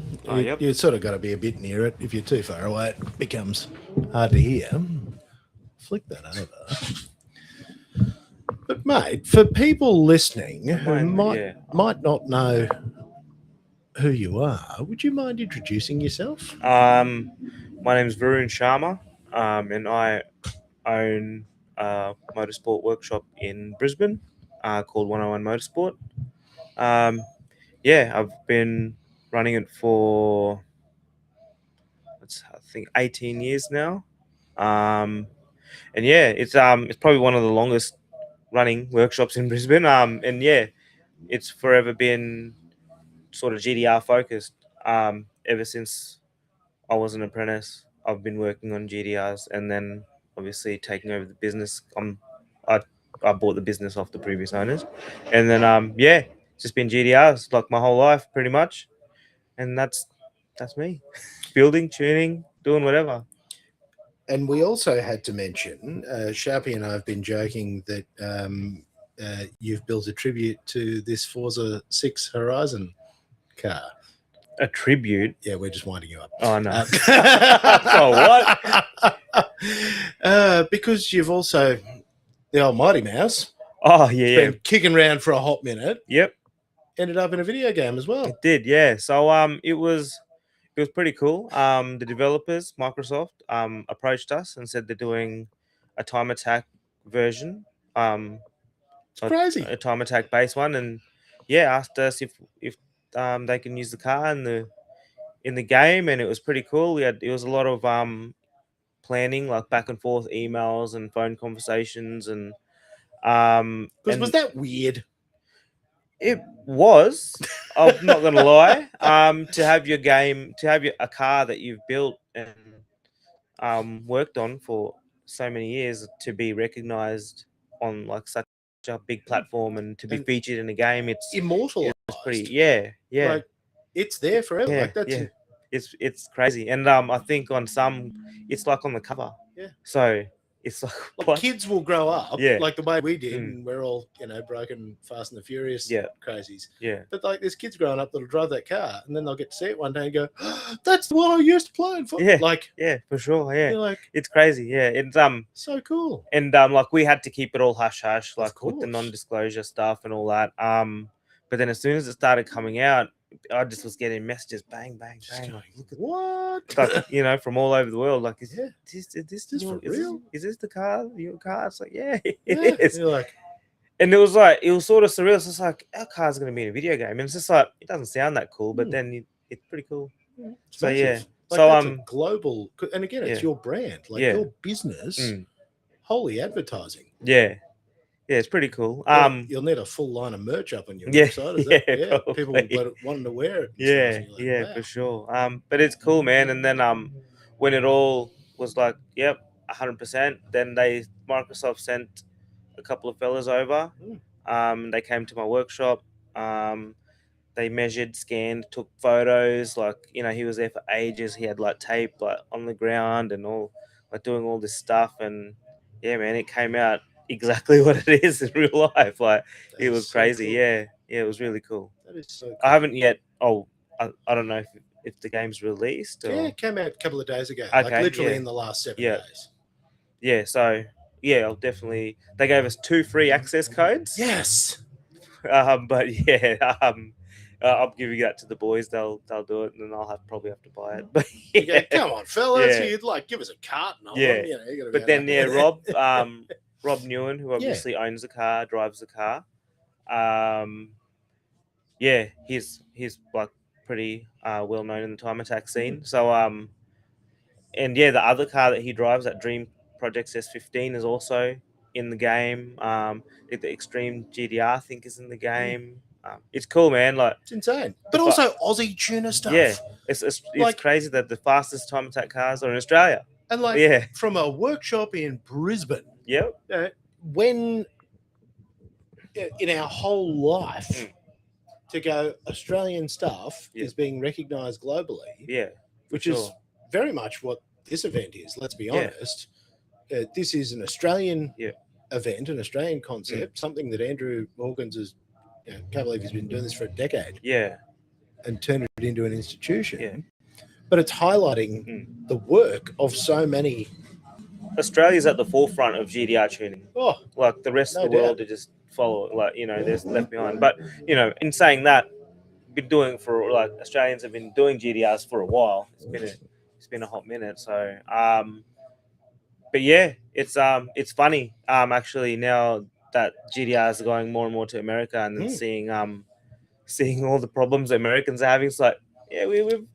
you sort of got to be a bit near it. If you're too far away, it becomes hard to hear. Flick that over. But mate, for people listening who might not know who you are, would you mind introducing yourself? My name is Varun Sharma, and I own a motorsport workshop in Brisbane called 101 Motorsport. I've been running it for I think 18 years now. It's probably one of the longest running workshops in Brisbane. It's forever been sort of GDR focused. Ever since I was an apprentice, I've been working on GDRs, and then obviously taking over the business. I bought the business off the previous owners, and then it's just been GDRs like my whole life pretty much, and that's me, building, tuning, doing whatever. And we also had to mention, Sharpie and I have been joking that you've built a tribute to this Forza 6 Horizon car. A tribute? Yeah, we're just winding you up. Oh, no. What? Because you've also, the old Mighty Mouse. Oh, yeah. Been kicking around for a hot minute. Yep. Ended up in a video game as well. It did, yeah. So it was pretty cool. The developers, Microsoft, approached us and said they're doing a time attack version. It's crazy. A time attack based one, and asked us if they can use the car in the game, and it was pretty cool. It was a lot of planning, like back and forth emails and phone conversations, and was that weird? It was. I'm not gonna lie. To have a car that you've built and worked on for so many years to be recognized on like such a big platform and to be featured in a game, it's immortalized. It's pretty, Like, it's there forever. Yeah, like that's it's crazy. And I think on some it's like on the cover. Yeah. So it's like kids will grow up like the way we did, and we're all, broken Fast and the Furious crazies. Yeah. But like there's kids growing up that'll drive that car and then they'll get to see it one day and go, oh, that's the one I used to play for. Yeah. Like for sure. Yeah. Like it's crazy. Yeah. It's so cool. And like we had to keep it all hush hush, like with the non-disclosure stuff and all that. But then as soon as it started coming out, I just was getting messages, bang, bang, bang. Like, look at what? Like, from all over the world. Like, is this for real? Is this the car? Your car? It's like, it is. You're like, and it was sort of surreal. It's just like, our car's going to be in a video game. And it's just like, it doesn't sound that cool, but then it's pretty cool. It's so, massive. yeah. Like, so, that's a global, and again, it's your brand, like your business, wholly advertising. Yeah. Yeah, it's pretty cool. You'll need a full line of merch up on your website. Is that? People will want to wear it. Yeah, wow. For sure. But it's cool, man. And then when it all was like, 100%, then Microsoft sent a couple of fellas over. They came to my workshop. They measured, scanned, took photos. Like, he was there for ages. He had like tape like on the ground and all, like doing all this stuff. And yeah, man, it came out exactly what it is in real life. Like, it was crazy. Cool. Yeah, it was really cool. That is so cool. I haven't yet. I don't know if the game's released. Or... Yeah, it came out a couple of days ago. Okay, like literally in the last 7 days. Yeah, so I'll definitely. They gave us 2 free access codes. Yes. But I'm giving that to the boys. They'll do it, and then I'll probably have to buy it. But come on, fellas, you'd give us a carton. But then Rob Newen, who obviously owns the car, drives the car. He's like pretty well known in the time attack scene. So the other car that he drives, that Dream Project S15, is also in the game. The Extreme GDR, I think, is in the game. It's cool, man. Like, it's insane, but also Aussie tuner stuff. Yeah, it's crazy that the fastest time attack cars are in Australia. And from a workshop in Brisbane. Yep. When in our whole life to go, Australian stuff is being recognised globally. Yeah, which is very much what this event is. Let's be honest. This is an Australian event, an Australian concept, something that Andrew Morgans has. Can't believe he's been doing this for a decade. Yeah. and turn it into an institution. Yeah. But it's highlighting the work of so many. Australia's at the forefront of GDR tuning. Oh, like the rest no of the world, doubt. they just follow. Like they're left behind. But in saying that, been doing it for like Australians have been doing GDRs for a while. It's been a hot minute. So but yeah, it's funny. Actually now that GDRs are going more and more to America and then seeing all the problems Americans are having, it's like, yeah, we've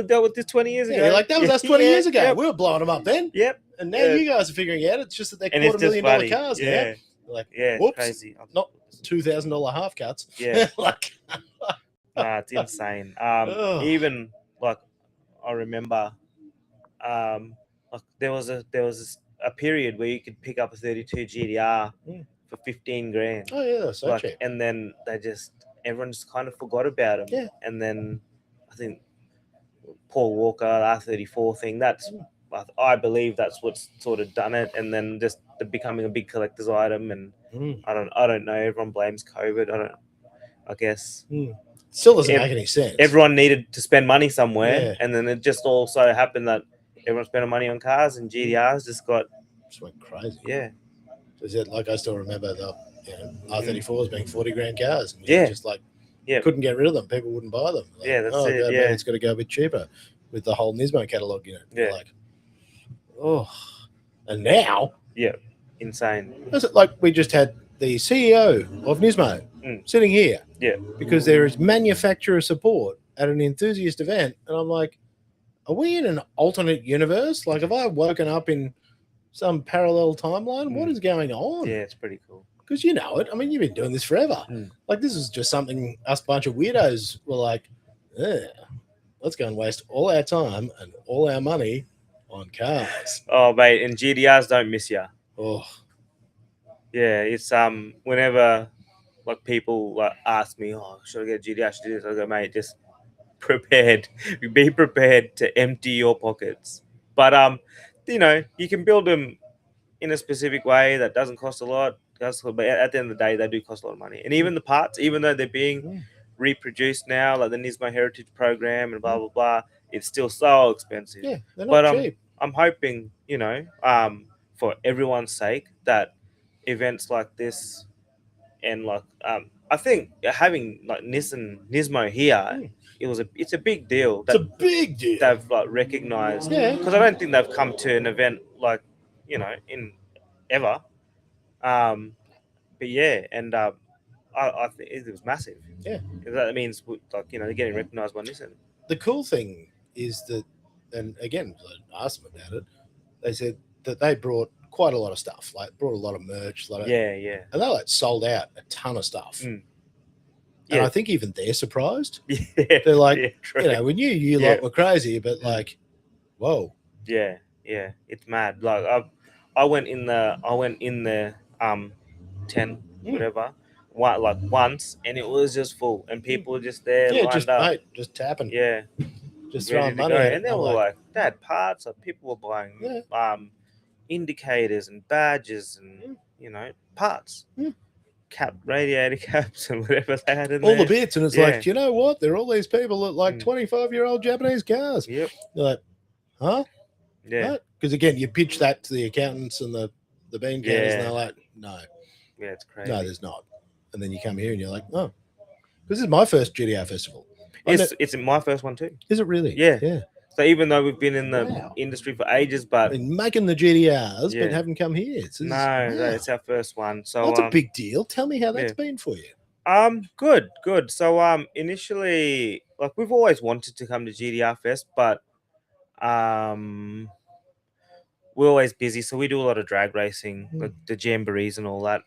dealt with this 20 years ago. You're like, that was us 20 years ago. Yep. We were blowing them up then. Yep. And now you guys are figuring it out. It's just that they're $250,000 cars now. Yeah. Like, Yeah, whoops, it's crazy. not $2,000 half cuts. Yeah. Like, it's insane. Even like I remember, like there was a period where you could pick up a 32 GDR for 15 grand. oh yeah, that's so cheap. And then everyone just kind of forgot about them. Yeah. And then I think Paul Walker, the R34 thing, I believe that's what's sort of done it. And then just becoming a big collector's item. And I don't know. Everyone blames COVID. I guess. Still doesn't make any sense. Everyone needed to spend money somewhere. Yeah. And then it just also happened that everyone spending money on cars and GDRs just went crazy. Yeah. Is it like I still remember the R34s being 40 grand cars. And just like couldn't get rid of them. People wouldn't buy them. Like, that's it. God, Yeah. man, it's got to go a bit cheaper with the whole Nismo catalogue in it. Yeah. Like, and now. Yeah. Insane. Is it like we just had the CEO of Nismo sitting here? Yeah. Because there is manufacturer support at an enthusiast event. And I'm like, are we in an alternate universe? Like, have I woken up in some parallel timeline? What is going on? Yeah, it's pretty cool. Because you know it. I mean, you've been doing this forever. Like, this is just something us bunch of weirdos were like, let's go and waste all our time and all our money on cars. Oh, mate, and GDRs don't miss you. Oh. Yeah, it's whenever like people like ask me, oh, should I get a GDR? Should I do this? I go, mate, just be prepared to empty your pockets. But you can build them in a specific way that doesn't cost a lot. But at the end of the day, they do cost a lot of money. And even the parts, even though they're being reproduced now, like the Nismo Heritage Program and blah blah blah, it's still so expensive. Yeah, they're not cheap. I'm hoping, for everyone's sake, that events like this and like I think having like Nismo here, it's a big deal. It's a big deal. They've like recognized, because I don't think they've come to an event like in ever. But yeah, and I think it was massive. Yeah, that means like they're getting recognized by Nissan. The cool thing is that, and again, I asked them about it. They said that they brought quite a lot of stuff, like brought a lot of merch. And they like sold out a ton of stuff. And I think even they're surprised. They're like, we knew you lot were crazy, but like, whoa. Yeah, it's mad. Like I went in the 10 whatever, once, and it was just full, and people were just there, lined up, just tapping, just ready throwing money, and they were like, they had parts. People were buying indicators and badges and parts, radiator caps and whatever they had in all there. the bits, and it's like, you know what? There are all these people that like 25-year-old Japanese cars. Yep. You're like, huh? Yeah. Because again, you pitch that to the accountants and the bean counters, and they're like, no. Yeah, it's crazy. No, there's not. And then you come here and you're like, oh, this is my first GDR festival. It's my first one too. Is it really? Yeah. Yeah. So even though we've been in the industry for ages, but making the GDRs, but haven't come here. No, it's our first one. So that's a big deal. Tell me how that's been for you. Good. So initially, like we've always wanted to come to GDR Fest, but we're always busy, so we do a lot of drag racing, like the jamborees and all that.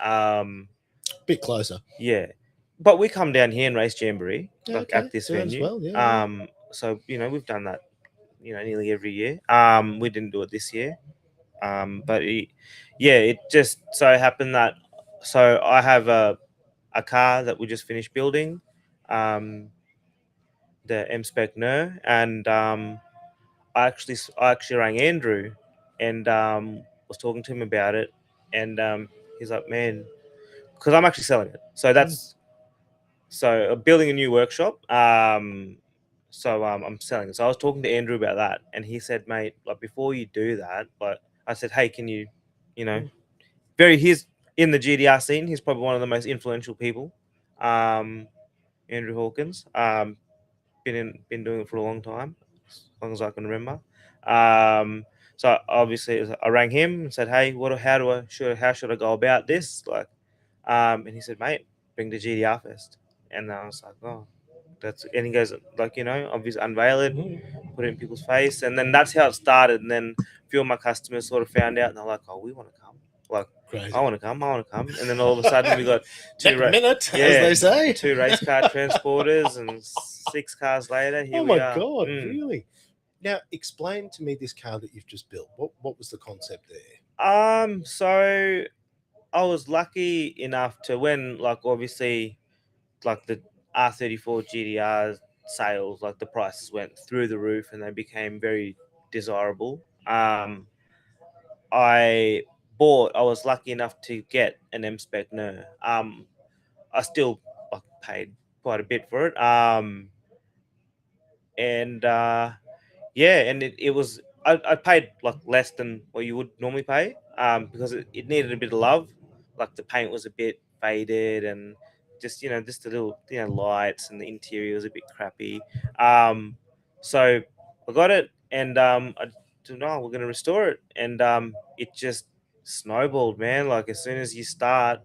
Bit closer. Yeah. But we come down here and race jamboree at this venue. Well, so we've done that nearly every year. We didn't do it this year. But it just so happened that I have a car that we just finished building, the M-Spec NER, and I actually rang Andrew and was talking to him about it, and he's like, man, because I'm actually selling it. So that's building a new workshop. So I'm selling it. So I was talking to Andrew about that, and he said, mate, like before you do that, like I said, hey, can you, he's in the GDR scene. He's probably one of the most influential people. Andrew Hawkins. Been doing it for a long time, as long as I can remember. So obviously I rang him and said, hey, how should I go about this? Like, and he said, mate, bring the GDR Fest. And I was like, oh, and he goes, like, obviously unveil it, put it in people's face. And then that's how it started. And then a few of my customers sort of found out and they're like, oh, we want to come. Like, Crazy. I want to come. And then all of a sudden we got as they say. 2 race car transporters, and 6 cars later, here we are. God, really? Now, explain to me this car that you've just built. What was the concept there? So I was lucky enough to when, like, obviously, like the R34 GDR sales, like the prices went through the roof and they became very desirable. I was lucky enough to get an M-Spec Nerd. I still paid quite a bit for it. And it was, I paid like less than what you would normally pay, because it needed a bit of love. Like the paint was a bit faded and just the little lights, and the interior was a bit crappy. So I got it, and I don't know, we're gonna restore it, and it just snowballed, man. Like as soon as you start,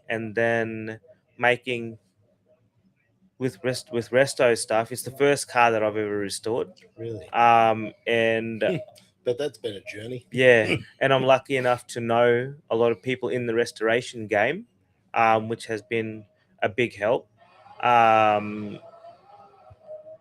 and then making with resto stuff, it's the first car that I've ever restored. Really? And but that's been a journey. Yeah, and I'm lucky enough to know a lot of people in the restoration game, which has been a big help. And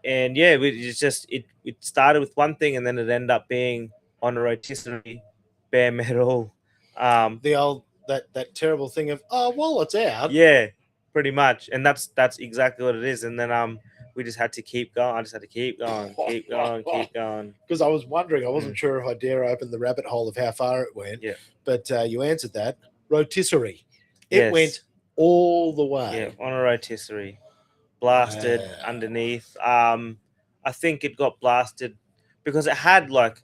yeah, it started with one thing, and then it ended up being on a rotisserie, bare metal. The old that terrible thing of, oh well, it's out. Yeah, pretty much, and that's exactly what it is. And then we just had to keep going. I just had to keep going. Because I was wondering, I wasn't sure if I dare open the rabbit hole of how far it went. Yeah, but you answered that. Rotisserie, it went all the way. Yeah, on a rotisserie, blasted underneath. I think it got blasted because it had like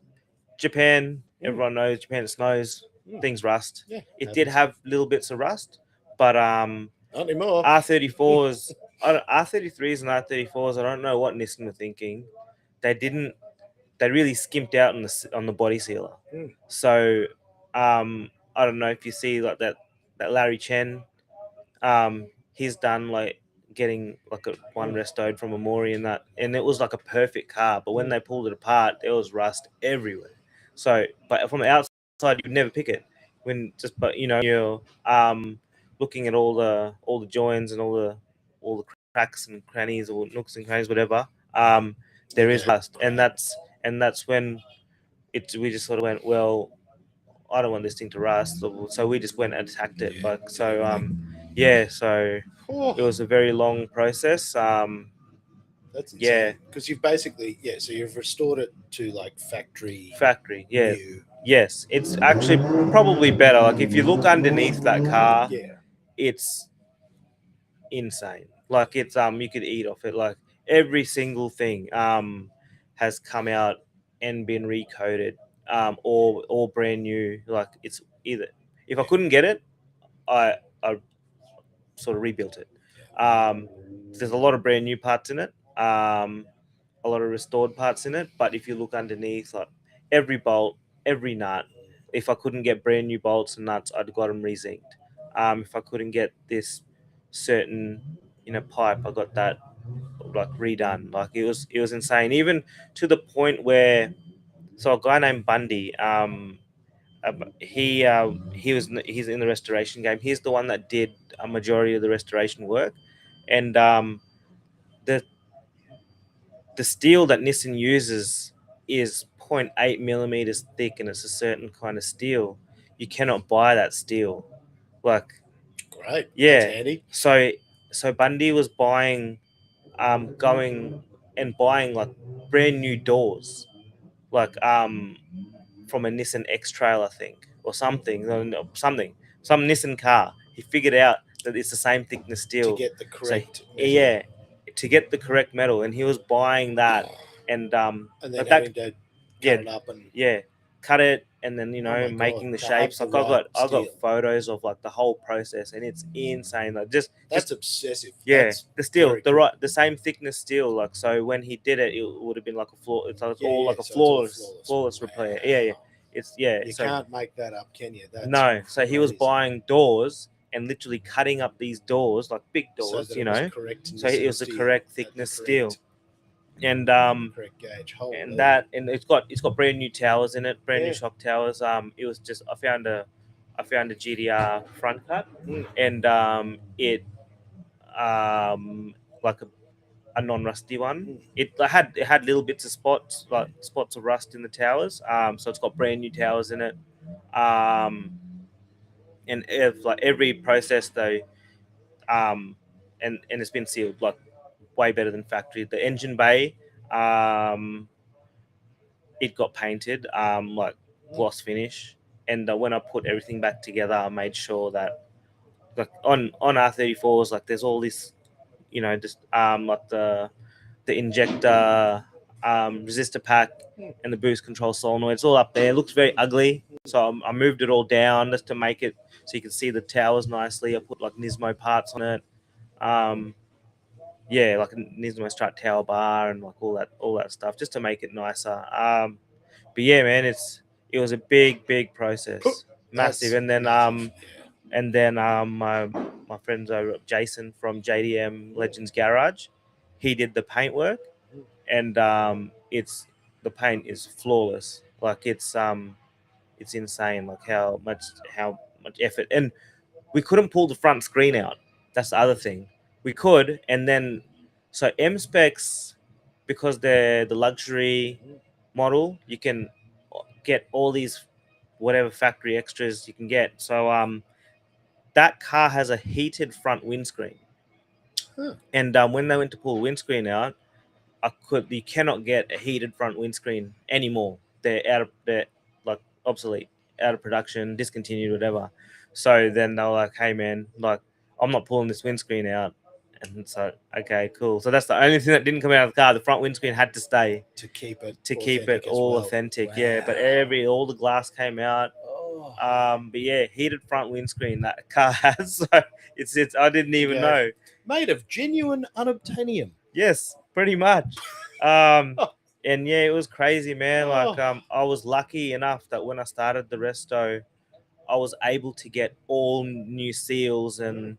Japan. Everyone knows Japan. It snows. Things rust. Yeah, it did have little bits of rust, but not anymore. R34s, R33s and R34s. I don't know what Nissan were thinking. They really skimped out on the body sealer. So I don't know if you see like that Larry Chen. He's done like getting like one restored from a Mori and it was like a perfect car. But when they pulled it apart, there was rust everywhere. So, but from the outside, you'd never pick it. You're looking at all the joins and all the cracks and crannies or nooks and crannies, whatever. There is rust, and that's when we just sort of went, well, I don't want this thing to rust, so we just went and attacked it. So it was a very long process. That's insane. Because you've basically so you've restored it to like factory. New. Yes, it's actually probably better. Like if you look underneath that car, it's insane. Like it's you could eat off it. Like every single thing has come out and been recoated, or brand new. Like it's either, if I couldn't get it, I sort of rebuilt it. There's a lot of brand new parts in it, a lot of restored parts in it. But if you look underneath, like every bolt, every nut, if I couldn't get brand new bolts and nuts, I'd got them re-zinced. If I couldn't get this certain pipe, I got that like redone. Like it was insane, even to the point where a guy named Bundy, he's in the restoration game. He's the one that did a majority of the restoration work, and the steel that Nissan uses is 0.8 millimeters thick, and it's a certain kind of steel. You cannot buy that steel. Like, great, yeah. That's handy. So Bundy was going and buying like brand new doors, like from a Nissan X-Trail, I think, or something, some Nissan car. He figured out that it's the same thickness steel to get the correct. Yeah, to get the correct metal, and he was buying that, and then like having that, to cut it up and cut it, and then my making God, the to have shapes. the Like right I got steel. photos of like the whole process, and it's insane. Like just obsessive. yeah, That's the steel, very cool. the same thickness steel. Like so, when he did it, it would have been like a floor. It's like all like a so it's all flawless repair. Yeah. It's You so, can't make that up, can you? That's no. So he was crazy. buying doors and literally cutting up these doors, like big so doors, that it was correct So it was the steel correct at thickness the steel, and correct gauge. Holy. and that, and it's got brand new towers in it, brand new Yeah. shock towers. It was just I found a GDR front cut, Mm. and it like a non-rusty one. It had little bits of spots, like spots of rust in the towers. So it's got brand new towers in it. And if like every process though, and it's been sealed like way better than factory. The engine bay, it got painted, like gloss finish. And when I put everything back together, I made sure that like on R34s, like there's all this, just like the injector, resistor pack, and the boost control solenoid. It's all up there. It looks very ugly, so I moved it all down just to make it so you can see the towers nicely. I put like Nismo parts on it, like a Nismo strut tower bar and like all that stuff just to make it nicer. But yeah, man, it was a big process, massive. And then my friends over Jason from JDM Legends Garage, he did the paintwork, and the paint is flawless. Like it's insane. Like how much effort, and we couldn't pull the front screen out. That's the other thing. We could, and then so M specs, because they're the luxury model, you can get all these whatever factory extras you can get. So that car has a heated front windscreen. Huh. And when they went to pull the windscreen out, you cannot get a heated front windscreen anymore. They're like obsolete, out of production, discontinued, whatever. So then they were like, "Hey man, like I'm not pulling this windscreen out." And so, okay, cool. So that's the only thing that didn't come out of the car. The front windscreen had to stay to keep it all authentic. Wow. Yeah, but all the glass came out. But yeah, heated front windscreen that car has. So it's I didn't even know. Made of genuine unobtainium. Yes, pretty much. And yeah, it was crazy, man. Like I was lucky enough that when I started the resto, I was able to get all new seals and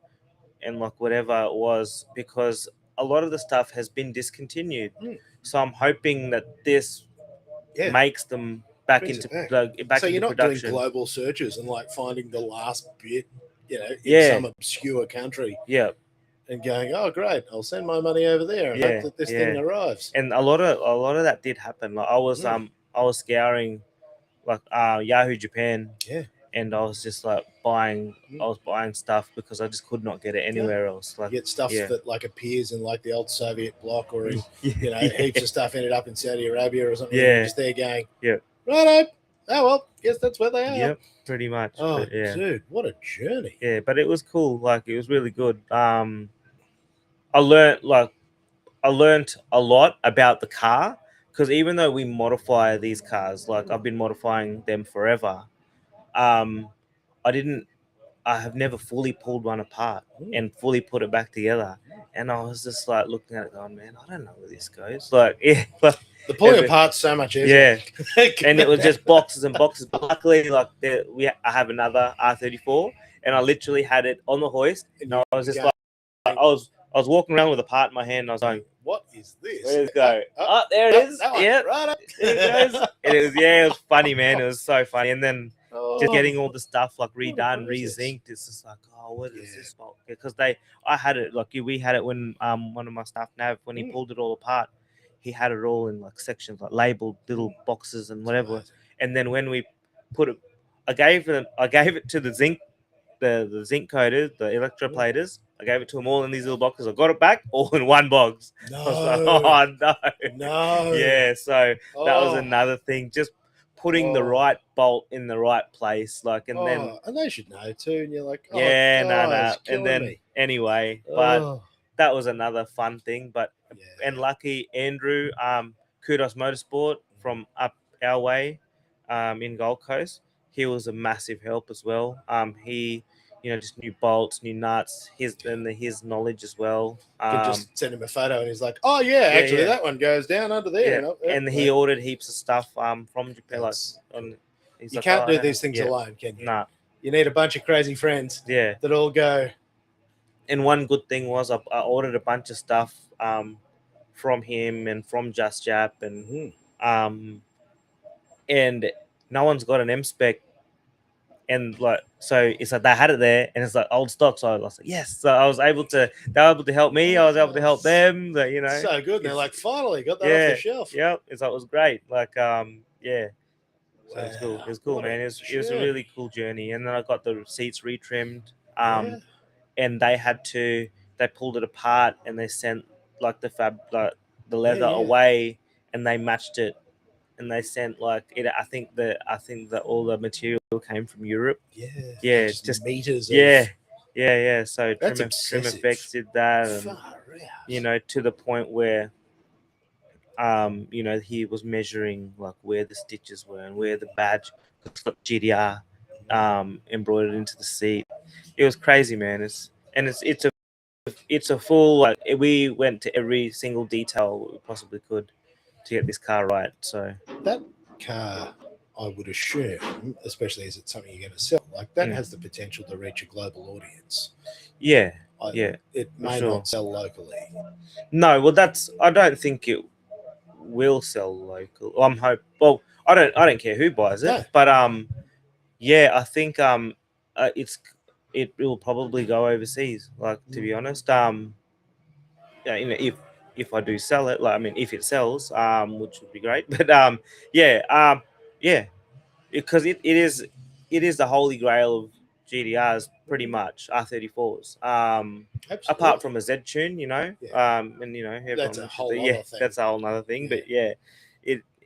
like whatever it was, because a lot of the stuff has been discontinued. So I'm hoping that this makes them back into so you're not production. Doing global searches and like finding the last bit, in some obscure country. Yeah. And going, oh great, I'll send my money over there and hope that this thing arrives. And a lot of that did happen. Like I was scouring like Yahoo Japan. Yeah. And I was just like buying stuff because I just could not get it anywhere else. Like you get stuff that like appears in like the old Soviet bloc, or in, heaps of stuff ended up in Saudi Arabia or something. Yeah. And just there going, righto. Oh well, guess that's where they are. Yep, pretty much. Oh, dude, what a journey. Yeah, but it was cool. Like it was really good. I learned a lot about the car, because even though we modify these cars, like I've been modifying them forever, I have never fully pulled one apart and fully put it back together. And I was just like looking at it going, man, I don't know where this goes. Like, the pulling apart's so much easier. Yeah. And it was just boxes and boxes. But luckily, like I have another R34, and I literally had it on the hoist. And I was just like, I was walking around with a part in my hand, and I was going, what is this? Where does it go? Oh, there it is. Yeah. Right up. There it goes. And it was funny, man. It was so funny. And then just getting all the stuff like redone, re-zinked. It's just like, oh, what is this? Because I had it, like we had it when one of my staff, Nav, when he pulled it all apart, he had it all in like sections, like labeled little boxes and whatever. And then when we put it, I gave it to the zinc coders, the electroplaters. I gave it to them all in these little boxes. I got it back all in one box. No. I was like, oh no. Yeah, so that was another thing. Just putting the right bolt in the right place, like, and then and they should know too. And you're like, no. And then anyway, but that was another fun thing. But Yeah. and lucky Andrew, Kudos Motorsport from up our way, in Gold Coast, he was a massive help as well. He, just new bolts, new nuts, his knowledge as well. Could just send him a photo, and he's like, "Oh yeah, actually that one goes down under there." Yeah. And he ordered heaps of stuff from Japan. You can't do these things alone, can you? Nah. You need a bunch of crazy friends. Yeah. That all go. And one good thing was I ordered a bunch of stuff from him and from Just Jap, and and no one's got an M spec, and so it's like they had it there, and it's like old stock. So I was like, yes. So I was able to. They were able to help me. I was able to help them. So good. They're like, finally got that off the shelf. Yeah. It was great. Yeah. So it's cool. It was cool, man. It was a really cool journey. And then I got the seats retrimmed. And they pulled it apart and they sent the leather away, and they matched it, and they sent it. I think that all the material came from Europe. Yeah, just meters. Yeah. So Trim Effects did that, and to the point where he was measuring where the stitches were and where the badge, GDR embroidered into the seat. It was crazy, man. It's a full, we went to every single detail we possibly could to get this car right. So that car, I would assume, especially as it's something you're going to sell, that has the potential to reach a global audience. Yeah. It may not sell locally. No, well, I don't think it will sell local. I don't care who buys it, but I think it will probably go overseas, to be honest. If I do sell it, if it sells, which would be great, but because it is the holy grail of GDRs, pretty much R34s. Apart from a Z tune, and that's a whole other thing. That's a whole other thing. But it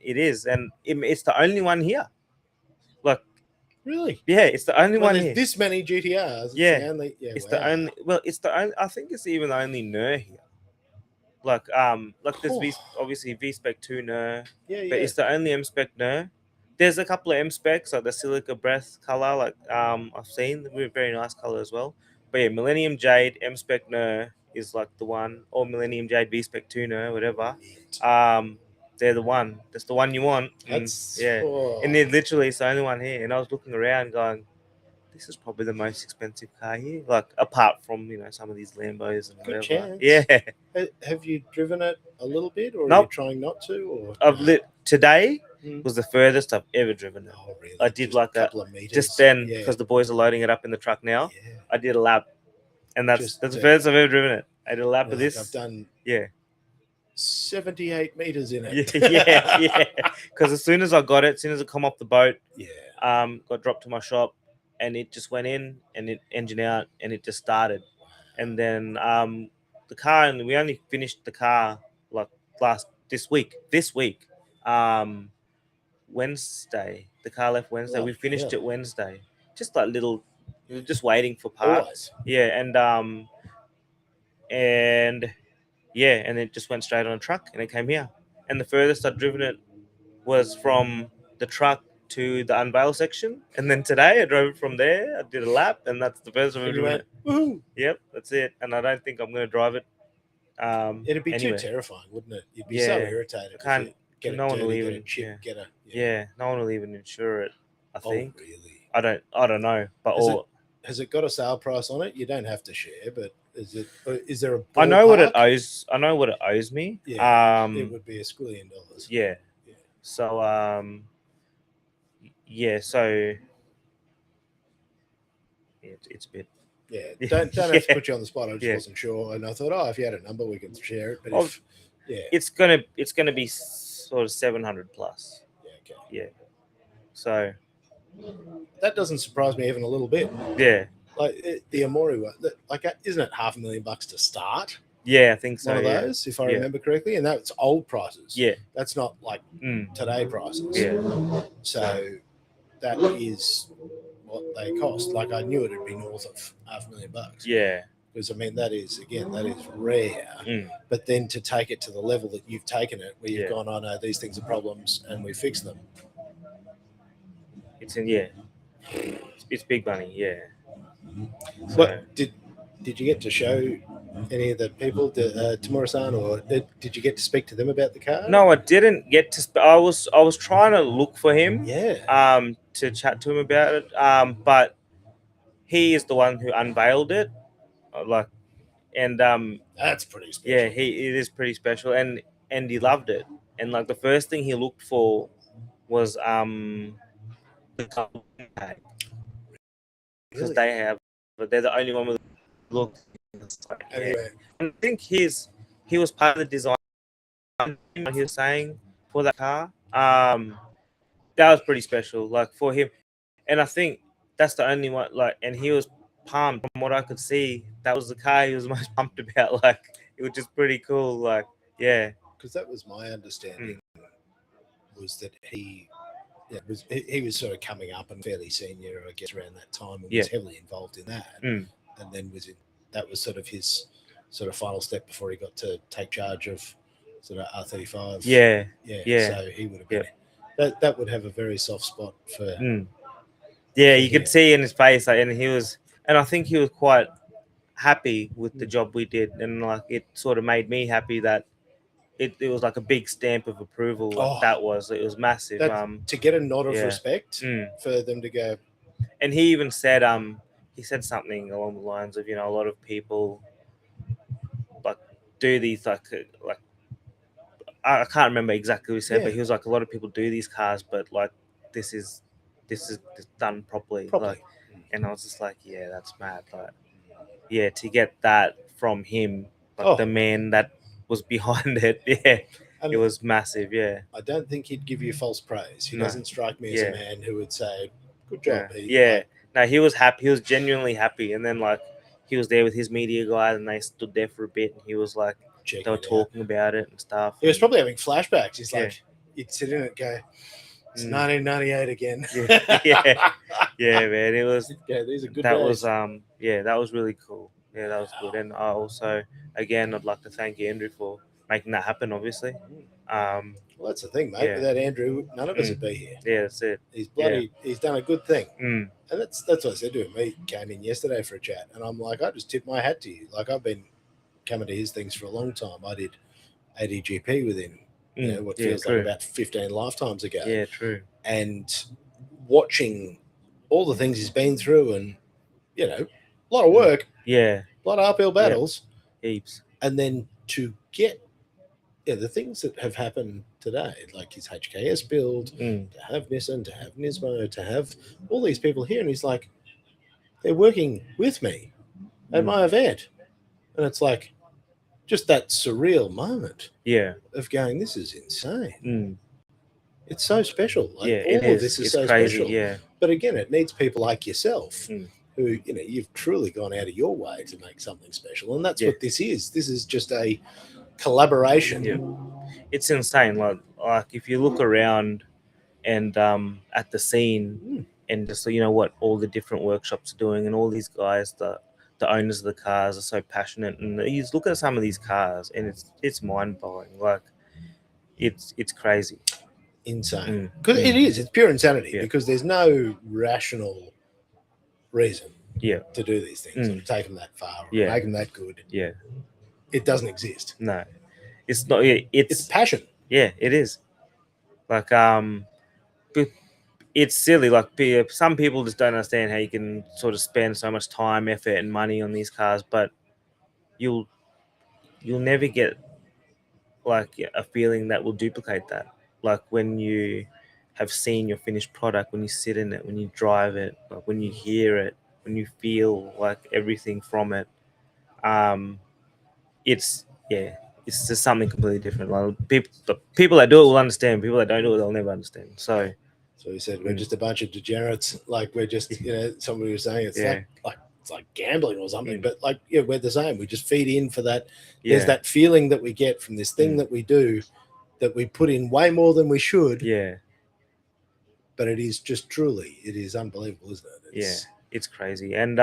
is, and it's the only one here. Really? Yeah, it's the only one here. This many GTRs. It's the only. Well, it's the only. I think it's even the only NER here. There's obviously V-Spec 2 NER, but it's the only M-Spec NER. There's a couple of M-Specs, like the Silica Breath color, I've seen. They're very nice color as well. But yeah, Millennium Jade M-Spec NER is the one, or Millennium Jade V-Spec 2 NER, whatever. They're the one. That's the one you want. And it literally is the only one here. And I was looking around going, this is probably the most expensive car here. Apart from, some of these Lambos and whatever. Chance. Yeah. Have you driven it a little bit, or are you trying not to? Or today was the furthest I've ever driven it. Oh, really? I did just a couple of meters. Just then, because the boys are loading it up in the truck now. Yeah. I did a lap, and that's the furthest I've ever driven it. I did a lap of this. I've done 78 meters in it. Yeah. Because as soon as I got it, as soon as I come off the boat, got dropped to my shop, and it just went in, and it engine out, and it just started. And then the car, and we only finished the car this week. Wednesday. The car left Wednesday. We finished it Wednesday. Just we were just waiting for parts. Yeah, and it just went straight on a truck, and it came here. And the furthest I'd driven it was from the truck to the unveil section, and then today I drove it from there. I did a lap, and that's the first time I've driven it. Woohoo! Yep, that's it. And I don't think I'm going to drive it. It'd be too terrifying, wouldn't it? You'd be so irritated. No one will even. No one will even insure it. I think. Really? I don't know, but has it got a sale price on it? You don't have to share, but is there a ballpark? I know what it owes. I know what it owes me. Yeah, it would be $1 squillion. Yeah. So so it's a bit. Yeah, don't have to put you on the spot. I just wasn't sure, and I thought, if you had a number, we could share it. But it's gonna be sort of 700 plus. Yeah. Okay. Yeah. So that doesn't surprise me even a little bit. Yeah. The Amori one, isn't it $500,000 to start? Yeah, I think so. One of those, if I remember correctly, and that's old prices. Yeah. That's not today prices. Yeah. So that is what they cost. I knew it'd be north of $500,000. Yeah. Because I mean, that is rare. But then to take it to the level that you've taken it, where you've gone, oh no, these things are problems, and we fix them. It's it's big money. Yeah. So, what did you get to show any of the people, Tamura-san, or did you get to speak to them about the car? No, I didn't get to. I was trying to look for him. Yeah. To chat to him about it. But he is the one who unveiled it. And that's pretty special. Yeah, it is pretty special, and he loved it. And like the first thing he looked for was the color tag, because they're the only one with look. Anyway, I think he was part of the design. He was saying for that car, that was pretty special, like for him, and I think that's the only one. Like, and he was pumped. From what I could see, that was the car he was most pumped about. Like, it was just pretty cool. Like, yeah, because that was my understanding. Was that he was sort of coming up and fairly senior, I guess, around that time, and was heavily involved in that, and then that was sort of his sort of final step before he got to take charge of sort of R35. Yeah. So he would have been that would have a very soft spot for. Yeah, you could see in his face, like, and I think he was quite happy with the job we did, and like it sort of made me happy that it was like a big stamp of approval. Like, it was massive. To get a nod of respect for them to go. And he even said something along the lines of, a lot of people like do these like I can't remember exactly what he said, but he was like, a lot of people do these cars, but like this is done properly. Like, and I was just like, yeah, that's mad. Like, yeah, to get that from him, like the man that was behind it, it was massive. Yeah, I don't think he'd give you false praise. He doesn't strike me as a man who would say, "Good job." No, he was happy. He was genuinely happy, and then like he was there with his media guy, and they stood there for a bit, and he was like, they were talking about it and stuff. He was probably having flashbacks. He's like, you'd sit in it and go, it's 1998 again. Yeah, man. It was. These are good that days. Was that was really cool. Yeah, that was good. And I also, again, I'd like to thank Andrew for making that happen. Obviously. Well, that's the thing, mate. Without Andrew, none of us would be here. Yeah, that's it. He's he's done a good thing, and that's what I said to him. He came in yesterday for a chat, and I'm like, I just tip my hat to you. Like, I've been coming to his things for a long time. I did ADGP with him. What feels like about 15 lifetimes ago. Yeah, true. And watching all the things he's been through, and a lot of work. Yeah, a lot of uphill battles. Heaps. And then to get the things that have happened today, like his HKS build, to have Nissan, to have Nismo, to have all these people here, and he's like, they're working with me at my event, and it's like just that surreal moment, of going, this is insane. It's so special. Like, all of this is so crazy, special. Yeah, but again, it needs people like yourself. Who, you've truly gone out of your way to make something special, and that's what this is. This is just a collaboration. It's insane. Like if you look around and at the scene, and just what all the different workshops are doing, and all these guys, the owners of the cars are so passionate, and you just look at some of these cars, and it's mind blowing. Like it's crazy, insane. Because it is. It's pure insanity. Because there's no rational reason to do these things, or to take them that far, or make them that good. It doesn't exist. No, it's not. It's passion. Yeah, it is. Like it's silly. Like some people just don't understand how you can sort of spend so much time, effort, and money on these cars, but you'll never get like a feeling that will duplicate that. Like when you have seen your finished product, when you sit in it, when you drive it, like when you hear it, when you feel like everything from it, it's just something completely different. Like people that do it will understand. People that don't do it, they'll never understand. So he said, we're just a bunch of degenerates. Like, we're just, somebody was saying it's like it's like gambling or something. But like, we're the same. We just feed in for that. There's that feeling that we get from this thing that we do, that we put in way more than we should. Yeah. But it is just truly, it is unbelievable, isn't it? It's crazy. And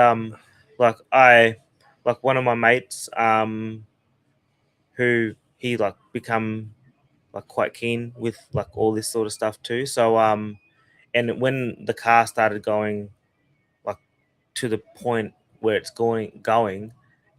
like I like one of my mates, who he like become like quite keen with like all this sort of stuff too. So and when the car started going like to the point where it's going,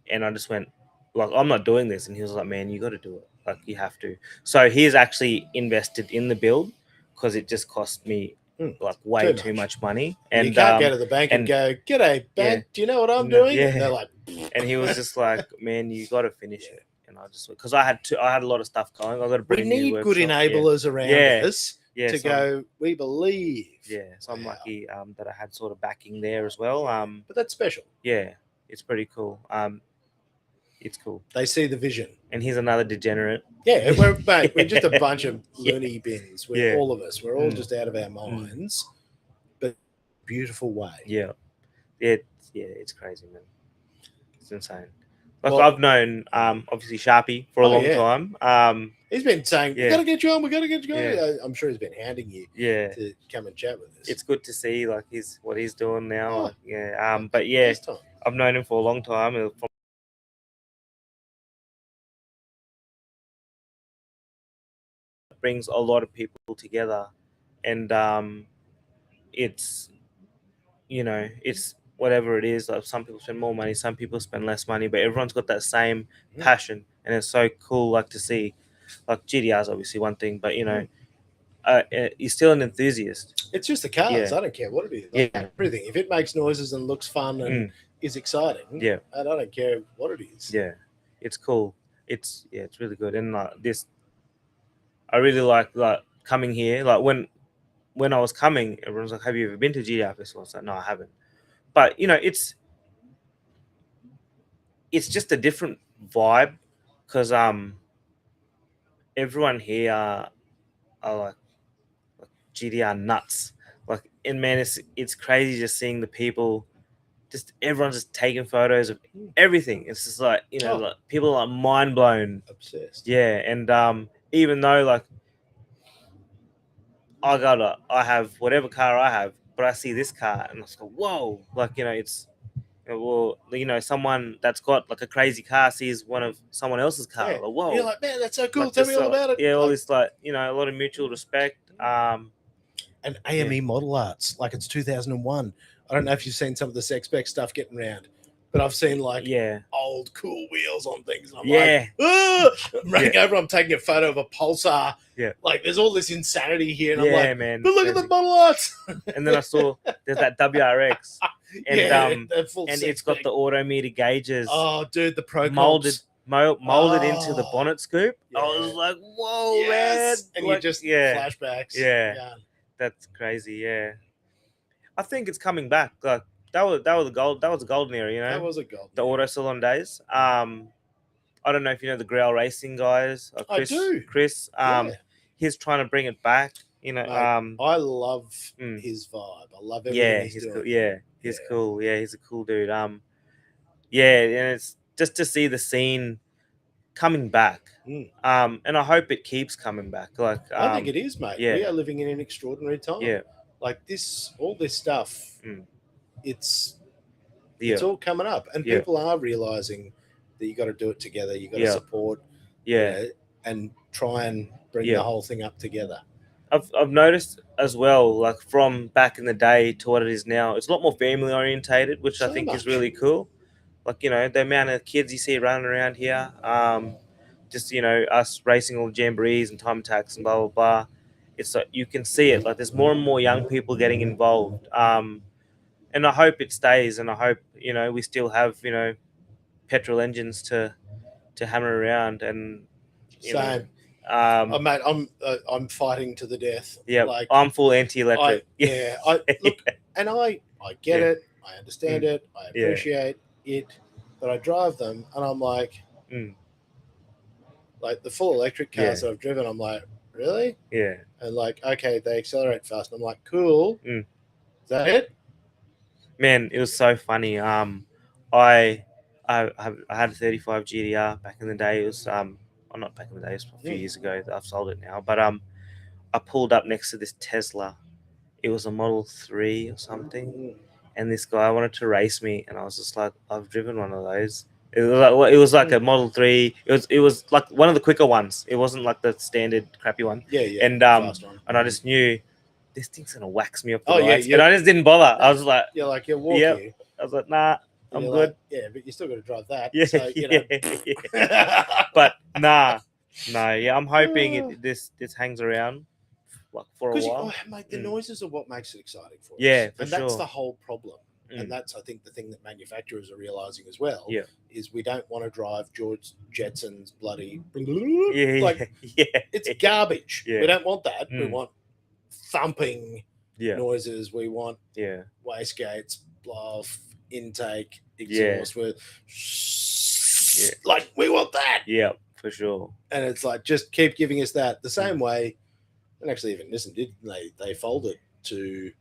and I just went like, I'm not doing this, and he was like, man, you got to do it, like you have to. So he's actually invested in the build because it just cost me like way too much money, and you can't go to the bank and go, "G'day, bank, do you know what I'm doing?" Yeah. And they're like, and he was just like, man, you got to finish it. And I just, because I had a lot of stuff going. I got a we brand new need good workshop. enablers around us to so go, we believe. Yeah, so I'm lucky that I had sort of backing there as well. But that's special. Yeah, it's pretty cool. It's cool. They see the vision. And he's another degenerate. Yeah, we're just a bunch of loony bins. We're all of us. We're all just out of our minds, but beautiful way. Yeah, it's crazy, man. It's insane. Like, I've known obviously Sharpie for a long time. He's been saying, we gotta get you on, we gotta get you on. Yeah. I'm sure he's been hounding you to come and chat with us. It's good to see like what he's doing now. But yeah, I've known him for a long time. Brings a lot of people together, and it's, you know, it's whatever it is. Like, some people spend more money, some people spend less money, but everyone's got that same passion, and it's so cool like to see. Like, GDR is obviously one thing, but you know, you're still an enthusiast. It's just the cars. I don't care what it is. Like, everything. If it makes noises and looks fun and is exciting, and I don't care what it is. Yeah, it's cool. It's really good. And this, I really like coming here. Like when I was coming, everyone's like, "Have you ever been to GDR Festival?" I was like, "No, I haven't." But you know, it's just a different vibe because everyone here are like GDR nuts. Like, and man, it's crazy just seeing the people. Just everyone's just taking photos of everything. It's just like, you know, like people are mind blown, obsessed. Yeah, and even though like I have whatever car I have, but I see this car and I just go, whoa! Like, you know, it's, well, you know, someone that's got like a crazy car sees one of someone else's car. Like, whoa! And you're like, man, that's so cool. Like, Tell me all about it. Yeah, all this, like, you know, a lot of mutual respect. And AME model arts, like it's 2001. I don't know if you've seen some of the sex spec stuff getting around, but I've seen like old cool wheels on things. And I'm like, I'm running over. I'm taking a photo of a Pulsar. Yeah, like there's all this insanity here, and I'm like, man, but look at the model arts. And then I saw there's that WRX, and it's got the auto meter gauges. Oh, dude, the Pro molded into the bonnet scoop. I was like, whoa, man! And like, you just flashbacks. Yeah, that's crazy. Yeah, I think it's coming back. Like that was a golden era. You know, that was a golden. The auto salon days. I don't know if you know the Grail Racing guys. Chris, I do. Chris. He's trying to bring it back. You know, I love his vibe. I love everything he's doing. Cool. He's cool. Yeah, he's a cool dude. And it's just to see the scene coming back. And I hope it keeps coming back. Like, I think it is, mate. Yeah. We are living in an extraordinary time. Yeah. Like all this stuff, it's all coming up, and people are realizing that you got to do it together. You got to support, and try and bring the whole thing up together. I've noticed as well, like from back in the day to what it is now, it's a lot more family orientated, which I think is really cool. Like, you know, the amount of kids you see running around here, just, you know, us racing all the jamborees and time attacks and blah blah blah. It's like you can see it. Like, there's more and more young people getting involved. And I hope it stays, and I hope, you know, we still have, you know, petrol engines to hammer around. And same. Mate, I'm fighting to the death. Yeah, like, I'm full anti-electric. I look, and I get it. I understand it. I appreciate it, but I drive them, and I'm like, like the full electric cars that I've driven. I'm like, really? Yeah. And like, okay, they accelerate fast. And I'm like, cool. Is that it? Man, it was so funny. I had a 35 GDR back in the day. It was not back in the day. It was a few years ago. I've sold it now. But I pulled up next to this Tesla. It was a Model 3 or something. And this guy wanted to race me, and I was just like, I've driven one of those. It was like a Model 3. It was like one of the quicker ones. It wasn't like the standard crappy one. Yeah. And fast one. and I just knew this thing's gonna wax me off the Oh, yeah, rides. And I just didn't bother. I was like, You're like, you'll walk Yep. here. I was like, nah, and I'm you're good. like, yeah, but you still got to drive that. Yeah, So, you know. yeah. But nah, no, yeah. I'm hoping this hangs around like for a while. Mate, the noises are what makes it exciting for us. Yeah, for and that's sure. the whole problem. And that's, I think, the thing that manufacturers are realizing as well. Yeah. Is we don't want to drive George Jetson's bloody. Yeah. It's garbage. Yeah. We don't want that. We want thumping Yeah. noises. We want Yeah. wastegates, blow off, intake, exhaust. Yeah. Like we want that. Yeah, for sure. And it's like just keep giving us that. The same way, and actually even Nissan did. They folded to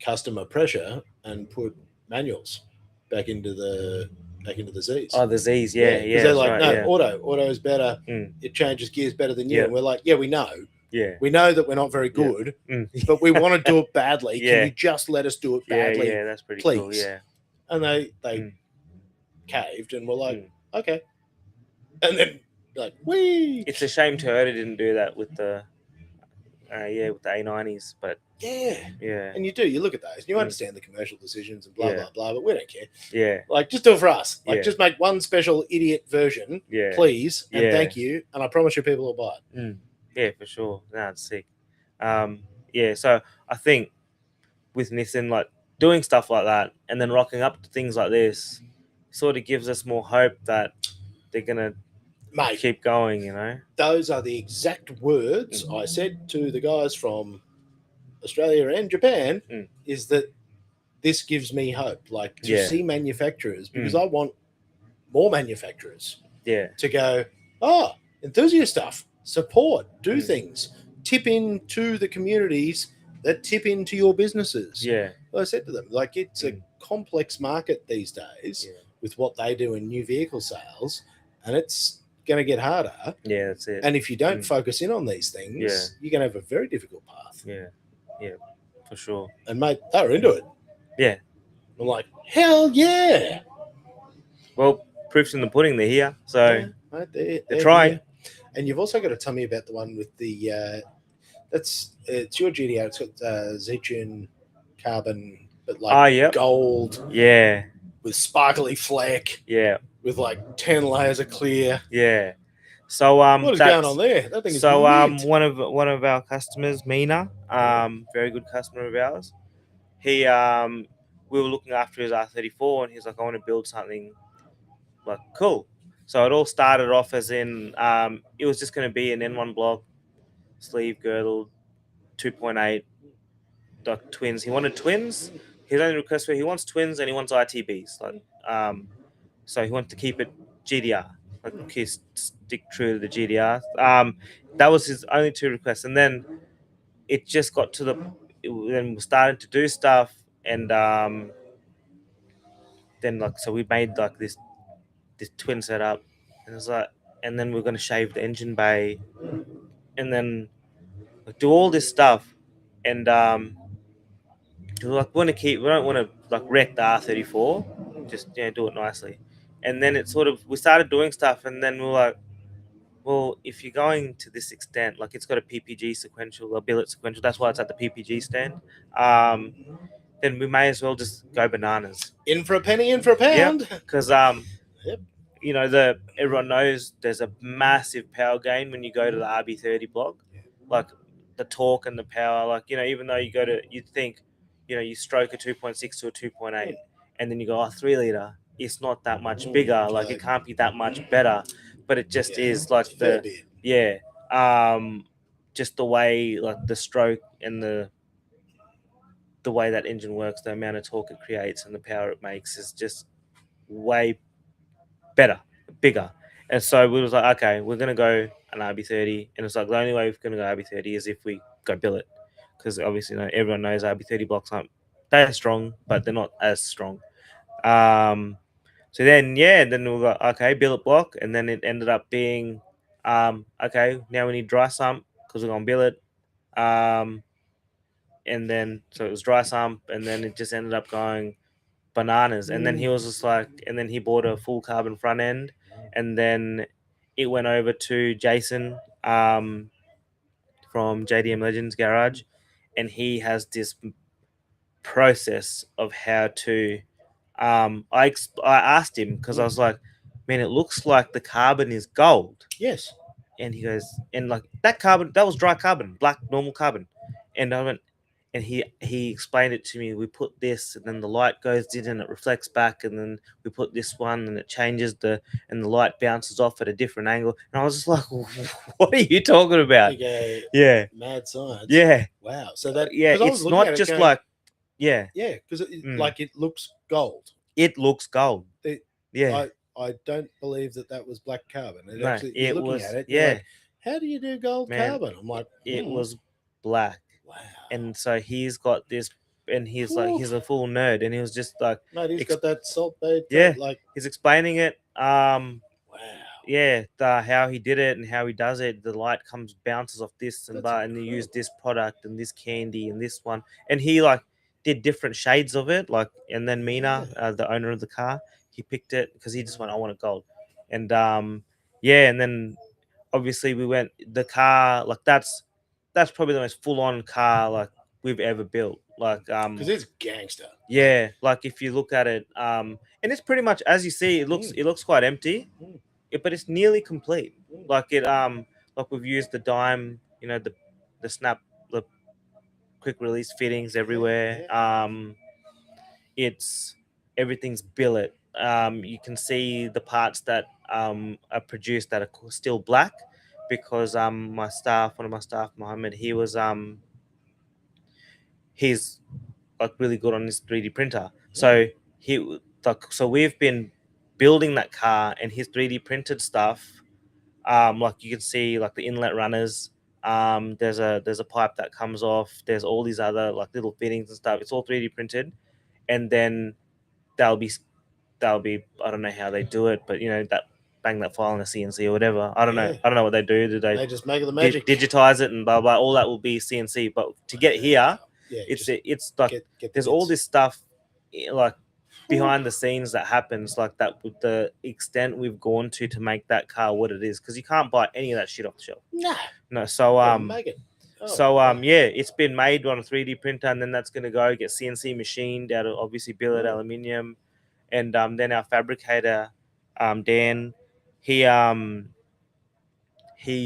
customer pressure and put manuals back into the Z's. Oh, the Z's, yeah. Because they're like, right, no, yeah. auto is better. It changes gears better than you. Yeah. And we're like, yeah, we know. Yeah. We know that we're not very good, but we want to do it badly. Yeah. Can you just let us do it badly? Yeah, that's pretty please? cool. Yeah. And they caved and were like, okay. And then like, wee. It's a shame Toyota didn't do that with the with the A90s, but yeah. And you look at those and you understand the commercial decisions and blah blah blah, but we don't care. Yeah. Like just do it for us. Like just make one special idiot version, please, and thank you. And I promise you people will buy it. Yeah, for sure. That's sick. So I think with Nissan, like doing stuff like that and then rocking up to things like this sort of gives us more hope that they're gonna keep going, you know. Those are the exact words I said to the guys from Australia and Japan, is that this gives me hope. Like to see manufacturers, because I want more manufacturers to go, enthusiast stuff, support, do things, tip into the communities that tip into your businesses. Yeah. Well, I said to them, like it's a complex market these days with what they do in new vehicle sales, and it's going to get harder. Yeah, that's it. And if you don't focus in on these things, you're going to have a very difficult path. Yeah, for sure. And mate, they were into it. Yeah. I'm like, hell yeah. Well, proof's in the pudding. They're here, so mate, they're trying. Here. And you've also got to tell me about the one with the it's your GDR. It's got Zichun carbon, but like gold. Yeah. With sparkly fleck. Yeah. With like 10 layers of clear. Yeah. So what is going on there? That thing is one of our customers, Mina, very good customer of ours. He we were looking after his R34 and he's like, I want to build something like cool. So it all started off as in it was just going to be an N1 block, sleeve girdle, 2.8 like twins. He wanted twins. His only request he wants twins and he wants ITBs. Like so he wanted to keep it GDR, like stick true to the GDR. That was his only two requests, and then it just got to then we started to do stuff, and then like so we made like this twin setup, and it was like, and then we're gonna shave the engine bay, and then like, do all this stuff, and we don't want to like wreck the R34, just do it nicely. And then it sort of, we started doing stuff, and then we were like, well, if you're going to this extent, like it's got a PPG sequential, a billet sequential, that's why it's at the PPG stand, then we may as well just go bananas. In for a penny, in for a pound. Because, you know, everyone knows there's a massive power gain when you go to the RB30 block. Like the torque and the power, like, you know, even though you'd think, you know, you stroke a 2.6 to a 2.8, and then you go, 3 liter. It's not that much bigger. Like it can't be that much better, but it just is like just the way like the stroke and the way that engine works, the amount of torque it creates and the power it makes is just way better, bigger. And so we was like, okay, we're gonna go an RB30, and it's like the only way we're gonna go RB30 is if we go billet, because obviously, you know, everyone knows RB30 blocks aren't that strong, but they're not as strong. So then we got, okay, billet block, and then it ended up being, okay, now we need dry sump because we're on billet. And then, so it was dry sump, and then it just ended up going bananas. And then he was just like, and then he bought a full carbon front end, and then it went over to Jason from JDM Legends Garage, and he has this process of how to. I asked him because I was like, man, it looks like the carbon is gold. Yes. And he goes, and like that carbon, that was dry carbon, black normal carbon. And I went, and he explained it to me. We put this, and then the light goes in, and it reflects back, and then we put this one, and it changes and the light bounces off at a different angle. And I was just like, what are you talking about? Yeah, mad science. Yeah, wow. So that it's not just going, like because like it looks gold. It looks gold. I don't believe that was black carbon. No, actually, it looking was. at it, Yeah. like, how do you do gold carbon? I'm like, it was black. Wow. And so he's got this, and he's like, he's a full nerd, and he was just like, mate, he's got that salt bait. Like he's explaining it. wow. Yeah, how he did it and how he does it. The light bounces off this and that, and they use this product and this candy and this one, and he like did different shades of it. Like, and then Mina, the owner of the car, he picked it because he just went, I want it gold, and and then obviously we went the car like that's probably the most full on car like we've ever built. Like because it's gangster. Yeah, like if you look at it, and it's pretty much as you see, it looks quite empty. But it's nearly complete. Like it like we've used the dime, you know, the snap, the quick release fittings everywhere. It's everything's billet. You can see the parts that are produced that are still black because one of my staff, Mohammed, he's like really good on his 3D printer. So so we've been building that car, and his 3D printed stuff, like you can see like the inlet runners, there's a pipe that comes off, there's all these other like little fittings and stuff. It's all 3D printed, and then that'll be I don't know how they do it, but you know, that bang that file in a CNC or whatever. I don't know what they do. Do they just make the magic, digitize it and blah blah, all that will be CNC. But to get here, it's like there's all this stuff like behind the scenes that happens, like that with the extent we've gone to make that car what it is, because you can't buy any of that shit off the shelf. No. So make it. It's been made on a 3D printer, and then that's going to go get CNC machined out of obviously billet aluminium, and then our fabricator, Dan, he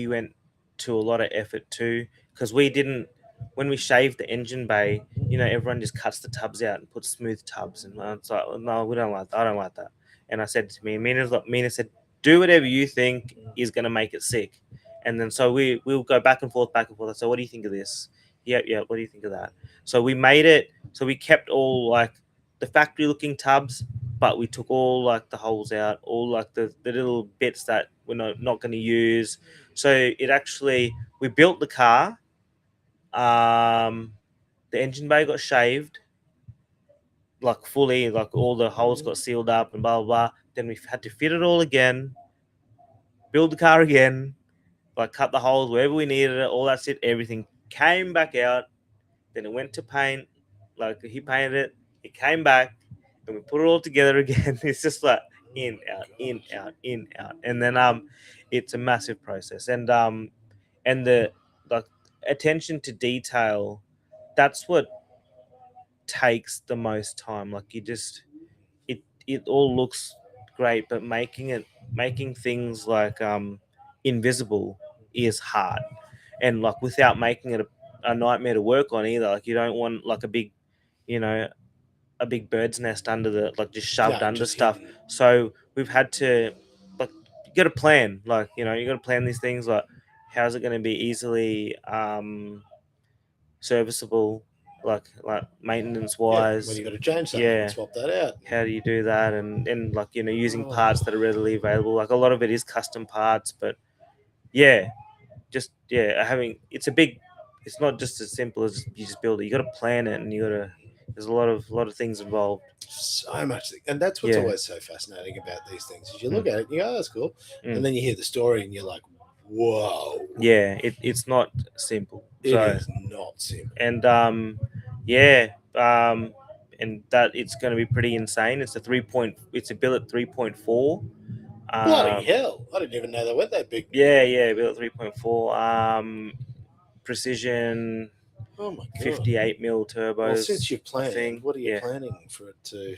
went to a lot of effort too, because when we shaved the engine bay, you know, everyone just cuts the tubs out and puts smooth tubs, and it's like, no, we don't like that. I don't like that. And I said to Mina said, do whatever you think is going to make it sick. And then so we'll go back and forth. I said, what do you think of this? Yeah. What do you think of that? So we made it. So we kept all like the factory looking tubs, but we took all like the holes out, all like the little bits that we're not going to use. So we built the car. The engine bay got shaved, like fully, like all the holes got sealed up and blah blah blah. Then we had to fit it all again, build the car again, like cut the holes wherever we needed it, all that shit. Everything came back out. Then it went to paint, like he painted it came back, and we put it all together again. It's just like in out, and then it's a massive process, and the like attention to detail, that's what takes the most time. Like it all looks great, but making things like invisible is hard, and like without making it a nightmare to work on either. Like you don't want like a big bird's nest under the, like just shoved under stuff. Hidden. So we've had to, like, you got to plan, like, you know, you got to plan these things, like how's it going to be easily serviceable, like maintenance wise. When you got to change something, and swap that out. How do you do that? And like, you know, using parts that are readily available. Like a lot of it is custom parts, but it's not just as simple as you just build it. You got to plan it, and there's a lot of things involved. So much, and that's what's always so fascinating about these things. Is you look at it, and you go, "Oh, that's cool," and then you hear the story, and you're like, "Whoa!" Yeah, it's not simple. It is not simple. And and that it's going to be pretty insane. It's a billet 3.4. Bloody hell! I didn't even know they went that big. Yeah, billet 3.4. Precision. Oh my god! 58 mil turbos. Well, since you've planned, what are you planning for it to?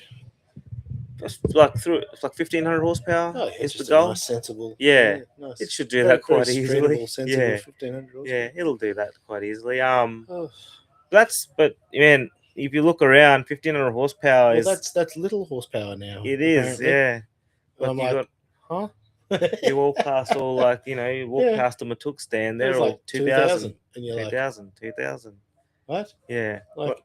It's like 1,500 horsepower. Oh, yeah, is just the goal. Nice, sensible. Yeah, nice. it should do that quite easily. Sensible, 1,500 horsepower. Yeah, it'll do that quite easily. But man, if you look around, 1,500 horsepower that's little horsepower now. It is, apparently. yeah. Like, I'm like, huh? You walk past all you walk past the Matuk stand. They're all like 2,000, and you're 2,000. What? Yeah. Like,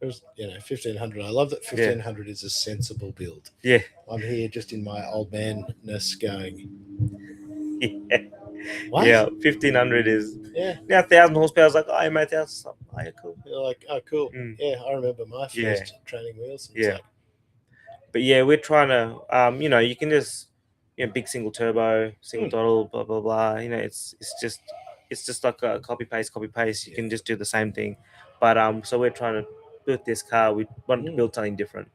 there's 1,500. I love that 1,500 is a sensible build. Yeah. I'm here just in my old man-ness going. Yeah. What? Yeah, 1,500 is. Yeah. Now 1,000 horsepower is like, oh, you made 1,000. Oh, yeah, cool. You're like, oh, cool. Yeah, I remember my first training wheels. Yeah. But yeah, we're trying to, you can just, big single turbo, single throttle, blah blah blah. It's just like a copy paste. You can just do the same thing. But so we're trying to build this car. We wanted to build something different.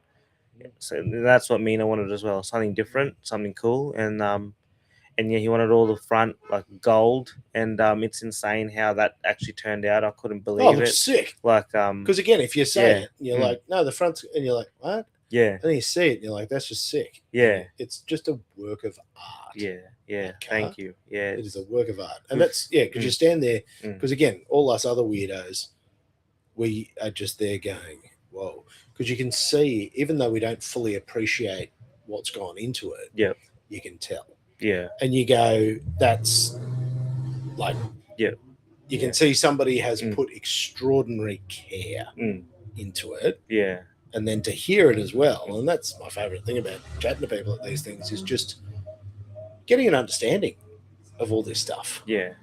So that's what Mina wanted as well. Something different, something cool, and yeah, he wanted all the front like gold, and it's insane how that actually turned out. I couldn't believe it. Looks sick. Like because again, if you say it, you're like, no, the front's, and you're like, what? Yeah. And then you see it, and you're like, that's just sick. Yeah. It's just a work of art. Yeah. Thank you. Yeah. It is a work of art. And that's, because you stand there, because again, all us other weirdos, we are just there going, whoa. Because you can see, even though we don't fully appreciate what's gone into it, you can tell. Yeah. And you go, that's like, you can see somebody has put extraordinary care into it. Yeah. And then to hear it as well, and that's my favorite thing about chatting to people at these things, is just getting an understanding of all this stuff. Yeah.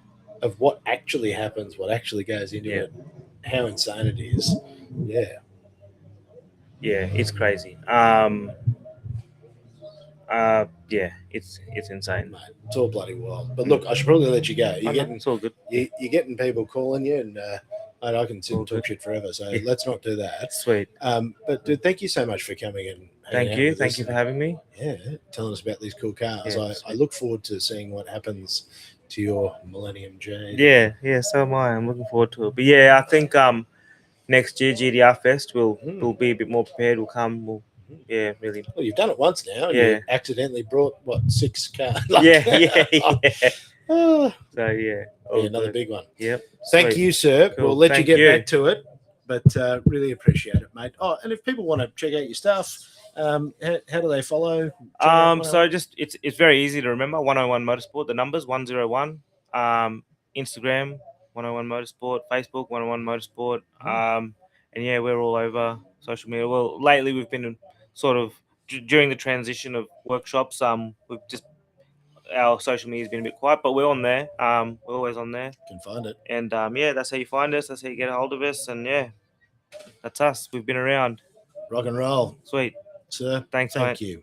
Of what actually happens, what actually goes into it, how insane it is. Yeah. Yeah, it's crazy. Yeah, it's insane. Mate, it's all bloody wild. But look, I should probably let you go. It's all good. You're getting people calling you, and I can sit and talk shit forever. So let's not do that. Sweet. But dude, thank you so much for coming and thank you for having me. Yeah, telling us about these cool cars. Yeah, I look forward to seeing what happens to your Millennium Jade. Yeah, so am I. I'm looking forward to it. But yeah, I think next year GDR Fest we'll be a bit more prepared. Yeah, really. Well, you've done it once now. And you accidentally brought 6 cars. Yeah. So yeah, another big one. Yep. Thank you, sir. Cool. We'll let you get back to it, but really appreciate it, mate. Oh, and if people want to check out your stuff, how do they follow? So just it's very easy to remember. 101 Motorsport. The numbers 101. Instagram 101 Motorsport. Facebook 101 Motorsport. And yeah, we're all over social media. Well, lately we've been sort of during the transition of workshops. We've just our social media has been a bit quiet, but we're on there. We're always on there. You can find it. And yeah, that's how you find us. That's how you get a hold of us. And yeah, that's us. We've been around. Rock and roll. Sweet. Sir, thank you.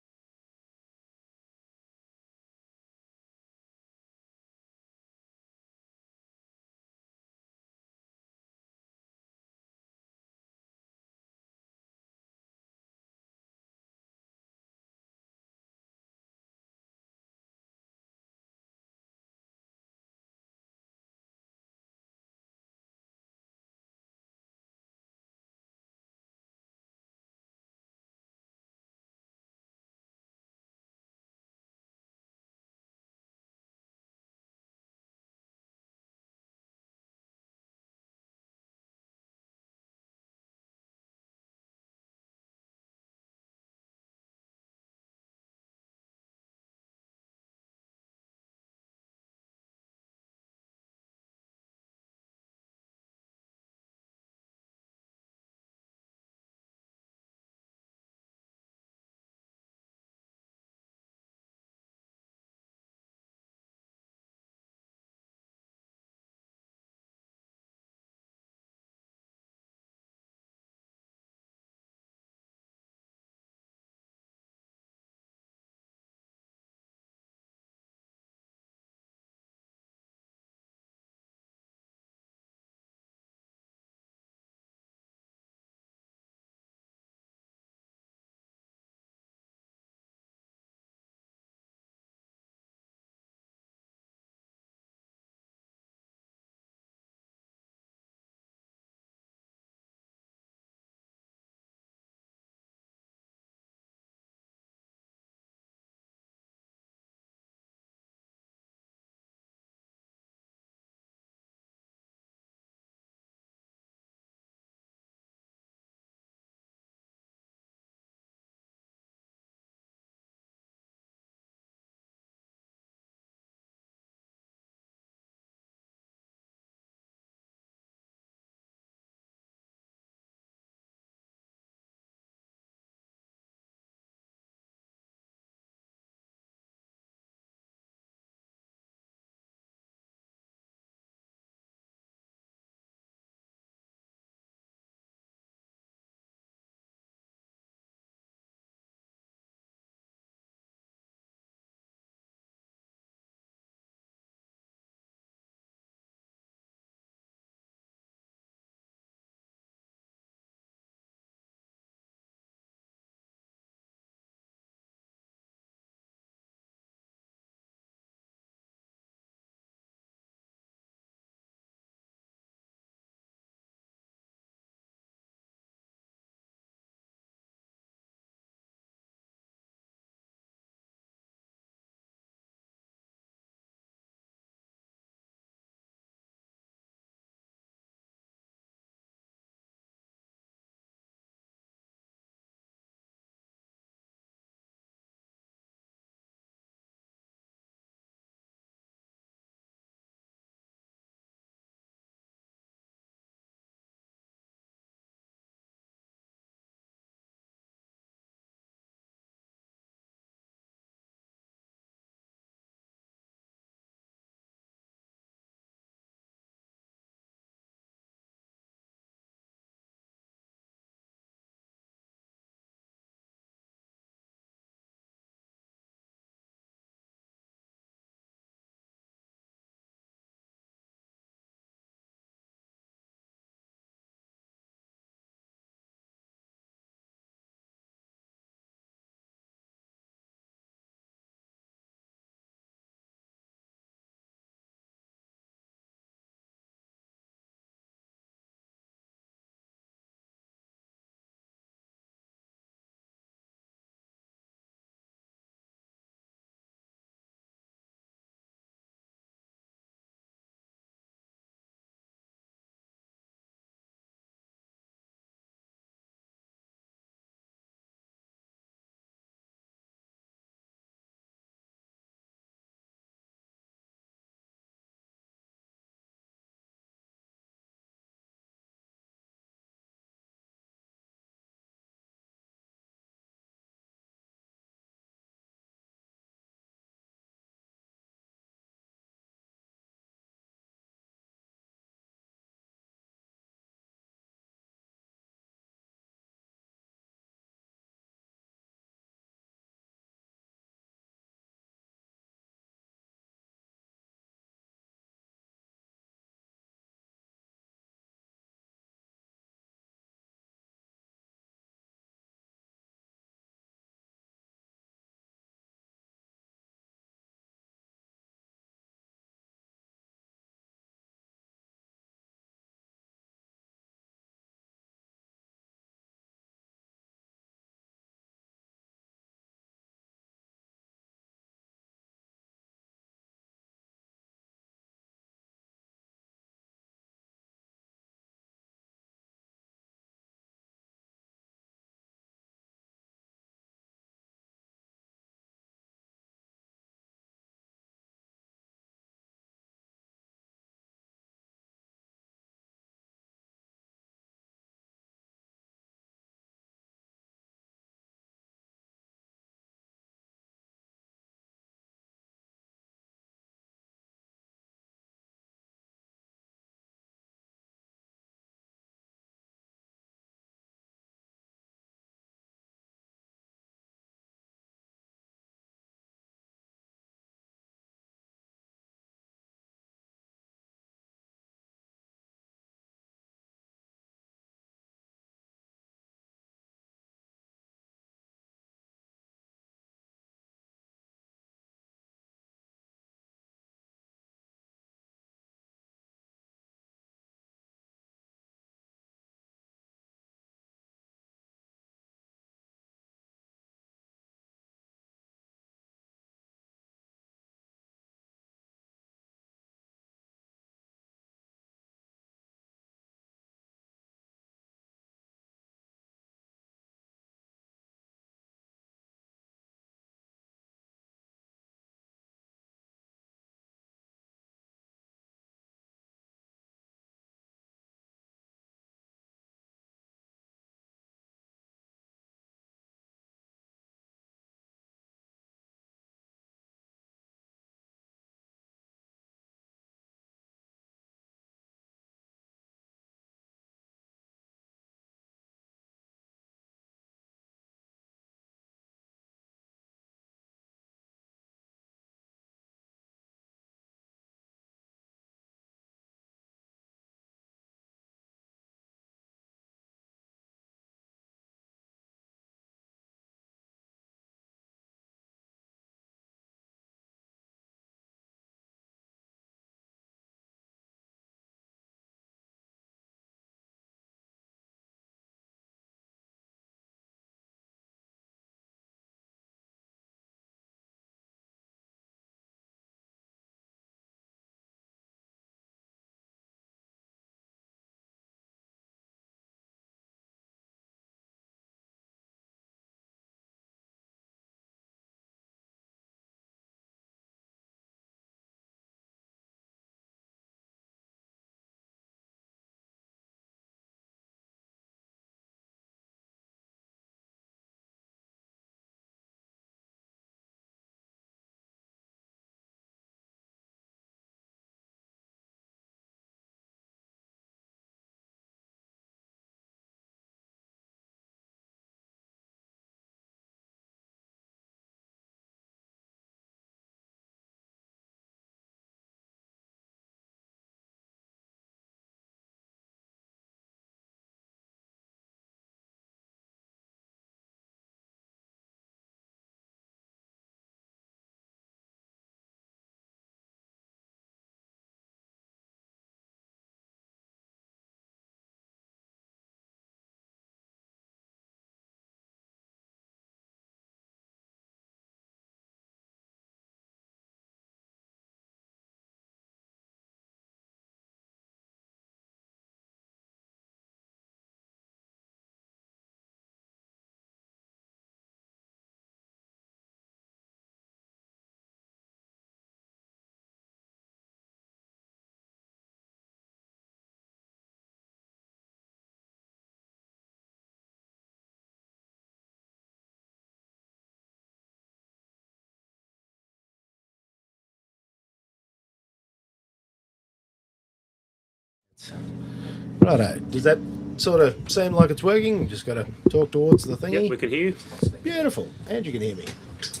Righto. Does that sort of seem like it's working? You just got to talk towards the thingy. Yep, we can hear you. Beautiful. And you can hear me. It's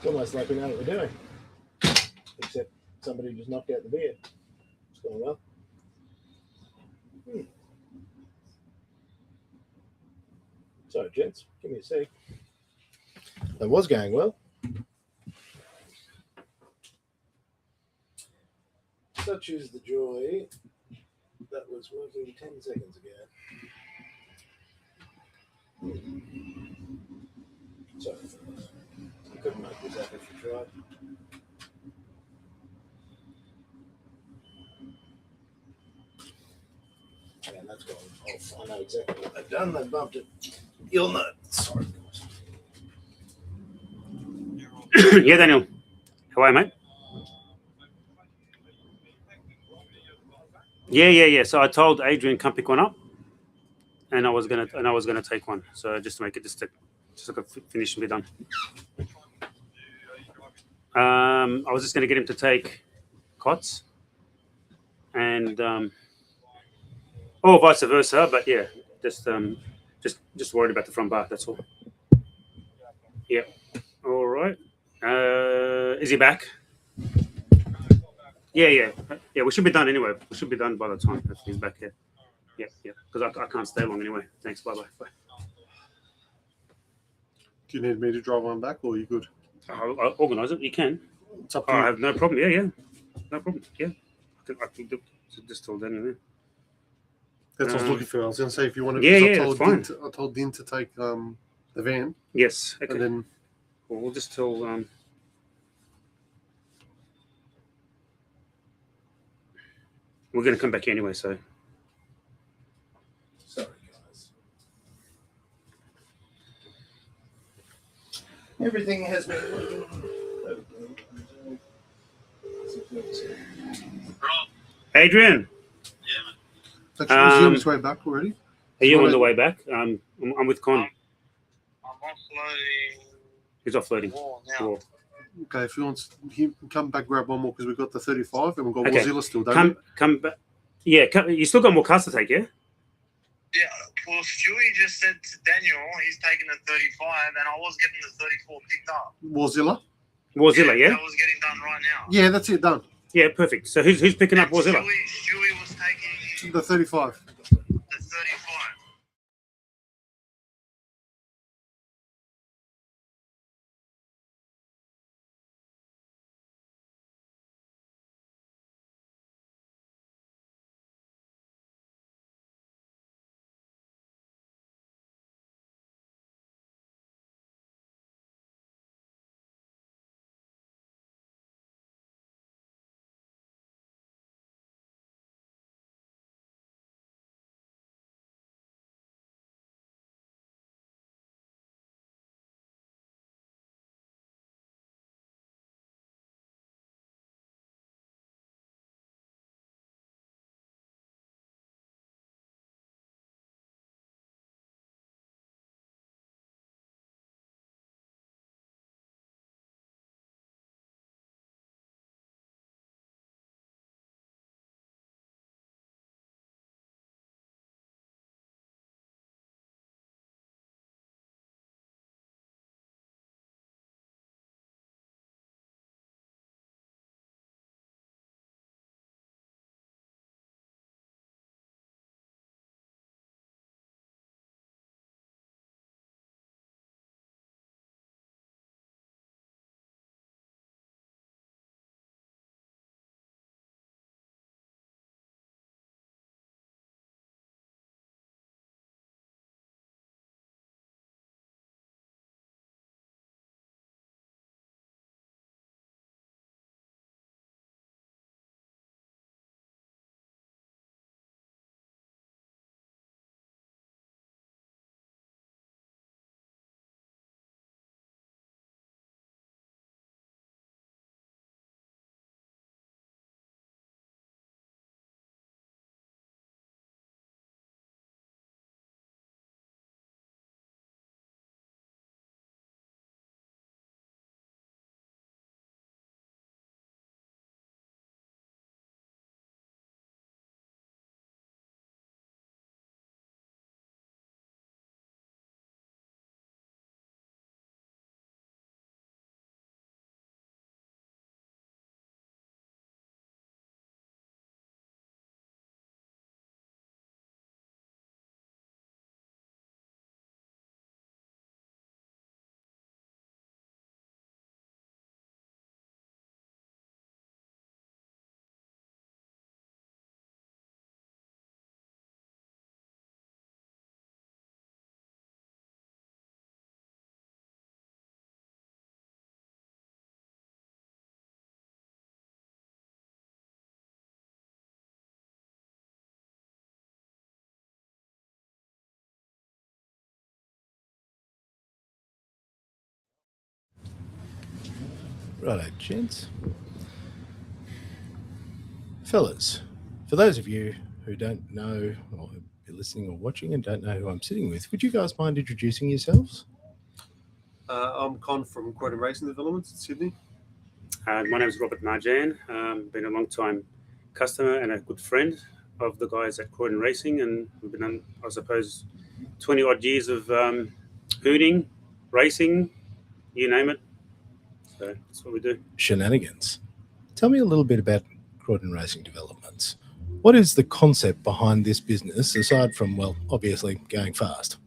almost like we know what we're doing. Except somebody just knocked out the beer. It's going well. Sorry, gents. Give me a sec. That was going well. Such is the joy that was working 10 seconds ago. Sorry, you couldn't make this up if you tried. Yeah, that's gone off. I know exactly what they've done. They've bumped it. You'll know. Sorry, guys. Yeah, Daniel. How are you, mate? Yeah. So I told Adrian come pick one up, and I was gonna take one. So just to make it just like a finish and be done. I was just gonna get him to take cots, and or vice versa. But yeah, just worried about the front bar. That's all. Yeah. All right. Is he back? Yeah. We should be done anyway. We should be done by the time if he's back here. Yeah. Because I can't stay long anyway. Thanks. Bye. Do you need me to drive one back, or are you good? I'll organise it. You can. It's up to you. I have no problem. Yeah. No problem. Yeah. I can do just till then. Yeah. That's what I was looking for. I was going to say if you wanted. Yeah, that's fine. I told Din to take the van. Yes. Okay. And then we'll just tell. We're going to come back anyway, so. Sorry, guys. Everything has been working. Adrian. is he on his way back already? Are you on the way back? I'm with Con. I'm offloading. He's offloading. Now. Okay, if he wants, he can come back grab one more because we've got the 35 and we've got Wazilla still, don't we? Come back. Yeah, you still got more cars to take, yeah? Yeah, well, Stewie just said to Daniel he's taking the 35 and I was getting the 34 picked up. Warzilla, yeah? That was getting done right now. Yeah, that's it, done. Yeah, perfect. So who's picking up Warzilla? Stewie was taking the 35. the 35. Righto, gents. Fellas, for those of you who don't know, or who are listening or watching and don't know who I'm sitting with, would you guys mind introducing yourselves? I'm Con from Croydon Racing Developments in Sydney. My name is Robert Marjan. Been a long time customer and a good friend of the guys at Croydon Racing, and we've been on, I suppose, 20 odd years of hooning, racing, you name it. So that's what we do. Shenanigans. Tell me a little bit about Croydon Racing Developments. What is the concept behind this business, aside from, well, obviously going fast?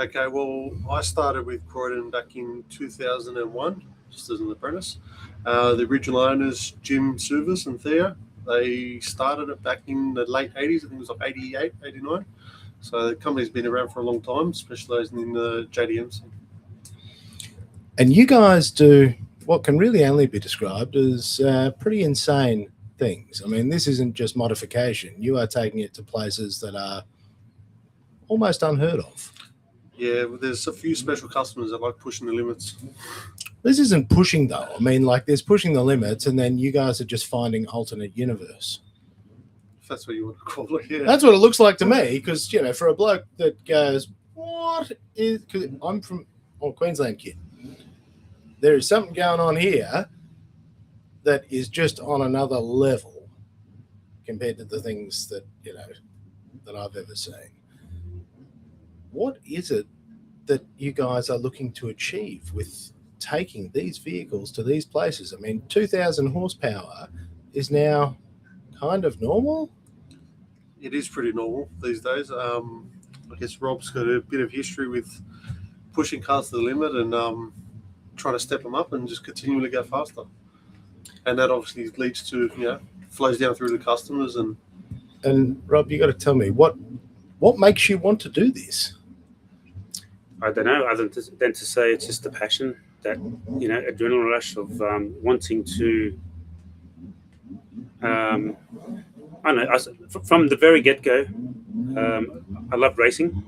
Okay, well, I started with Croydon back in 2001, just as an apprentice. The original owners, Jim Service and Thea, they started it back in the late 80s. I think it was like 88, 89. So the company's been around for a long time, specialising in the JDMs. And you guys do what can really only be described as pretty insane things. I mean, this isn't just modification. You are taking it to places that are almost unheard of. Yeah, well, there's a few special customers that like pushing the limits. This isn't pushing, though. I mean, like, there's pushing the limits, and then you guys are just finding alternate universe. If that's what you want to call it, yeah. That's what it looks like to me, because, you know, for a bloke that goes, what is... Because I'm from Queensland kid. There is something going on here that is just on another level compared to the things that, you know, that I've ever seen. What is it that you guys are looking to achieve with taking these vehicles to these places? I mean, 2,000 horsepower is now kind of normal. It is pretty normal these days. I guess Rob's got a bit of history with pushing cars to the limit and trying to step them up and just continually go faster. And that obviously leads to, you know, flows down through the customers. And Rob, you got to tell me, what makes you want to do this? I don't know, other than to say it's just the passion, that, you know, adrenaline rush of wanting to, I don't know, from the very get-go, I love racing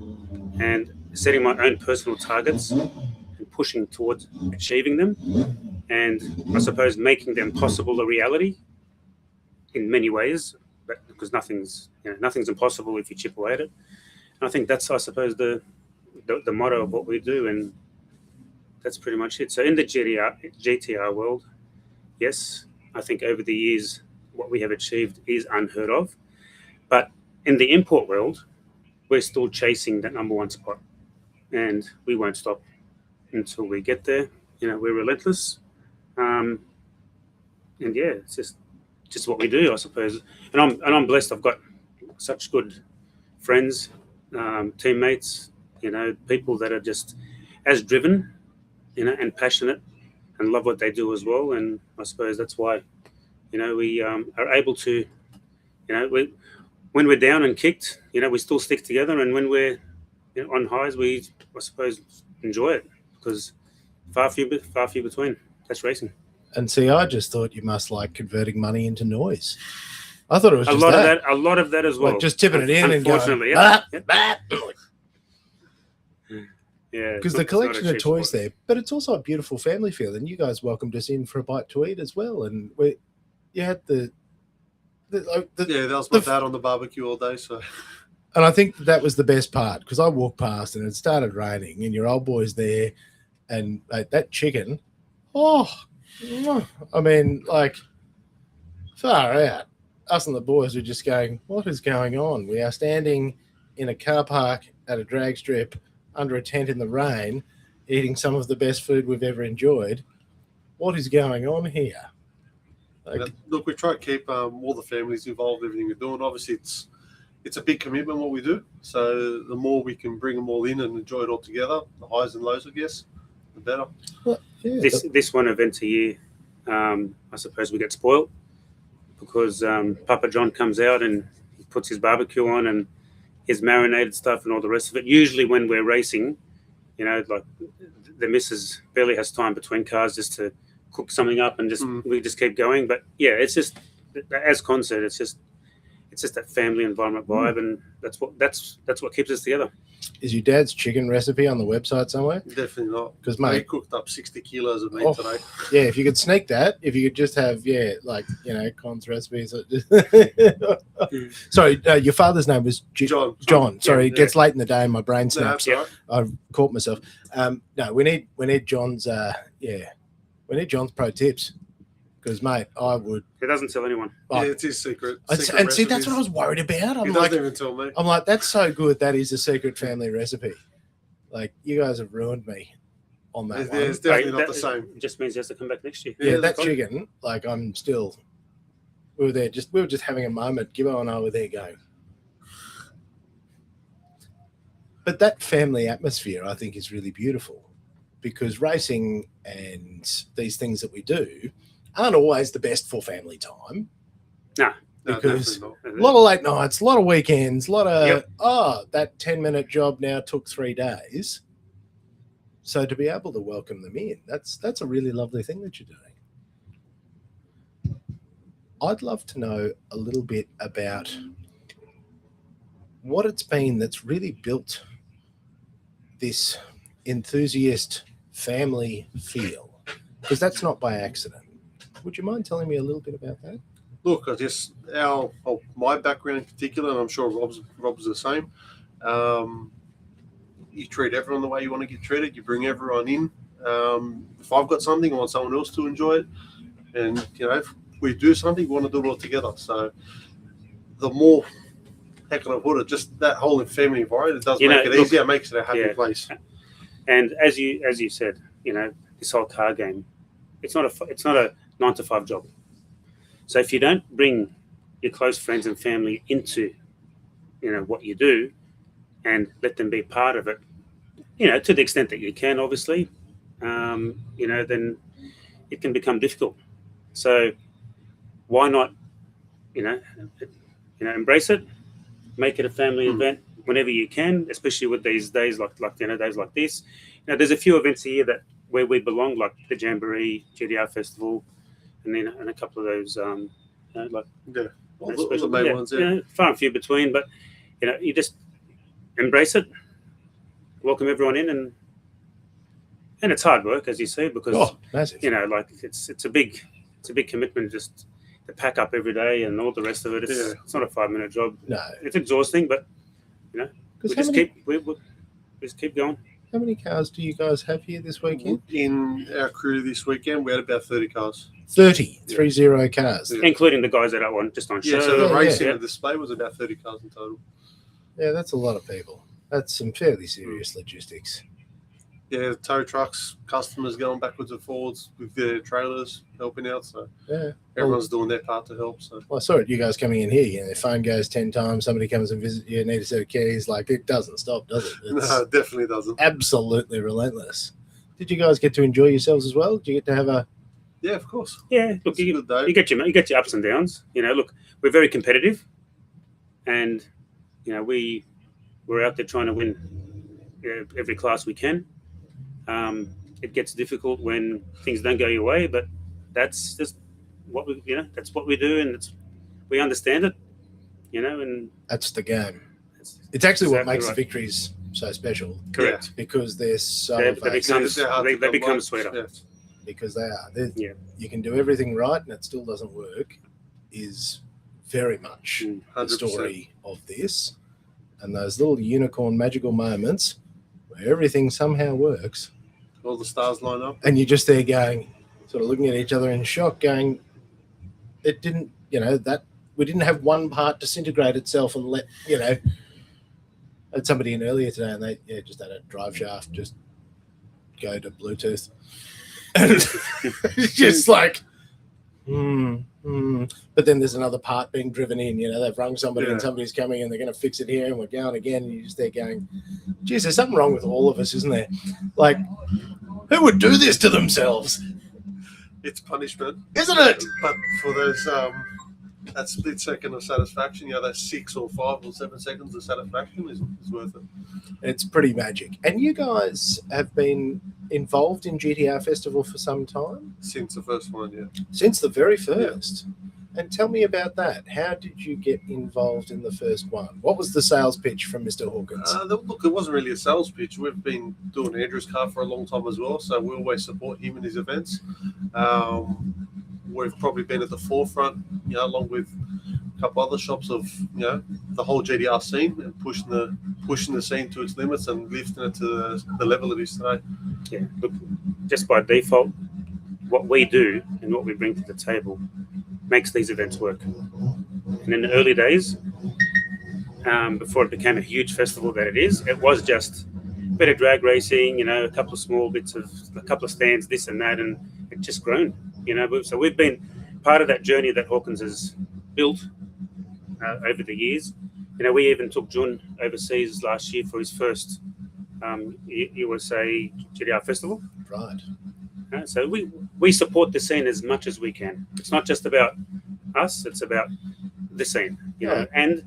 and setting my own personal targets and pushing towards achieving them, and I suppose making them possible a reality in many ways, but because nothing's impossible if you chip away at it. And I think that's, I suppose, the motto of what we do, and that's pretty much it. So in the GTR world, yes, I think over the years what we have achieved is unheard of, but in the import world, we're still chasing that number one spot, and we won't stop until we get there. You know, we're relentless, and yeah, it's just what we do, I suppose. And I'm blessed. I've got such good friends, teammates, you know, people that are just as driven, you know, and passionate and love what they do as well. And I suppose that's why, you know, we are able to, you know, when we're down and kicked, you know, we still stick together, and when we're, you know, on highs, we, I suppose, enjoy it, because far few between. That's racing. And see, I just thought you must like converting money into noise. I thought it was a just lot of that. A lot of that as well. Like just tipping it in and going, yeah. Yeah, because the collection of toys there, but it's also a beautiful family feel. And you guys welcomed us in for a bite to eat as well. And you had the yeah, that was my dad on the barbecue all day. So, and I think that was the best part, because I walked past and it started raining, and your old boy's there, and that chicken. Oh, I mean, like, far out. Us and the boys were just going, what is going on? We are standing in a car park at a drag strip under a tent in the rain, eating some of the best food we've ever enjoyed. What is going on here? Like, look, we try to keep all the families involved in everything we're doing. Obviously, it's a big commitment what we do. So the more we can bring them all in and enjoy it all together, the highs and lows, I guess, the better. Well, yeah, this one event a year, I suppose we get spoiled, because Papa John comes out and he puts his barbecue on and his marinated stuff and all the rest of it. Usually when we're racing, you know, like the missus barely has time between cars just to cook something up, and we just keep going. But yeah, it's just, as Con said, it's just that family environment vibe, and that's what keeps us together. Is your dad's chicken recipe on the website somewhere? Definitely not. Because, He mate, cooked up 60 kilos of meat today. Yeah, if you could sneak that, if you could just have, Con's recipes. Sorry, your father's name was John. John. Sorry, it gets yeah. late in the day and my brain No, snaps. that's all right. I've caught myself. No, we need John's. We need John's pro tips. Because, mate, I would. He doesn't tell anyone. Yeah, it's his secret. And see, that's what I was worried about. He doesn't even tell me. I'm like, that's so good. That is a secret family recipe. Like, you guys have ruined me on that one. It's definitely not the same. It just means he has to come back next year. Yeah, that chicken, like, I'm still. We were just having a moment. Gibbo and I were there going. But that family atmosphere, I think, is really beautiful because racing and these things that we do aren't always the best for family time. No. Because definitely a lot of late nights, a lot of weekends, a lot of, that 10-minute job now took 3 days. So to be able to welcome them in, that's a really lovely thing that you're doing. I'd love to know a little bit about what it's been that's really built this enthusiast family feel, because that's not by accident. Would you mind telling me a little bit about that? Look, I guess my background in particular, and I'm sure Rob's the same. You treat everyone the way you want to get treated. You bring everyone in. If I've got something, I want someone else to enjoy it. And if we do something, we want to do it all together. So the more, how can I put it? Just that whole family environment, it does make it easier. It makes it a happy place. And as you said, this whole car game, it's not a 9-to-5 job. So if you don't bring your close friends and family into, what you do, and let them be part of it, to the extent that you can, obviously, then it can become difficult. So why not, embrace it, make it a family event whenever you can, especially with these days like days like this. There's a few events here where we belong, like the Jamboree, GDR Festival, and a couple of those, all the main ones, far and few between. But you just embrace it, welcome everyone in, and it's hard work, as you see, because massive. It's a big commitment just to pack up every day and all the rest of it. It's not a 5-minute job. No, it's exhausting, but we just keep going. How many cars do you guys have here this weekend? In our crew this weekend, we had about 30 cars. 30 cars. Yeah. Including the guys that are just on show. Yeah, so the racing and display was about 30 cars in total. Yeah, that's a lot of people. That's some fairly serious logistics. Yeah, tow trucks, customers going backwards and forwards with their trailers helping out. So everyone's doing their part to help. So I saw it. You guys coming in here, their phone goes 10 times. Somebody comes and visits you, need a set of keys. Like, it doesn't stop, does it? No, it definitely doesn't. Absolutely relentless. Did you guys get to enjoy yourselves as well? Did you get to have a? Yeah, of course. Yeah, look, you get your ups and downs. Look, we're very competitive, and we're out there trying to win every class we can. It gets difficult when things don't go your way, but that's just what we do, and we understand it, and that's the game. It's actually what makes right. the victories so special. Correct. Because they're so they become sweeter. Yeah. Because they are. You can do everything right and it still doesn't work is very much 100%. the story of this. And those little unicorn magical moments where everything somehow works. All the stars line up. And you're just there going, sort of looking at each other in shock, going, it didn't, that we didn't have one part disintegrate itself and let, I had somebody in earlier today and they just had a drive shaft just go to Bluetooth. And it's just like, But then there's another part being driven in, they've rung somebody and somebody's coming and they're going to fix it here and we're going again. And you're just there going, geez, there's something wrong with all of us, isn't there? Like, who would do this to themselves? It's punishment. Isn't it? But for those, that split second of satisfaction, that 6 or 5 or 7 seconds of satisfaction is worth it. It's pretty magic. And you guys have been involved in GTR Festival for some time? Since the first one, yeah. Since the very first. And tell me about that. How did you get involved in the first one? What was the sales pitch from Mr. Hawkins? Look, it wasn't really a sales pitch. We've been doing Andrew's car for a long time as well, so we always support him in his events. We've probably been at the forefront, along with a couple other shops of, the whole GDR scene and pushing the scene to its limits and lifting it to the level it is today. Yeah, look, just by default, what we do and what we bring to the table makes these events work. And in the early days, before it became a huge festival that it is, it was just a bit of drag racing, a couple of small bits of a couple of stands, this and that, and it's just grown. So we've been part of that journey that Hawkins has built over the years. We even took Jun overseas last year for his first USA GDR festival. Right. So we support the scene as much as we can. It's not just about us; it's about the scene, and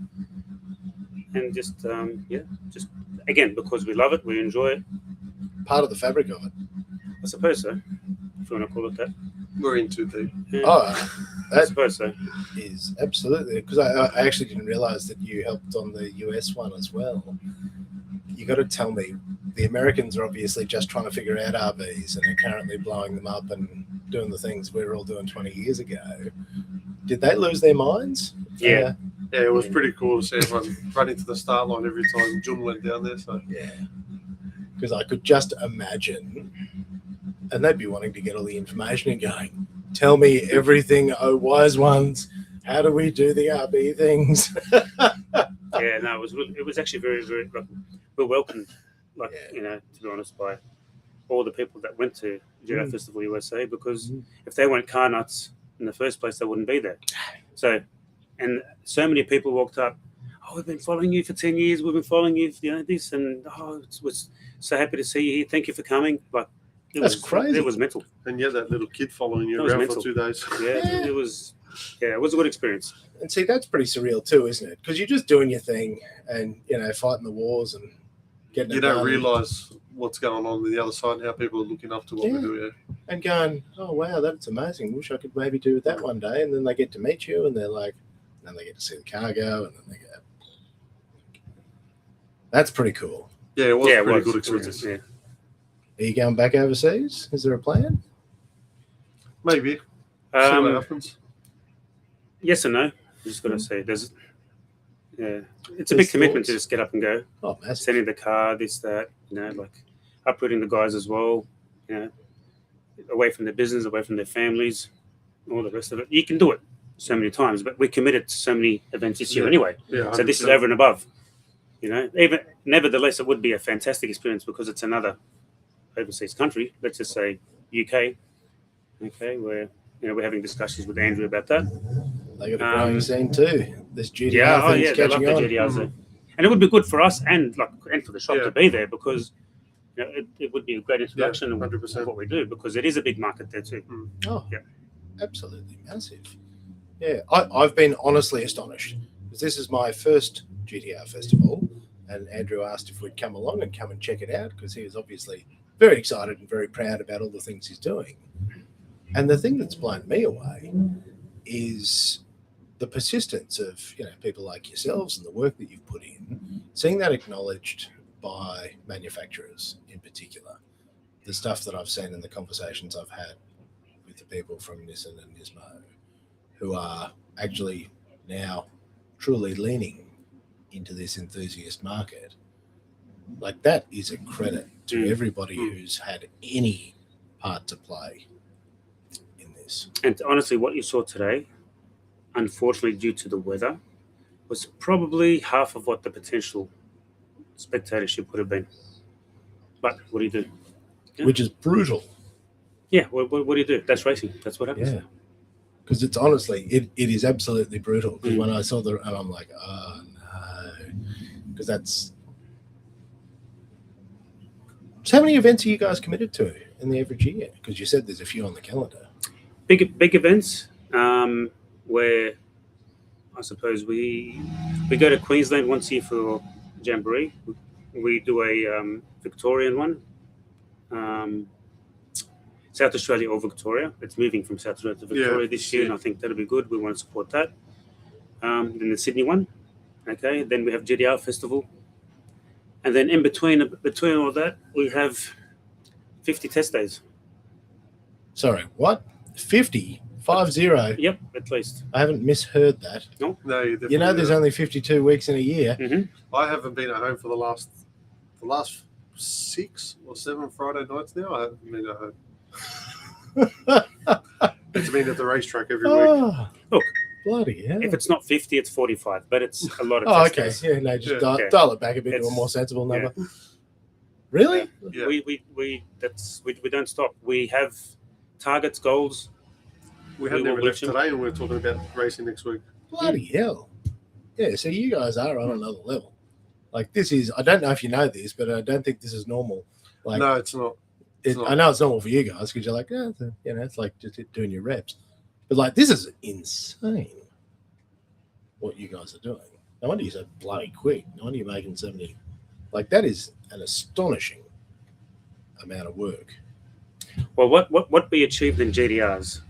just just again because we love it, we enjoy it. Part of the fabric of it, I suppose so. If you want to call it that. We're in too deep. Yeah. Oh, I suppose so. Is absolutely, because I actually didn't realize that you helped on the US one as well. You got to tell me, the Americans are obviously just trying to figure out RVs and are currently blowing them up and doing the things we were all doing 20 years ago. Did they lose their minds? Yeah. Yeah, it was pretty cool to see everyone running to the start line every time Jun went down there. So yeah, because I could just imagine, and they'd be wanting to get all the information and going, tell me everything, oh wise ones, how do we do the RB things? Yeah, no, it was actually very, very, we're welcomed, to be honest, by all the people that went to GDR Festival USA, because if they weren't car nuts in the first place, they wouldn't be there. So, and so many people walked up, oh, we've been following you for 10 years, we've been following you, this, and it was so happy to see you here, thank you for coming. That's crazy. It was mental. And you had that little kid following you around for 2 days. Yeah, it was a good experience. And see, that's pretty surreal too, isn't it? Because you're just doing your thing and, fighting the wars and getting You don't realise what's going on the other side and how people are looking up to what we do, yeah. And going, oh, wow, that's amazing. Wish I could maybe do that one day. And then they get to meet you and they're like, and then they get to see the cargo and then they go, that's pretty cool. Yeah, it was a pretty good experience. Yeah. Are you going back overseas? Is there a plan? Maybe. See what happens. Yes and no. I'm just going to say it's a big commitment to just get up and go. Oh, massive. Sending the car, this, that, uprooting the guys as well, away from their business, away from their families, all the rest of it. You can do it so many times, but we're committed to so many events this year anyway. Yeah, so this is over and above. Even nevertheless, it would be a fantastic experience because it's another overseas country. Let's just say UK. Okay, where we're having discussions with Andrew about that. They got a growing scene too. This GDR thing's catching on. GDRs and it would be good for us and for the shop to be there because it would be a great introduction of what we do because it is a big market there too. Oh, yeah, absolutely massive. Yeah, I've been honestly astonished because this is my first GDR festival, and Andrew asked if we'd come along and come and check it out because he was obviously very excited and very proud about all the things he's doing. And the thing that's blown me away is the persistence of people like yourselves and the work that you've put in, seeing that acknowledged by manufacturers in particular. The stuff that I've seen in the conversations I've had with the people from Nissan and Nismo, who are actually now truly leaning into this enthusiast market, like that is a credit to everybody who's had any part to play in this. And honestly, what you saw today, unfortunately, due to the weather, was probably half of what the potential spectatorship would have been. But what do you do? Yeah. Which is brutal. Yeah, what do you do? That's racing. That's what happens. Yeah. Because it's honestly, it is absolutely brutal. Because when I saw and I'm like, oh no. Because that's... So how many events are you guys committed to in the average year? Because you said there's a few on the calendar. Big events where I suppose we go to Queensland once a year for Jamboree. We do a Victorian one. South Australia or Victoria. It's moving from South Australia to Victoria this year, and I think that'll be good. We want to support that. Then the Sydney one, okay. Then we have GDR Festival, and then in between all that, we have 50 test days. Sorry, what? 50? 50? Yep, at least. I haven't misheard that. No, you know, there's only 52 weeks in a year. Mm-hmm. I haven't been at home for the last 6 or 7 Friday nights now. I haven't been at home. It's been at the racetrack every week. Look, bloody hell. if it's not 50, it's 45, but it's a lot of test days. Yeah, no, just dial it back a bit to a more sensible number. Yeah. Really? Yeah. We don't stop. We have targets, goals. We haven't even left today, and we're talking about racing next week. Bloody hell. Yeah, so you guys are on another level. Like, this is, I don't know if you know this, but I don't think this is normal. Like, no, it's not. I know it's normal for you guys because you're like, it's like just doing your reps. But like, this is insane what you guys are doing. No wonder you're so bloody quick. No wonder you're making 70. Like, that is an astonishing amount of work. Well, what we achieved in GDRs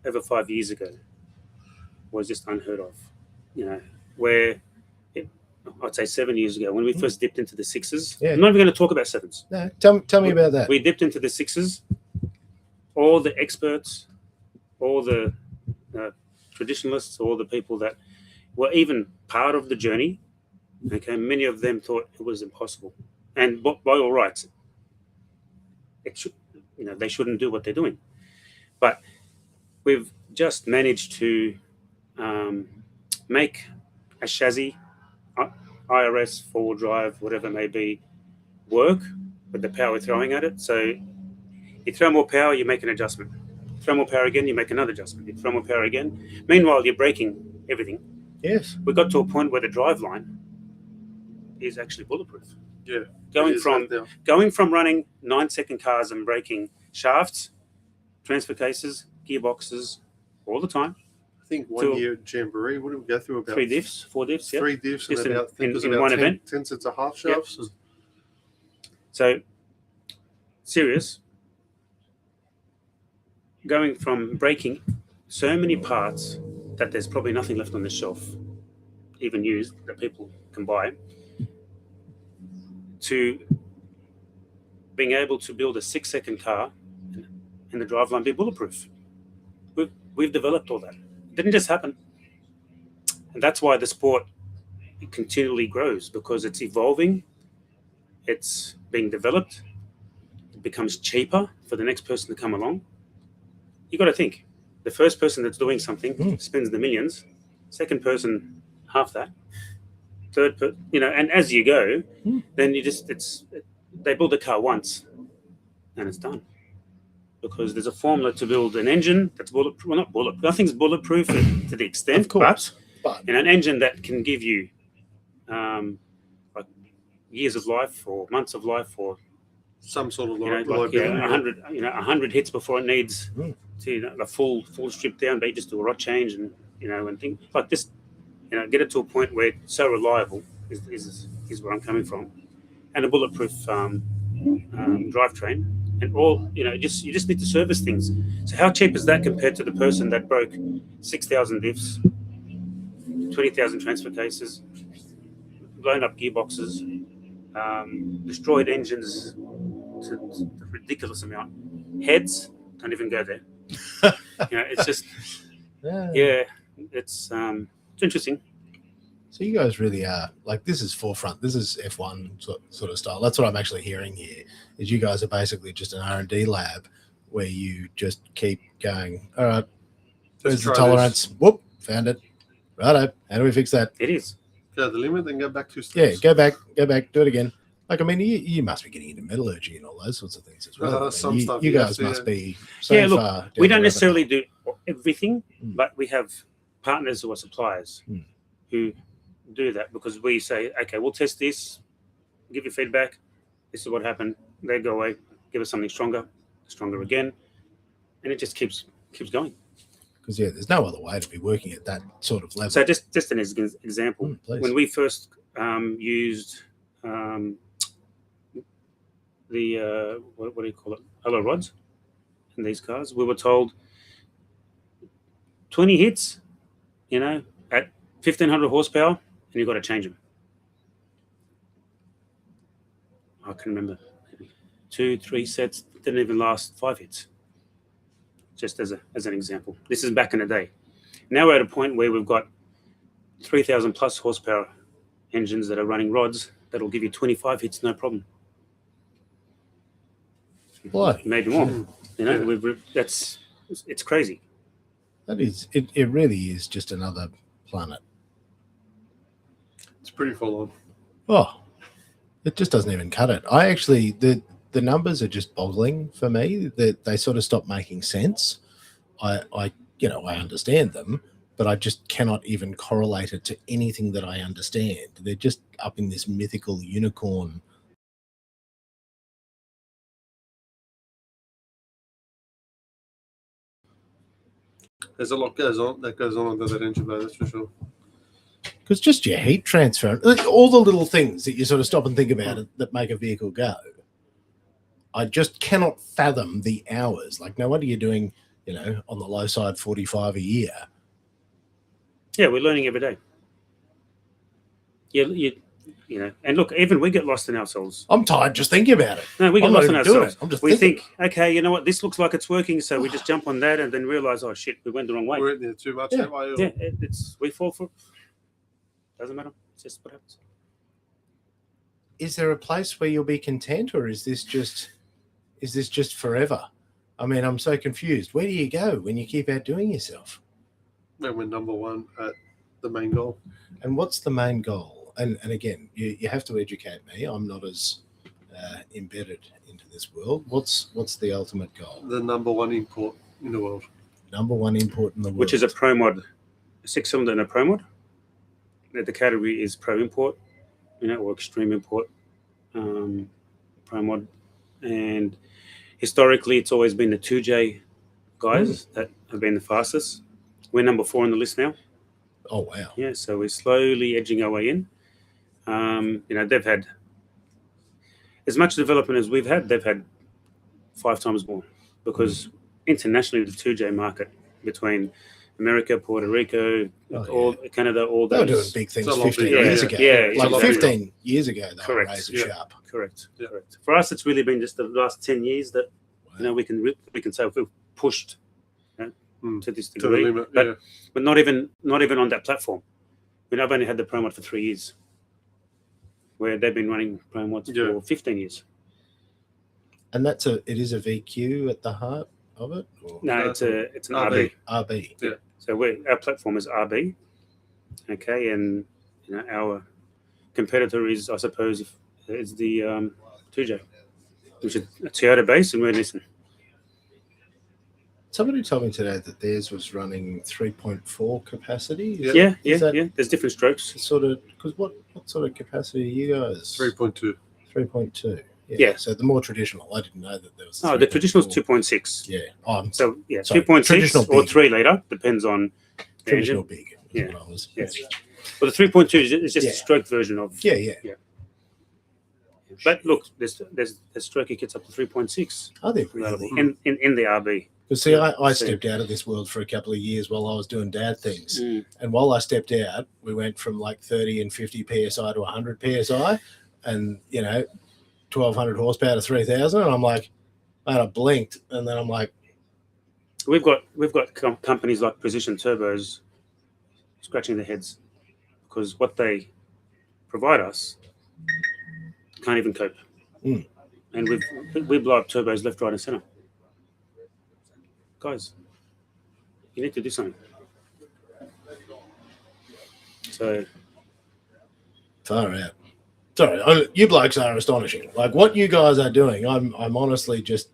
over 5 years ago was just unheard of. You know, where I'd say 7 years ago when we first dipped into the sixes. Yeah. I'm not even going to talk about sevens. No, tell me about that. We dipped into the sixes. All the experts, all the traditionalists, all the people that were even part of the journey, okay, many of them thought it was impossible, and by all rights, they shouldn't do what they're doing. But we've just managed to make a chassis, IRS, four-wheel drive, whatever it may be, work with the power we're throwing at it. So you throw more power, you make an adjustment. Throw more power again, you make another adjustment. You throw more power again. Meanwhile, you're braking everything. Yes. We got to a point where the drive line is actually bulletproof. Yeah. Going from running 9-second cars and braking shafts, transfer cases, gearboxes, all the time. I think one year at Jamboree, what did we go through? About 4 diffs, yeah. 3 diffs, just and about, in one 10, event. 10 sets of half shafts. Yep. So, serious. Going from breaking so many parts that there's probably nothing left on the shelf, even used, that people can buy, to being able to build a 6-second car and the driveline be bulletproof. We've developed all that. It didn't just happen. And that's why the sport continually grows, because it's evolving, it's being developed, it becomes cheaper for the next person to come along. You got to think, the first person that's doing something spends the millions, second person half that, third and as you go, then they build a car once and it's done, because there's a formula to build an engine that's bulletproof. Well, not bulletproof. Nothing's bulletproof to the extent, of course, but an engine that can give you like years of life or months of life or some sort of reliability. 100 hits before it needs to a full strip down, but you just do a rod change and things like this. Get it to a point where it's so reliable is where I'm coming from, and a bulletproof drivetrain, and all you just need to service things. So how cheap is that compared to the person that broke 6,000 diffs, 20,000 transfer cases, blown up gearboxes, destroyed engines to a ridiculous amount, heads don't even go there. It's just it's interesting. So you guys really are, like, this is forefront. This is F1 sort of style. That's what I'm actually hearing here, is you guys are basically just an R&D lab where you just keep going, all right, where's the tolerance? This. Whoop, found it. Righto, how do we fix that? It is. Go to the limit, then go back 2 steps. Yeah, go back, do it again. Like, I mean, you must be getting into metallurgy and all those sorts of things as well. Some stuff. You guys must be so far. We don't necessarily do everything, but we have partners who are suppliers who do that, because we say, okay, we'll test this, give you feedback. This is what happened. They go away, give us something stronger again, and it just keeps going. Because there's no other way to be working at that sort of level. So just an example, when we first used what do you call it? Alloy rods in these cars. We were told 20 hits, you know, at 1500 horsepower, and you've got to change them. I can remember 2-3 sets didn't even last 5 hits. Just as an example. This is back in the day. Now we're at a point where we've got 3,000 plus horsepower engines that are running rods that'll give you 25 hits, no problem. What? Maybe more. You know, it's crazy. That is, it really is just another planet. It's pretty full on. Oh, it just doesn't even cut it. I actually, the numbers are just boggling for me. That they sort of stop making sense. I understand them, but I just cannot even correlate it to anything that I understand. They're just up in this mythical unicorn. There's a lot goes on under that engine bay, that's for sure. Because just your heat transfer, all the little things that you sort of stop and think about that make a vehicle go. I just cannot fathom the hours. Like, no wonder you're doing, on the low side, 45 a year. Yeah, we're learning every day. And look, even we get lost in ourselves. I'm tired just thinking about it. No, we get lost in ourselves. We think, okay, you know what, this looks like it's working, so we just jump on that and then realize, oh shit, we went the wrong way. We're in there too much that way. Yeah, we fall for it. Doesn't matter. It's just what happens. Is there a place where you'll be content, or is this just forever? I mean, I'm so confused. Where do you go when you keep outdoing yourself? When we're number one at the main goal. And what's the main goal? And again, you have to educate me. I'm not as embedded into this world. What's the ultimate goal? The number one import in the world. Number one import in the world. Which is a Pro Mod, a 6-cylinder and a Pro Mod. The category is Pro Import, or Extreme Import, Pro Mod. And historically, it's always been the 2J guys that have been the fastest. We're number 4 on the list now. Oh, wow. Yeah, so we're slowly edging our way in. They've had as much development as we've had. They've had 5 times more, because internationally, the 2J market between America, Puerto Rico, Canada, all those. They were doing big things 15 years ago. Yeah, like 15 years ago, they were razor sharp. Correct. For us, it's really been just the last 10 years that we can say we've pushed to this degree, to the limit, but not even on that platform. I've only had the Pro Mod for 3 years, where they've been running Pro Mods for 15 years. And it is a VQ at the heart of it? Or? No, it's an RB. RB. Yeah. So our platform is RB. Okay, and our competitor is, I suppose, is the 2J, which is a Toyota base, and we're Nissan. Somebody told me today that theirs was running 3.4 capacity. Yeah. There's different strokes. Sort of, because what sort of capacity are you guys? 3.2. 3.2. Yeah. So the more traditional. I didn't know that there was. The traditional is 2.6. Yeah. 2.6 or 3 litre, depends on the traditional engine. big. Yeah. What I was. Yeah. Well, the 3.2 is just a stroke version of. Yeah. But look, there's stroke kits up to 3.6. Are they really? In the RB. Because see, I stepped out of this world for a couple of years while I was doing dad things. And while I stepped out, we went from like 30 and 50 PSI to 100 PSI and, 1,200 horsepower to 3,000. And I'm like, I blinked. And then I'm like. We've got companies like Precision Turbos scratching their heads because what they provide us can't even cope. And we blow up turbos left, right, and center. Guys, you need to do something. So, far out. Sorry, you blokes are astonishing. Like what you guys are doing, I'm honestly just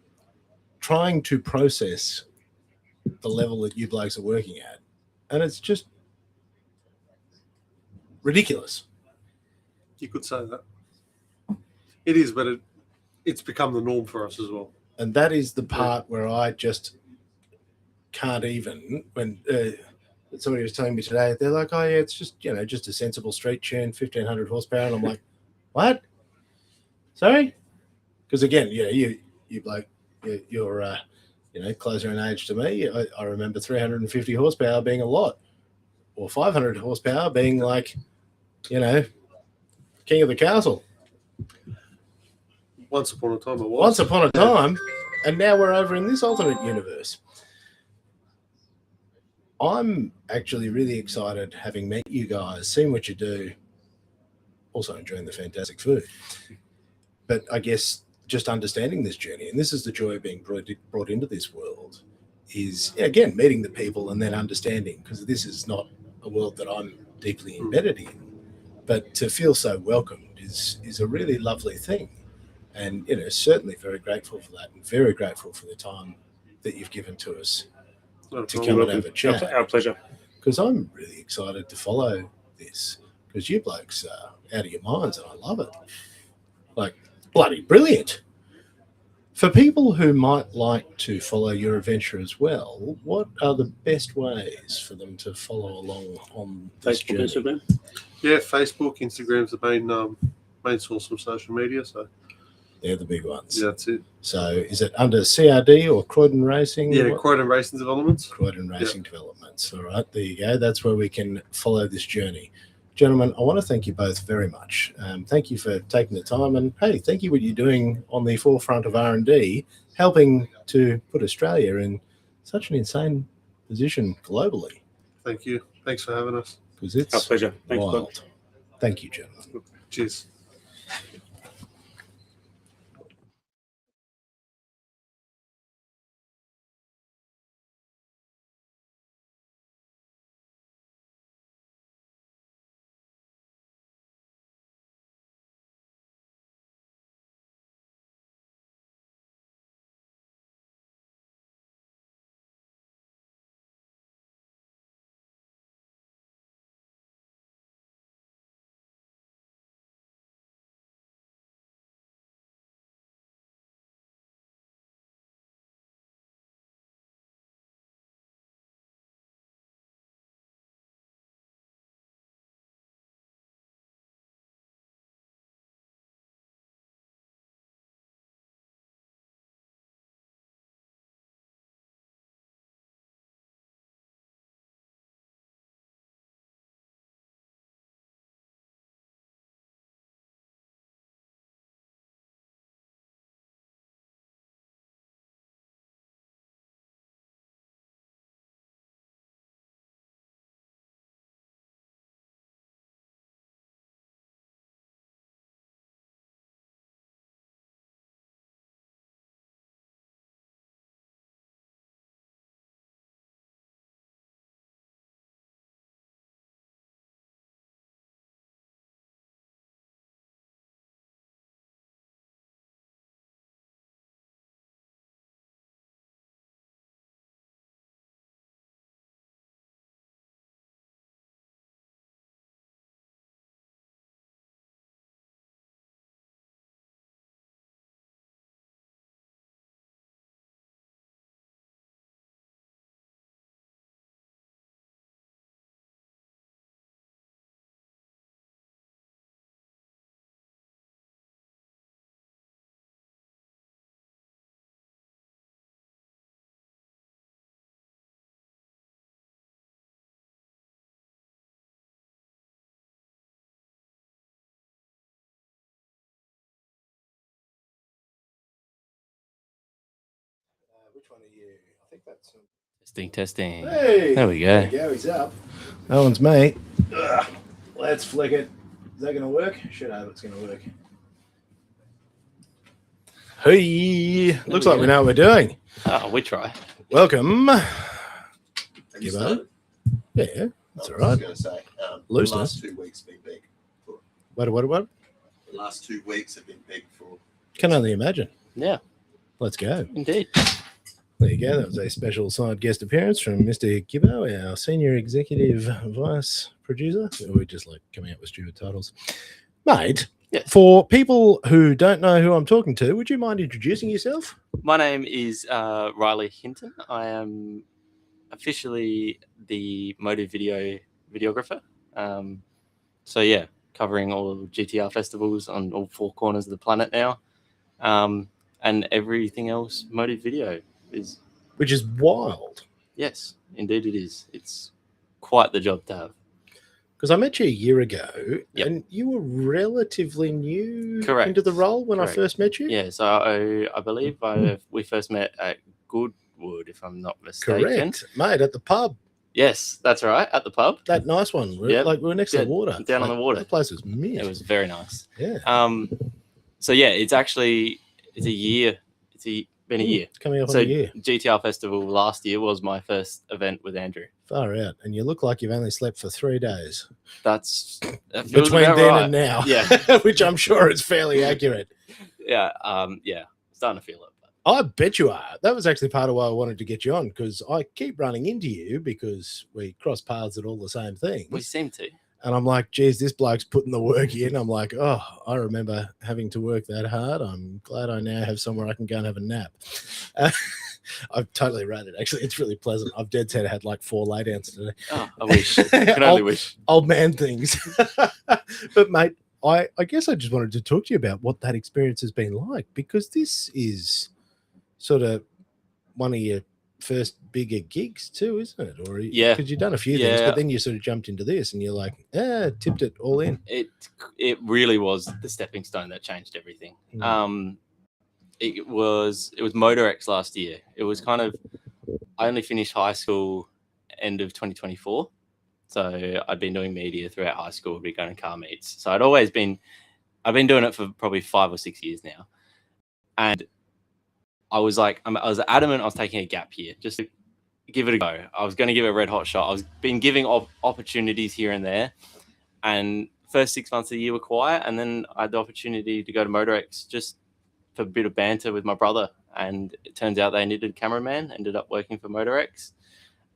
trying to process the level that you blokes are working at, and it's just ridiculous. You could say that. It is, but it's become the norm for us as well. And that is the part where I just can't even. When somebody was telling me today, they're like, "Oh yeah, it's just just a sensible street tune, 1,500 horsepower," and I'm like, "What? Sorry? Because again, you bloke, you're closer in age to me. I remember 350 horsepower being a lot, or 500 horsepower being like, king of the castle. Once upon a time, it was. Once upon a time, and now we're over in this alternate universe. I'm actually really excited, having met you guys, seen what you do, also enjoying the fantastic food. But I guess just understanding this journey, and this is the joy of being brought into this world, is, again, meeting the people and then understanding, because this is not a world that I'm deeply embedded in. But to feel so welcomed is a really lovely thing. And, certainly very grateful for that, and very grateful for the time that you've given to us to come and have a chat. Our pleasure. Because I'm really excited to follow this, because you blokes are out of your minds, and I love it. Like, bloody brilliant. For people who might like to follow your adventure as well, what are the best ways for them to follow along on this Facebook, journey? Instagram? Yeah, Facebook, Instagram's the main source of social media, so they're the big ones. Yeah, that's it. So is it under CRD or Croydon Racing? Yeah, Croydon Racing Developments. Croydon Racing Developments. All right, there you go. That's where we can follow this journey. Gentlemen, I want to thank you both very much. Thank you for taking the time, and hey, thank you for what you're doing on the forefront of R&D, helping to put Australia in such an insane position globally. Thank you. Thanks for having us. Because it's Our pleasure. Thanks, wild. Doug. Thank you, gentlemen. Cheers. Which one are you? I think that's Testing. Hey, there we go. There you go. He's up. That one's me. Ugh. Let's flick it. Is that going to work? Should have. It's going to work. Hey, looks like we know what we're doing. Oh, we try. Welcome. Have you Gibbo. started? Yeah, that's all I was right. going to say, the Looseness. last 2 weeks have been big. What? The last 2 weeks have been big for. Can only imagine. Yeah, Let's go. indeed. There you go. That was a special side guest appearance from Mr. Gibbo, our senior executive vice producer. We just like coming out with stupid titles. Mate, Yes. for people who don't know who I'm talking to, would you mind introducing yourself? My name is Riley Hinton. I am officially the motor videographer. So yeah, covering all of GTR festivals on all 4 corners of the planet now. And everything else, motive video is. Which is wild. Yes, indeed it is. It's quite the job to have. Because I met you a year ago, Yep. and you were relatively new Correct. into the role when Correct. I first met you. Yeah, so I believe we first met at Goodwood, if I'm not mistaken. Correct, mate, at the pub. Yes, that's right, at the pub. That nice one. Yep. Like we were next to the water. Down on the water. The place was mint. It was very nice. Yeah. So yeah, it's a year. Been a year. Coming up so on a year. GTR Festival last year was my first event with Andrew. Far out. And you look like you've only slept for 3 days. That between then right. and now. Yeah. Which I'm sure is fairly accurate. Yeah. Starting to feel it. I bet you are. That was actually part of why I wanted to get you on, because I keep running into you because we cross paths at all the same things. We seem to. And I'm like, geez, this bloke's putting the work in. I'm like, oh, I remember having to work that hard. I'm glad I now have somewhere I can go and have a nap. I've totally ran it. Actually, it's really pleasant. I've dead set had like 4 laydowns today. Oh, I wish. I can only wish. Old man things. But, mate, I guess I just wanted to talk to you about what that experience has been like, because this is sort of one of your first bigger gigs too, isn't it? Or yeah, because you've done a few things, but then you sort of jumped into this and you're like, tipped it all in. It really was the stepping stone that changed everything. It was MotorX last year. It was kind of, I only finished high school end of 2024, so I'd been doing media throughout high school. I'd been going to car meets, so I've been doing it for probably 5 or 6 years now, and I was adamant I was taking a gap year just to give it a go. I was going to give it a red hot shot. I was been giving opportunities here and there, and first 6 months of the year were quiet, and then I had the opportunity to go to MotorX just for a bit of banter with my brother, and it turns out they needed a cameraman. Ended up working for MotorX,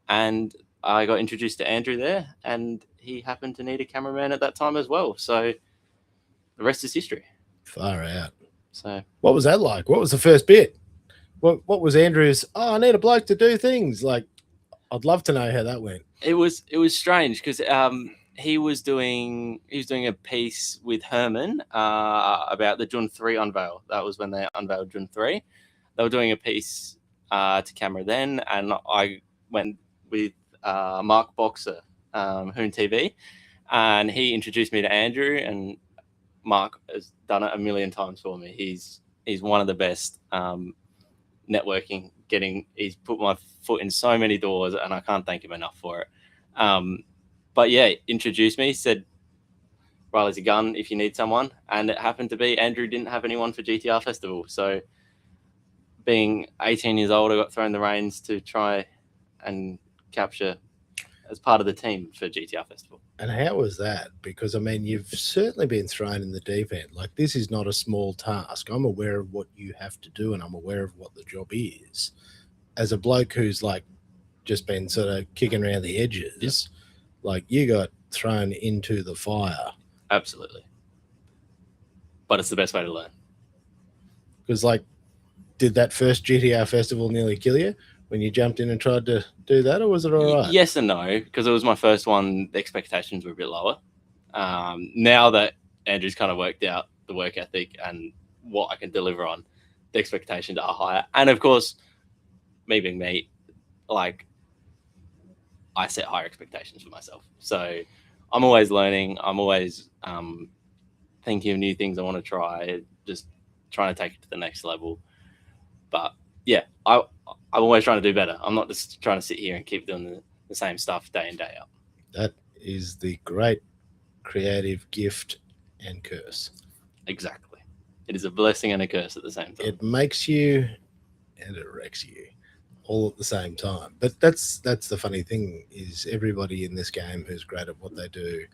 and I got introduced to Andrew there, and he happened to need a cameraman at that time as well. So the rest is history. Far out. So what was that like? What was the first bit? What was Andrew's? Oh, I need a bloke to do things. Like, I'd love to know how that went. It was strange because he was doing a piece with Herman about the Jun 3 unveil. That was when they unveiled Jun 3. They were doing a piece to camera then, and I went with Mark Boxer, Hoon TV, and he introduced me to Andrew, and Mark has done it a million times for me. He's one of the best. Networking, he's put my foot in so many doors, and I can't thank him enough for it. But yeah, introduced me, said Riley's a gun if you need someone, and it happened to be Andrew didn't have anyone for GTR Festival, so being 18 years old, I got thrown the reins to try and capture as part of the team for GTR Festival. And how was that? Because, I mean, you've certainly been thrown in the deep end. Like, this is not a small task. I'm aware of what you have to do, and I'm aware of what the job is. As a bloke who's, like, just been sort of kicking around the edges, like, you got thrown into the fire. Absolutely. But it's the best way to learn. Because, like, did that first GTR Festival nearly kill you when you jumped in and tried to do that, or was it all right? Yes and no, because it was my first one. The expectations were a bit lower. Now that Andrew's kind of worked out the work ethic and what I can deliver on, the expectations are higher. And of course, me being me, like, I set higher expectations for myself. So I'm always learning. I'm always thinking of new things I want to try, just trying to take it to the next level. But yeah, I'm always trying to do better. I'm not just trying to sit here and keep doing the same stuff day in, day out. That is the great creative gift and curse. Exactly. It is a blessing and a curse at the same time. It makes you and it wrecks you all at the same time. But that's the funny thing, is everybody in this game who's great at what they do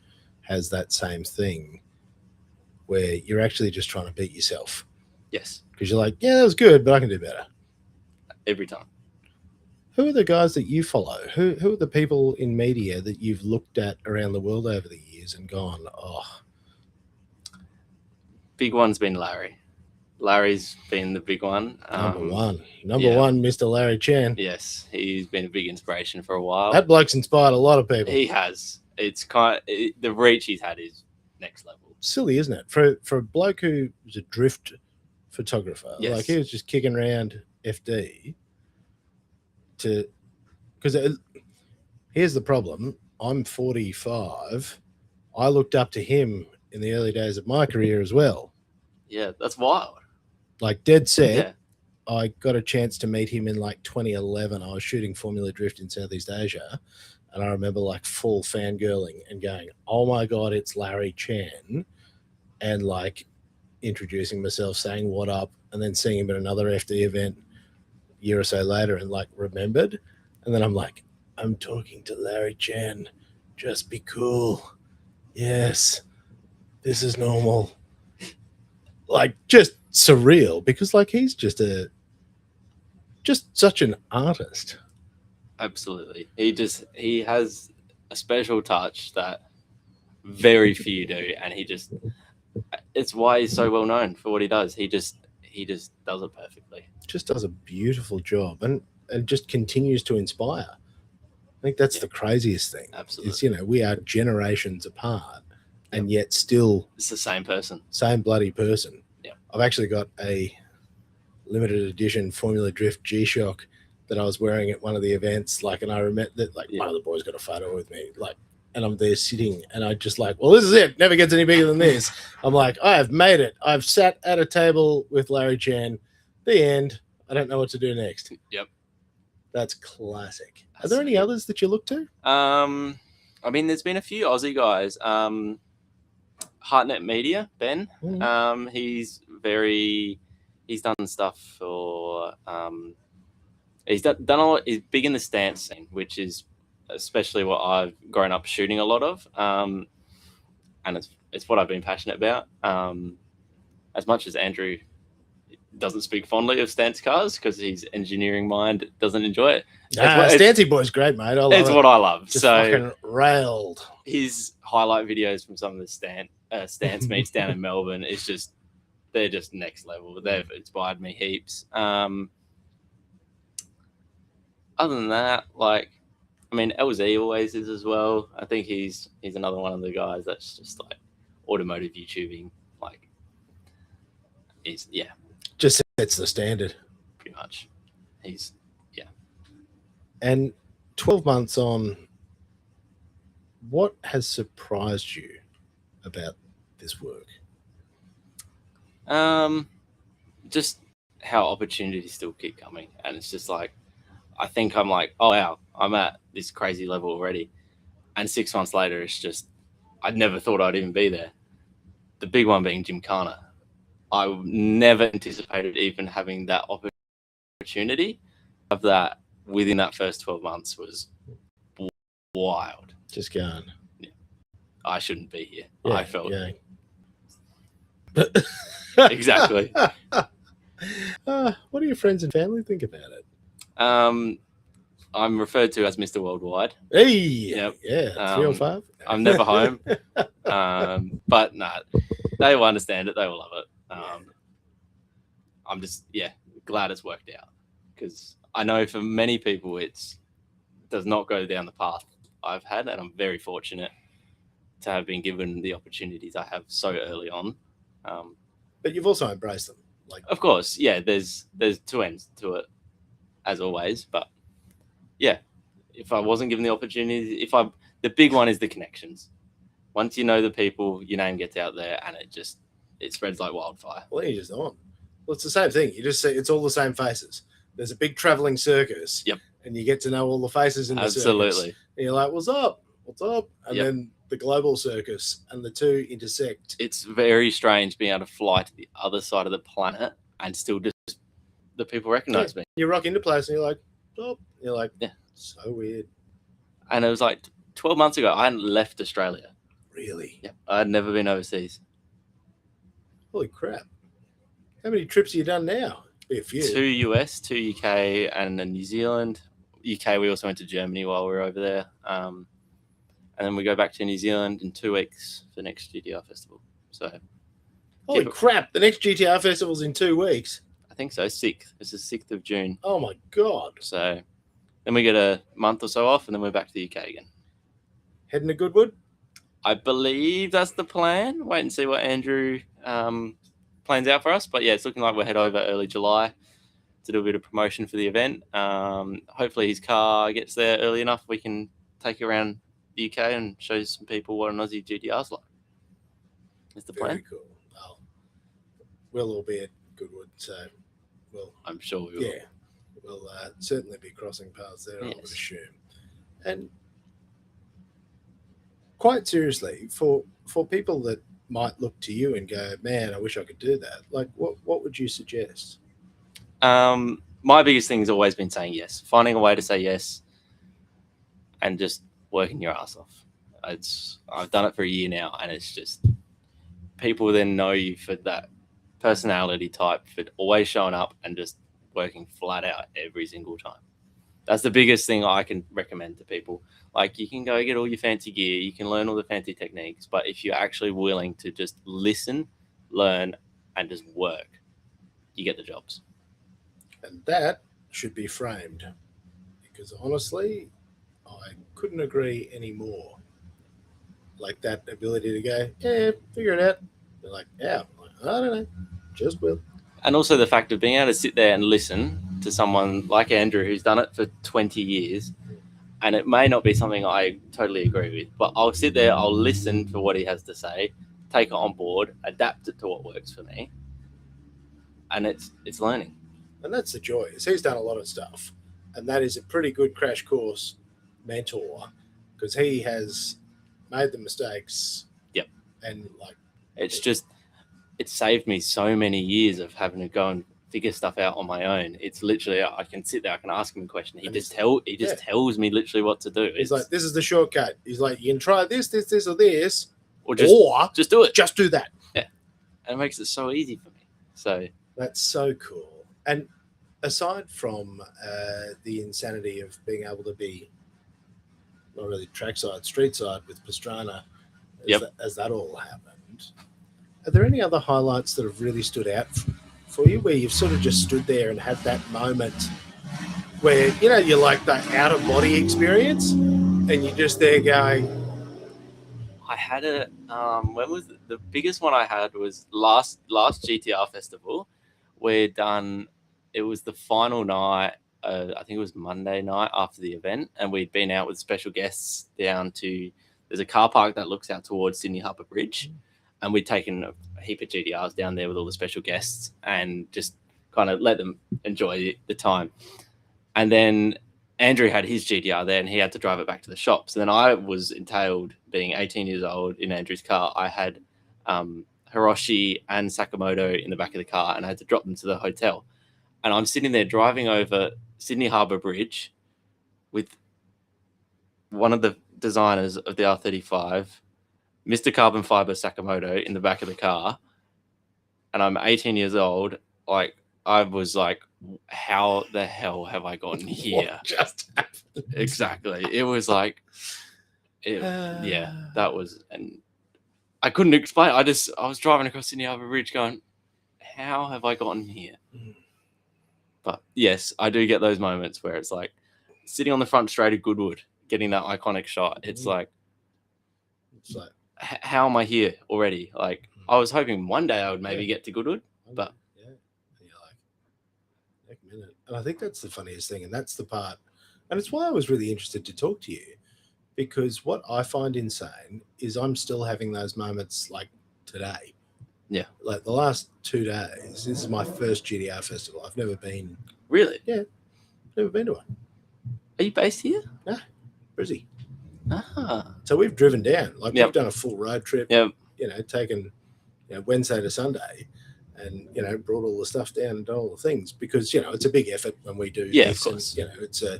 has that same thing where you're actually just trying to beat yourself. Yes. Because you're like, yeah, that was good, but I can do better. Every time. Who are the guys that you follow? Who are the people in media that you've looked at around the world over the years and gone, oh? Big one's been Larry. Larry's been the big one. Number one, Mr. Larry Chan. Yes, he's been a big inspiration for a while. That bloke's inspired a lot of people. He has. It's the reach he's had is next level. Silly, isn't it? For a bloke who was adrift photographer. Yes. Like he was just kicking around FD because here's the problem. I'm 45. I looked up to him in the early days of my career as well. Yeah, that's wild. Like dead set. Yeah. I got a chance to meet him in like 2011. I was shooting Formula Drift in Southeast Asia. And I remember like full fangirling and going, oh my God, it's Larry Chen. And like introducing myself, saying what up, and then seeing him at another FD event a year or so later and like remembered. And then I'm like, I'm talking to Larry Chen. Just be cool. Yes, this is normal. Like just surreal because like he's just such an artist. Absolutely. He has a special touch that very few do, and it's why he's so well known for what he does. He just does it perfectly. Just does a beautiful job and just continues to inspire. I think that's the craziest thing. Absolutely. It's, you know, we are generations apart and yet still it's the same person. Same bloody person. Yeah. I've actually got a limited edition Formula Drift G-Shock that I was wearing at one of the events. Like, and I remember that like one of the boys got a photo with me, like, and I'm there sitting and I just like, well, this is it. Never gets any bigger than this. I'm like, I have made it. I've sat at a table with Larry Chen. The end. I don't know what to do next. Yep. That's classic. Are there any others that you look to? I mean, there's been a few Aussie guys. Heartnet Media, Ben. Mm-hmm. He's done stuff for he's done a lot. He's big in the stance scene, which is especially what I've grown up shooting a lot of. And it's what I've been passionate about. As much as Andrew doesn't speak fondly of stance cars because his engineering mind doesn't enjoy it. Stancy boy's great, mate. It's what I love. Just so fucking railed. His highlight videos from some of the stance meets down in Melbourne they're just next level. They've inspired me heaps. Other than that, like, I mean, LZ always is as well. I think he's another one of the guys that's just like automotive YouTubing. Like, just sets the standard. Pretty much. And 12 months on, what has surprised you about this work? Just how opportunities still keep coming, and it's just like I think I'm like, oh wow, I'm at this crazy level already, and 6 months later, it's just I never thought I'd even be there. The big one being Gymkhana. I never anticipated even having that opportunity. Of that within that first 12 months was wild. Just going. Yeah. I shouldn't be here. Yeah, I felt. Yeah. Exactly. What do your friends and family think about it? I'm referred to as Mr. Worldwide. Hey, yep. Yeah, 305. I'm never home, but nah, they will understand it. They will love it. I'm just glad it's worked out because I know for many people it does not go down the path I've had, and I'm very fortunate to have been given the opportunities I have so early on. But you've also embraced them. Like, of course, yeah. There's two ends to it, as always. But yeah, if I wasn't given the opportunity, the big one is the connections. Once you know the people, your name gets out there, and it spreads like wildfire. Well, you're just on. Well, it's the same thing. You just see it's all the same faces. There's a big traveling circus. Yep. And you get to know all the faces in the circus. Absolutely. And you're like, what's up? What's up? And then the global circus and the two intersect. It's very strange being able to fly to the other side of the planet and still just the people recognize me. You rock into place and you're like, oh, you're like, so weird. And it was like 12 months ago, I hadn't left Australia. Really? Yeah. I had never been overseas. Holy crap. How many trips have you done now? Be a few. 2 US, 2 UK, and then New Zealand. UK, we also went to Germany while we were over there. And then we go back to New Zealand in 2 weeks for the next GTR festival. So, holy crap! The next GTR festival's in 2 weeks. I think so. 6th. It's the 6th of June. Oh my god! So then we get a month or so off, and then we're back to the UK again. Heading to Goodwood? I believe that's the plan. Wait and see what Andrew plans out for us. But yeah, it's looking like we'll head over early July to do a bit of promotion for the event. Hopefully his car gets there early enough. We can take it around the UK and show some people what an Aussie GTR's like. Is the plan. Very cool. Well, we'll all be at Goodwood, so I'm sure we will. Yeah, we'll certainly be crossing paths there, I would assume. And quite seriously, for people that might look to you and go, man, I wish I could do that. Like, what would you suggest? My biggest thing has always been saying yes, finding a way to say yes, and just working your ass off. I've done it for a year now, and it's just people then know you for that personality type, for always showing up and just working flat out every single time. That's the biggest thing I can recommend to people. Like, you can go get all your fancy gear, you can learn all the fancy techniques, but if you're actually willing to just listen, learn, and just work, you get the jobs. And that should be framed, because honestly, I couldn't agree any more. Like, that ability to go, yeah, figure it out. They're like, yeah, I'm like, I don't know, just will. And also the fact of being able to sit there and listen to someone like Andrew, who's done it for 20 years, and it may not be something I totally agree with, but I'll sit there, I'll listen to what he has to say, take it on board, adapt it to what works for me, and it's learning. And that's the joy, is he's done a lot of stuff, and that is a pretty good crash course mentor, because he has made the mistakes. Yep. And like, it's saved me so many years of having to go and figure stuff out on my own. It's literally, I can sit there, I can ask him a question. He just tells me literally what to do. He's like, this is the shortcut. He's like, you can try this, or this, or just do it. Just do that. Yeah. And it makes it so easy for me. So that's so cool. And aside from the insanity of being able to be not really trackside, street side with Pastrana, as that all happened, are there any other highlights that have really stood out for you, where you've sort of just stood there and had that moment where, you know, you're like the out of body experience, and you're just there going? I had when was the biggest one I had was last GTR festival. It was the final night. I think it was Monday night after the event, and we'd been out with special guests down to, there's a car park that looks out towards Sydney Harbour Bridge, and we'd taken a heap of GTRs down there with all the special guests and just kind of let them enjoy the time. And then Andrew had his GTR there, and he had to drive it back to the shop. So then I was entailed, being 18 years old, in Andrew's car. I had Hiroshi and Sakamoto in the back of the car, and I had to drop them to the hotel. And I'm sitting there driving over Sydney Harbour Bridge with one of the designers of the R35, Mr. Carbon Fiber Sakamoto, in the back of the car. And I'm 18 years old. Like, I was like, how the hell have I gotten here? What just happened? Exactly. It was like, that was, and I couldn't explain. I was driving across Sydney Harbour Bridge going, how have I gotten here? But yes, I do get those moments where it's like sitting on the front straight of Goodwood, getting that iconic shot. It's like, how am I here already? Like, I was hoping one day I would maybe get to Goodwood, but and you're like, next minute. And I think that's the funniest thing, and that's the part, and it's why I was really interested to talk to you, because what I find insane is I'm still having those moments like today. Yeah. Like the last 2 days, this is my first GTR festival. I've never been. Really? Yeah. Never been to one. Are you based here? No. Brizzy. Ah. So we've driven down. Like, we've done a full road trip. Yep. You know, taken, you know, Wednesday to Sunday, and, you know, brought all the stuff down and done all the things, because, you know, it's a big effort when we do this. Of course. And, you know, it's a,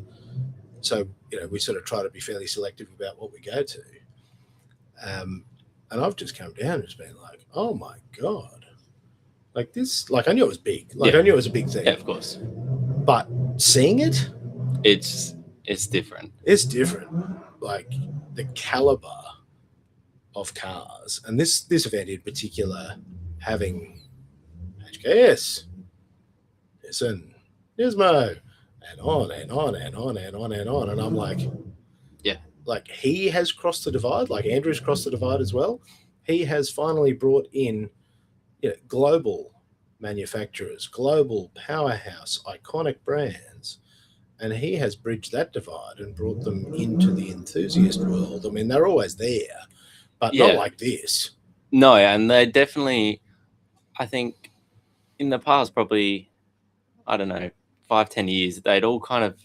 so, you know, we sort of try to be fairly selective about what we go to. And I've just come down and just been like, oh my God. Like this, like I knew it was big. Like I knew it was a big thing. Yeah, of course. But seeing it, it's different. It's different. Like the caliber of cars, and this event in particular, having HKS, Nissan, Nismo, and on and on and on and on and on. And I'm like, yeah, like he has crossed the divide, like Andrew's crossed the divide as well. He has finally brought in, you know, global manufacturers, global powerhouse, iconic brands. And he has bridged that divide and brought them into the enthusiast world. I mean, they're always there, but not like this. No, and they definitely, I think in the past, probably, I don't know, 5-10 years, they'd all kind of,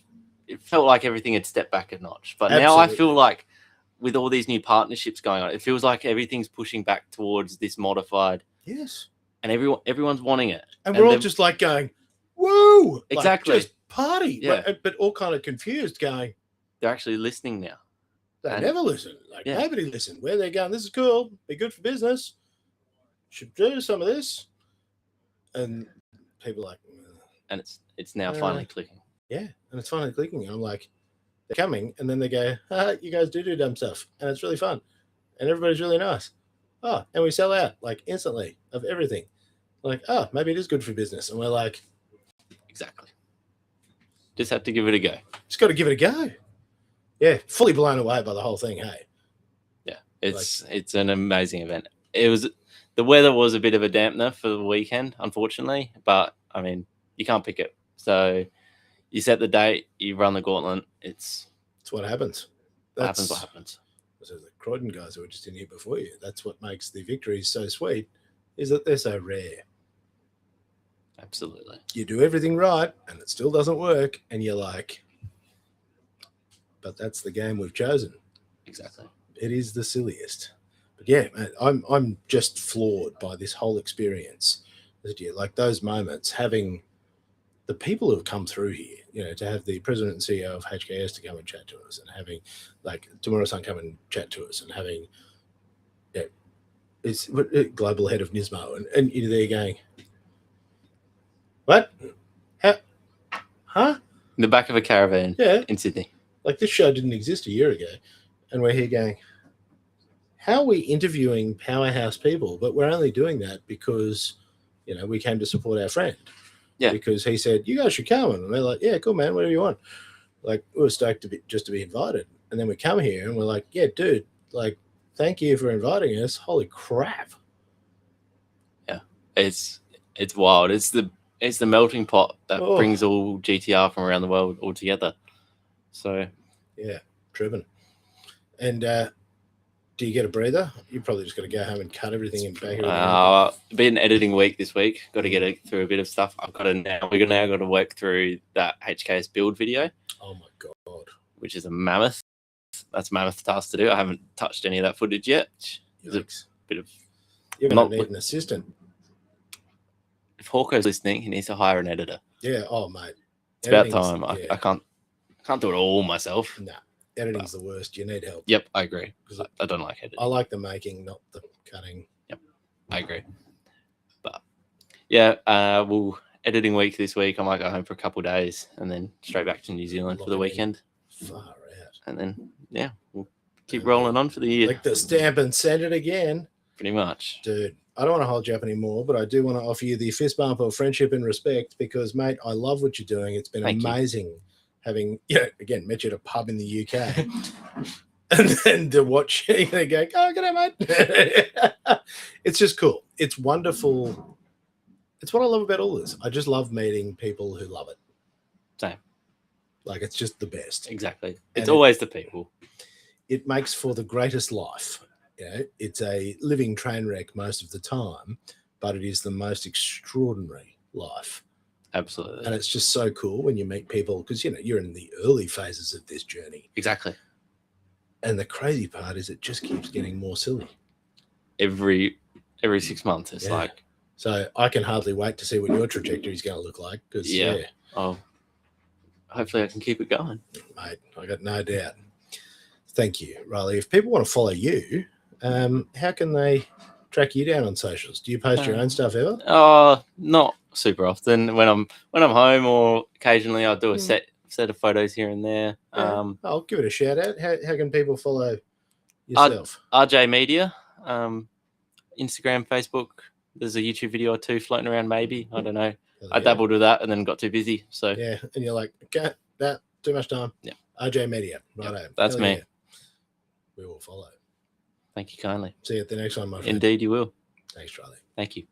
it felt like everything had stepped back a notch. But now I feel like with all these new partnerships going on, it feels like everything's pushing back towards this modified. Yes. And everyone's wanting it. And we're all just like going, whoa! Exactly. Like just party. Yeah. But all kind of confused going, they're actually listening now. They never listen. Like nobody listened. Where they're going, this is cool. Be good for business. Should do some of this. And people are like, and it's now finally clicking. Yeah, and it's finally clicking. And I'm like, they're coming, and then they go, you guys do dumb stuff, and it's really fun, and everybody's really nice. Oh, and we sell out like instantly of everything. Like, oh, maybe it is good for business, and we're like, exactly. Just have to give it a go. Just got to give it a go. Yeah, fully blown away by the whole thing. Hey. Yeah, it's an amazing event. The weather was a bit of a dampener for the weekend, unfortunately, but I mean, you can't pick it. So you set the date, you run the gauntlet. It's what happens. What happens. So the Croydon guys who were just in here before you, that's what makes the victories so sweet, is that they're so rare. Absolutely. You do everything right, and it still doesn't work, and you're like, but that's the game we've chosen. Exactly. It is the silliest. But yeah, man, I'm just floored by this whole experience. Like those moments, having the people who have come through here, you know, to have the president and CEO of HKS to come and chat to us, and having like Tamura-san come and chat to us, and having it's global head of NISMO, and you're there going, what? How? Huh? In the back of a caravan in Sydney. Like this show didn't exist a year ago, and we're here going, how are we interviewing powerhouse people? But we're only doing that because, you know, we came to support our friend. Yeah. Because he said, you guys should come. And we're like, yeah, cool, man, whatever you want. Like, we were stoked to be invited. And then we come here and we're like, yeah, dude, like, thank you for inviting us. Holy crap. Yeah. It's wild. It's the melting pot that brings all GTR from around the world all together. So yeah, driven. And do you get a breather? You probably just got to go home and cut everything in back. Been an editing week this week. Got to get through a bit of stuff. We're now got to work through that HKS build video. Oh my god! Which is a mammoth. That's a mammoth task to do. I haven't touched any of that footage yet. It's a bit of. You're going to need an assistant. If Hawko's listening, he needs to hire an editor. Yeah. Oh mate, it's about time. I can't do it all myself. Nah. Editing's the worst. You need help. Yep, I agree. Because I don't like editing. I like the making, not the cutting. Yep, I agree. But yeah, we'll editing week this week. I might go home for a couple of days and then straight back to New Zealand for the weekend. Far out. And then we'll keep rolling on for the year. Like the stamp and send it again. Pretty much, dude. I don't want to hold you up anymore, but I do want to offer you the fist bump of friendship and respect because, mate, I love what you're doing. It's been amazing. Having, again, met you at a pub in the UK and then to watch you go, oh, good day, mate. It's just cool. It's wonderful. It's what I love about all this. I just love meeting people who love it. Same. Like, it's just the best. Exactly. It's always the people. It makes for the greatest life. You know, it's a living train wreck most of the time, but it is the most extraordinary life. Absolutely. And it's just so cool when you meet people because, you know, you're in the early phases of this journey. Exactly. And the crazy part is it just keeps getting more silly. Every 6 months, it's like. So I can hardly wait to see what your trajectory is going to look like because, Oh, hopefully I can keep it going. Mate, I got no doubt. Thank you, Riley. If people want to follow you, how can they track you down on socials? Do you post your own stuff ever? Not super often. When I'm home, or occasionally I'll do a set of photos here and there. Yeah. I'll give it a shout out. How can people follow yourself? RJ Media, Instagram, Facebook. There's a YouTube video or two floating around. Maybe I don't know. I dabbled with that and then got too busy. So yeah, and you're like, okay, that too much time. Yeah, RJ Media, right? Yep, that's me. Yeah. We will follow. Thank you kindly. See you at the next one, my friend. Indeed, you will. Thanks, Charlie. Thank you.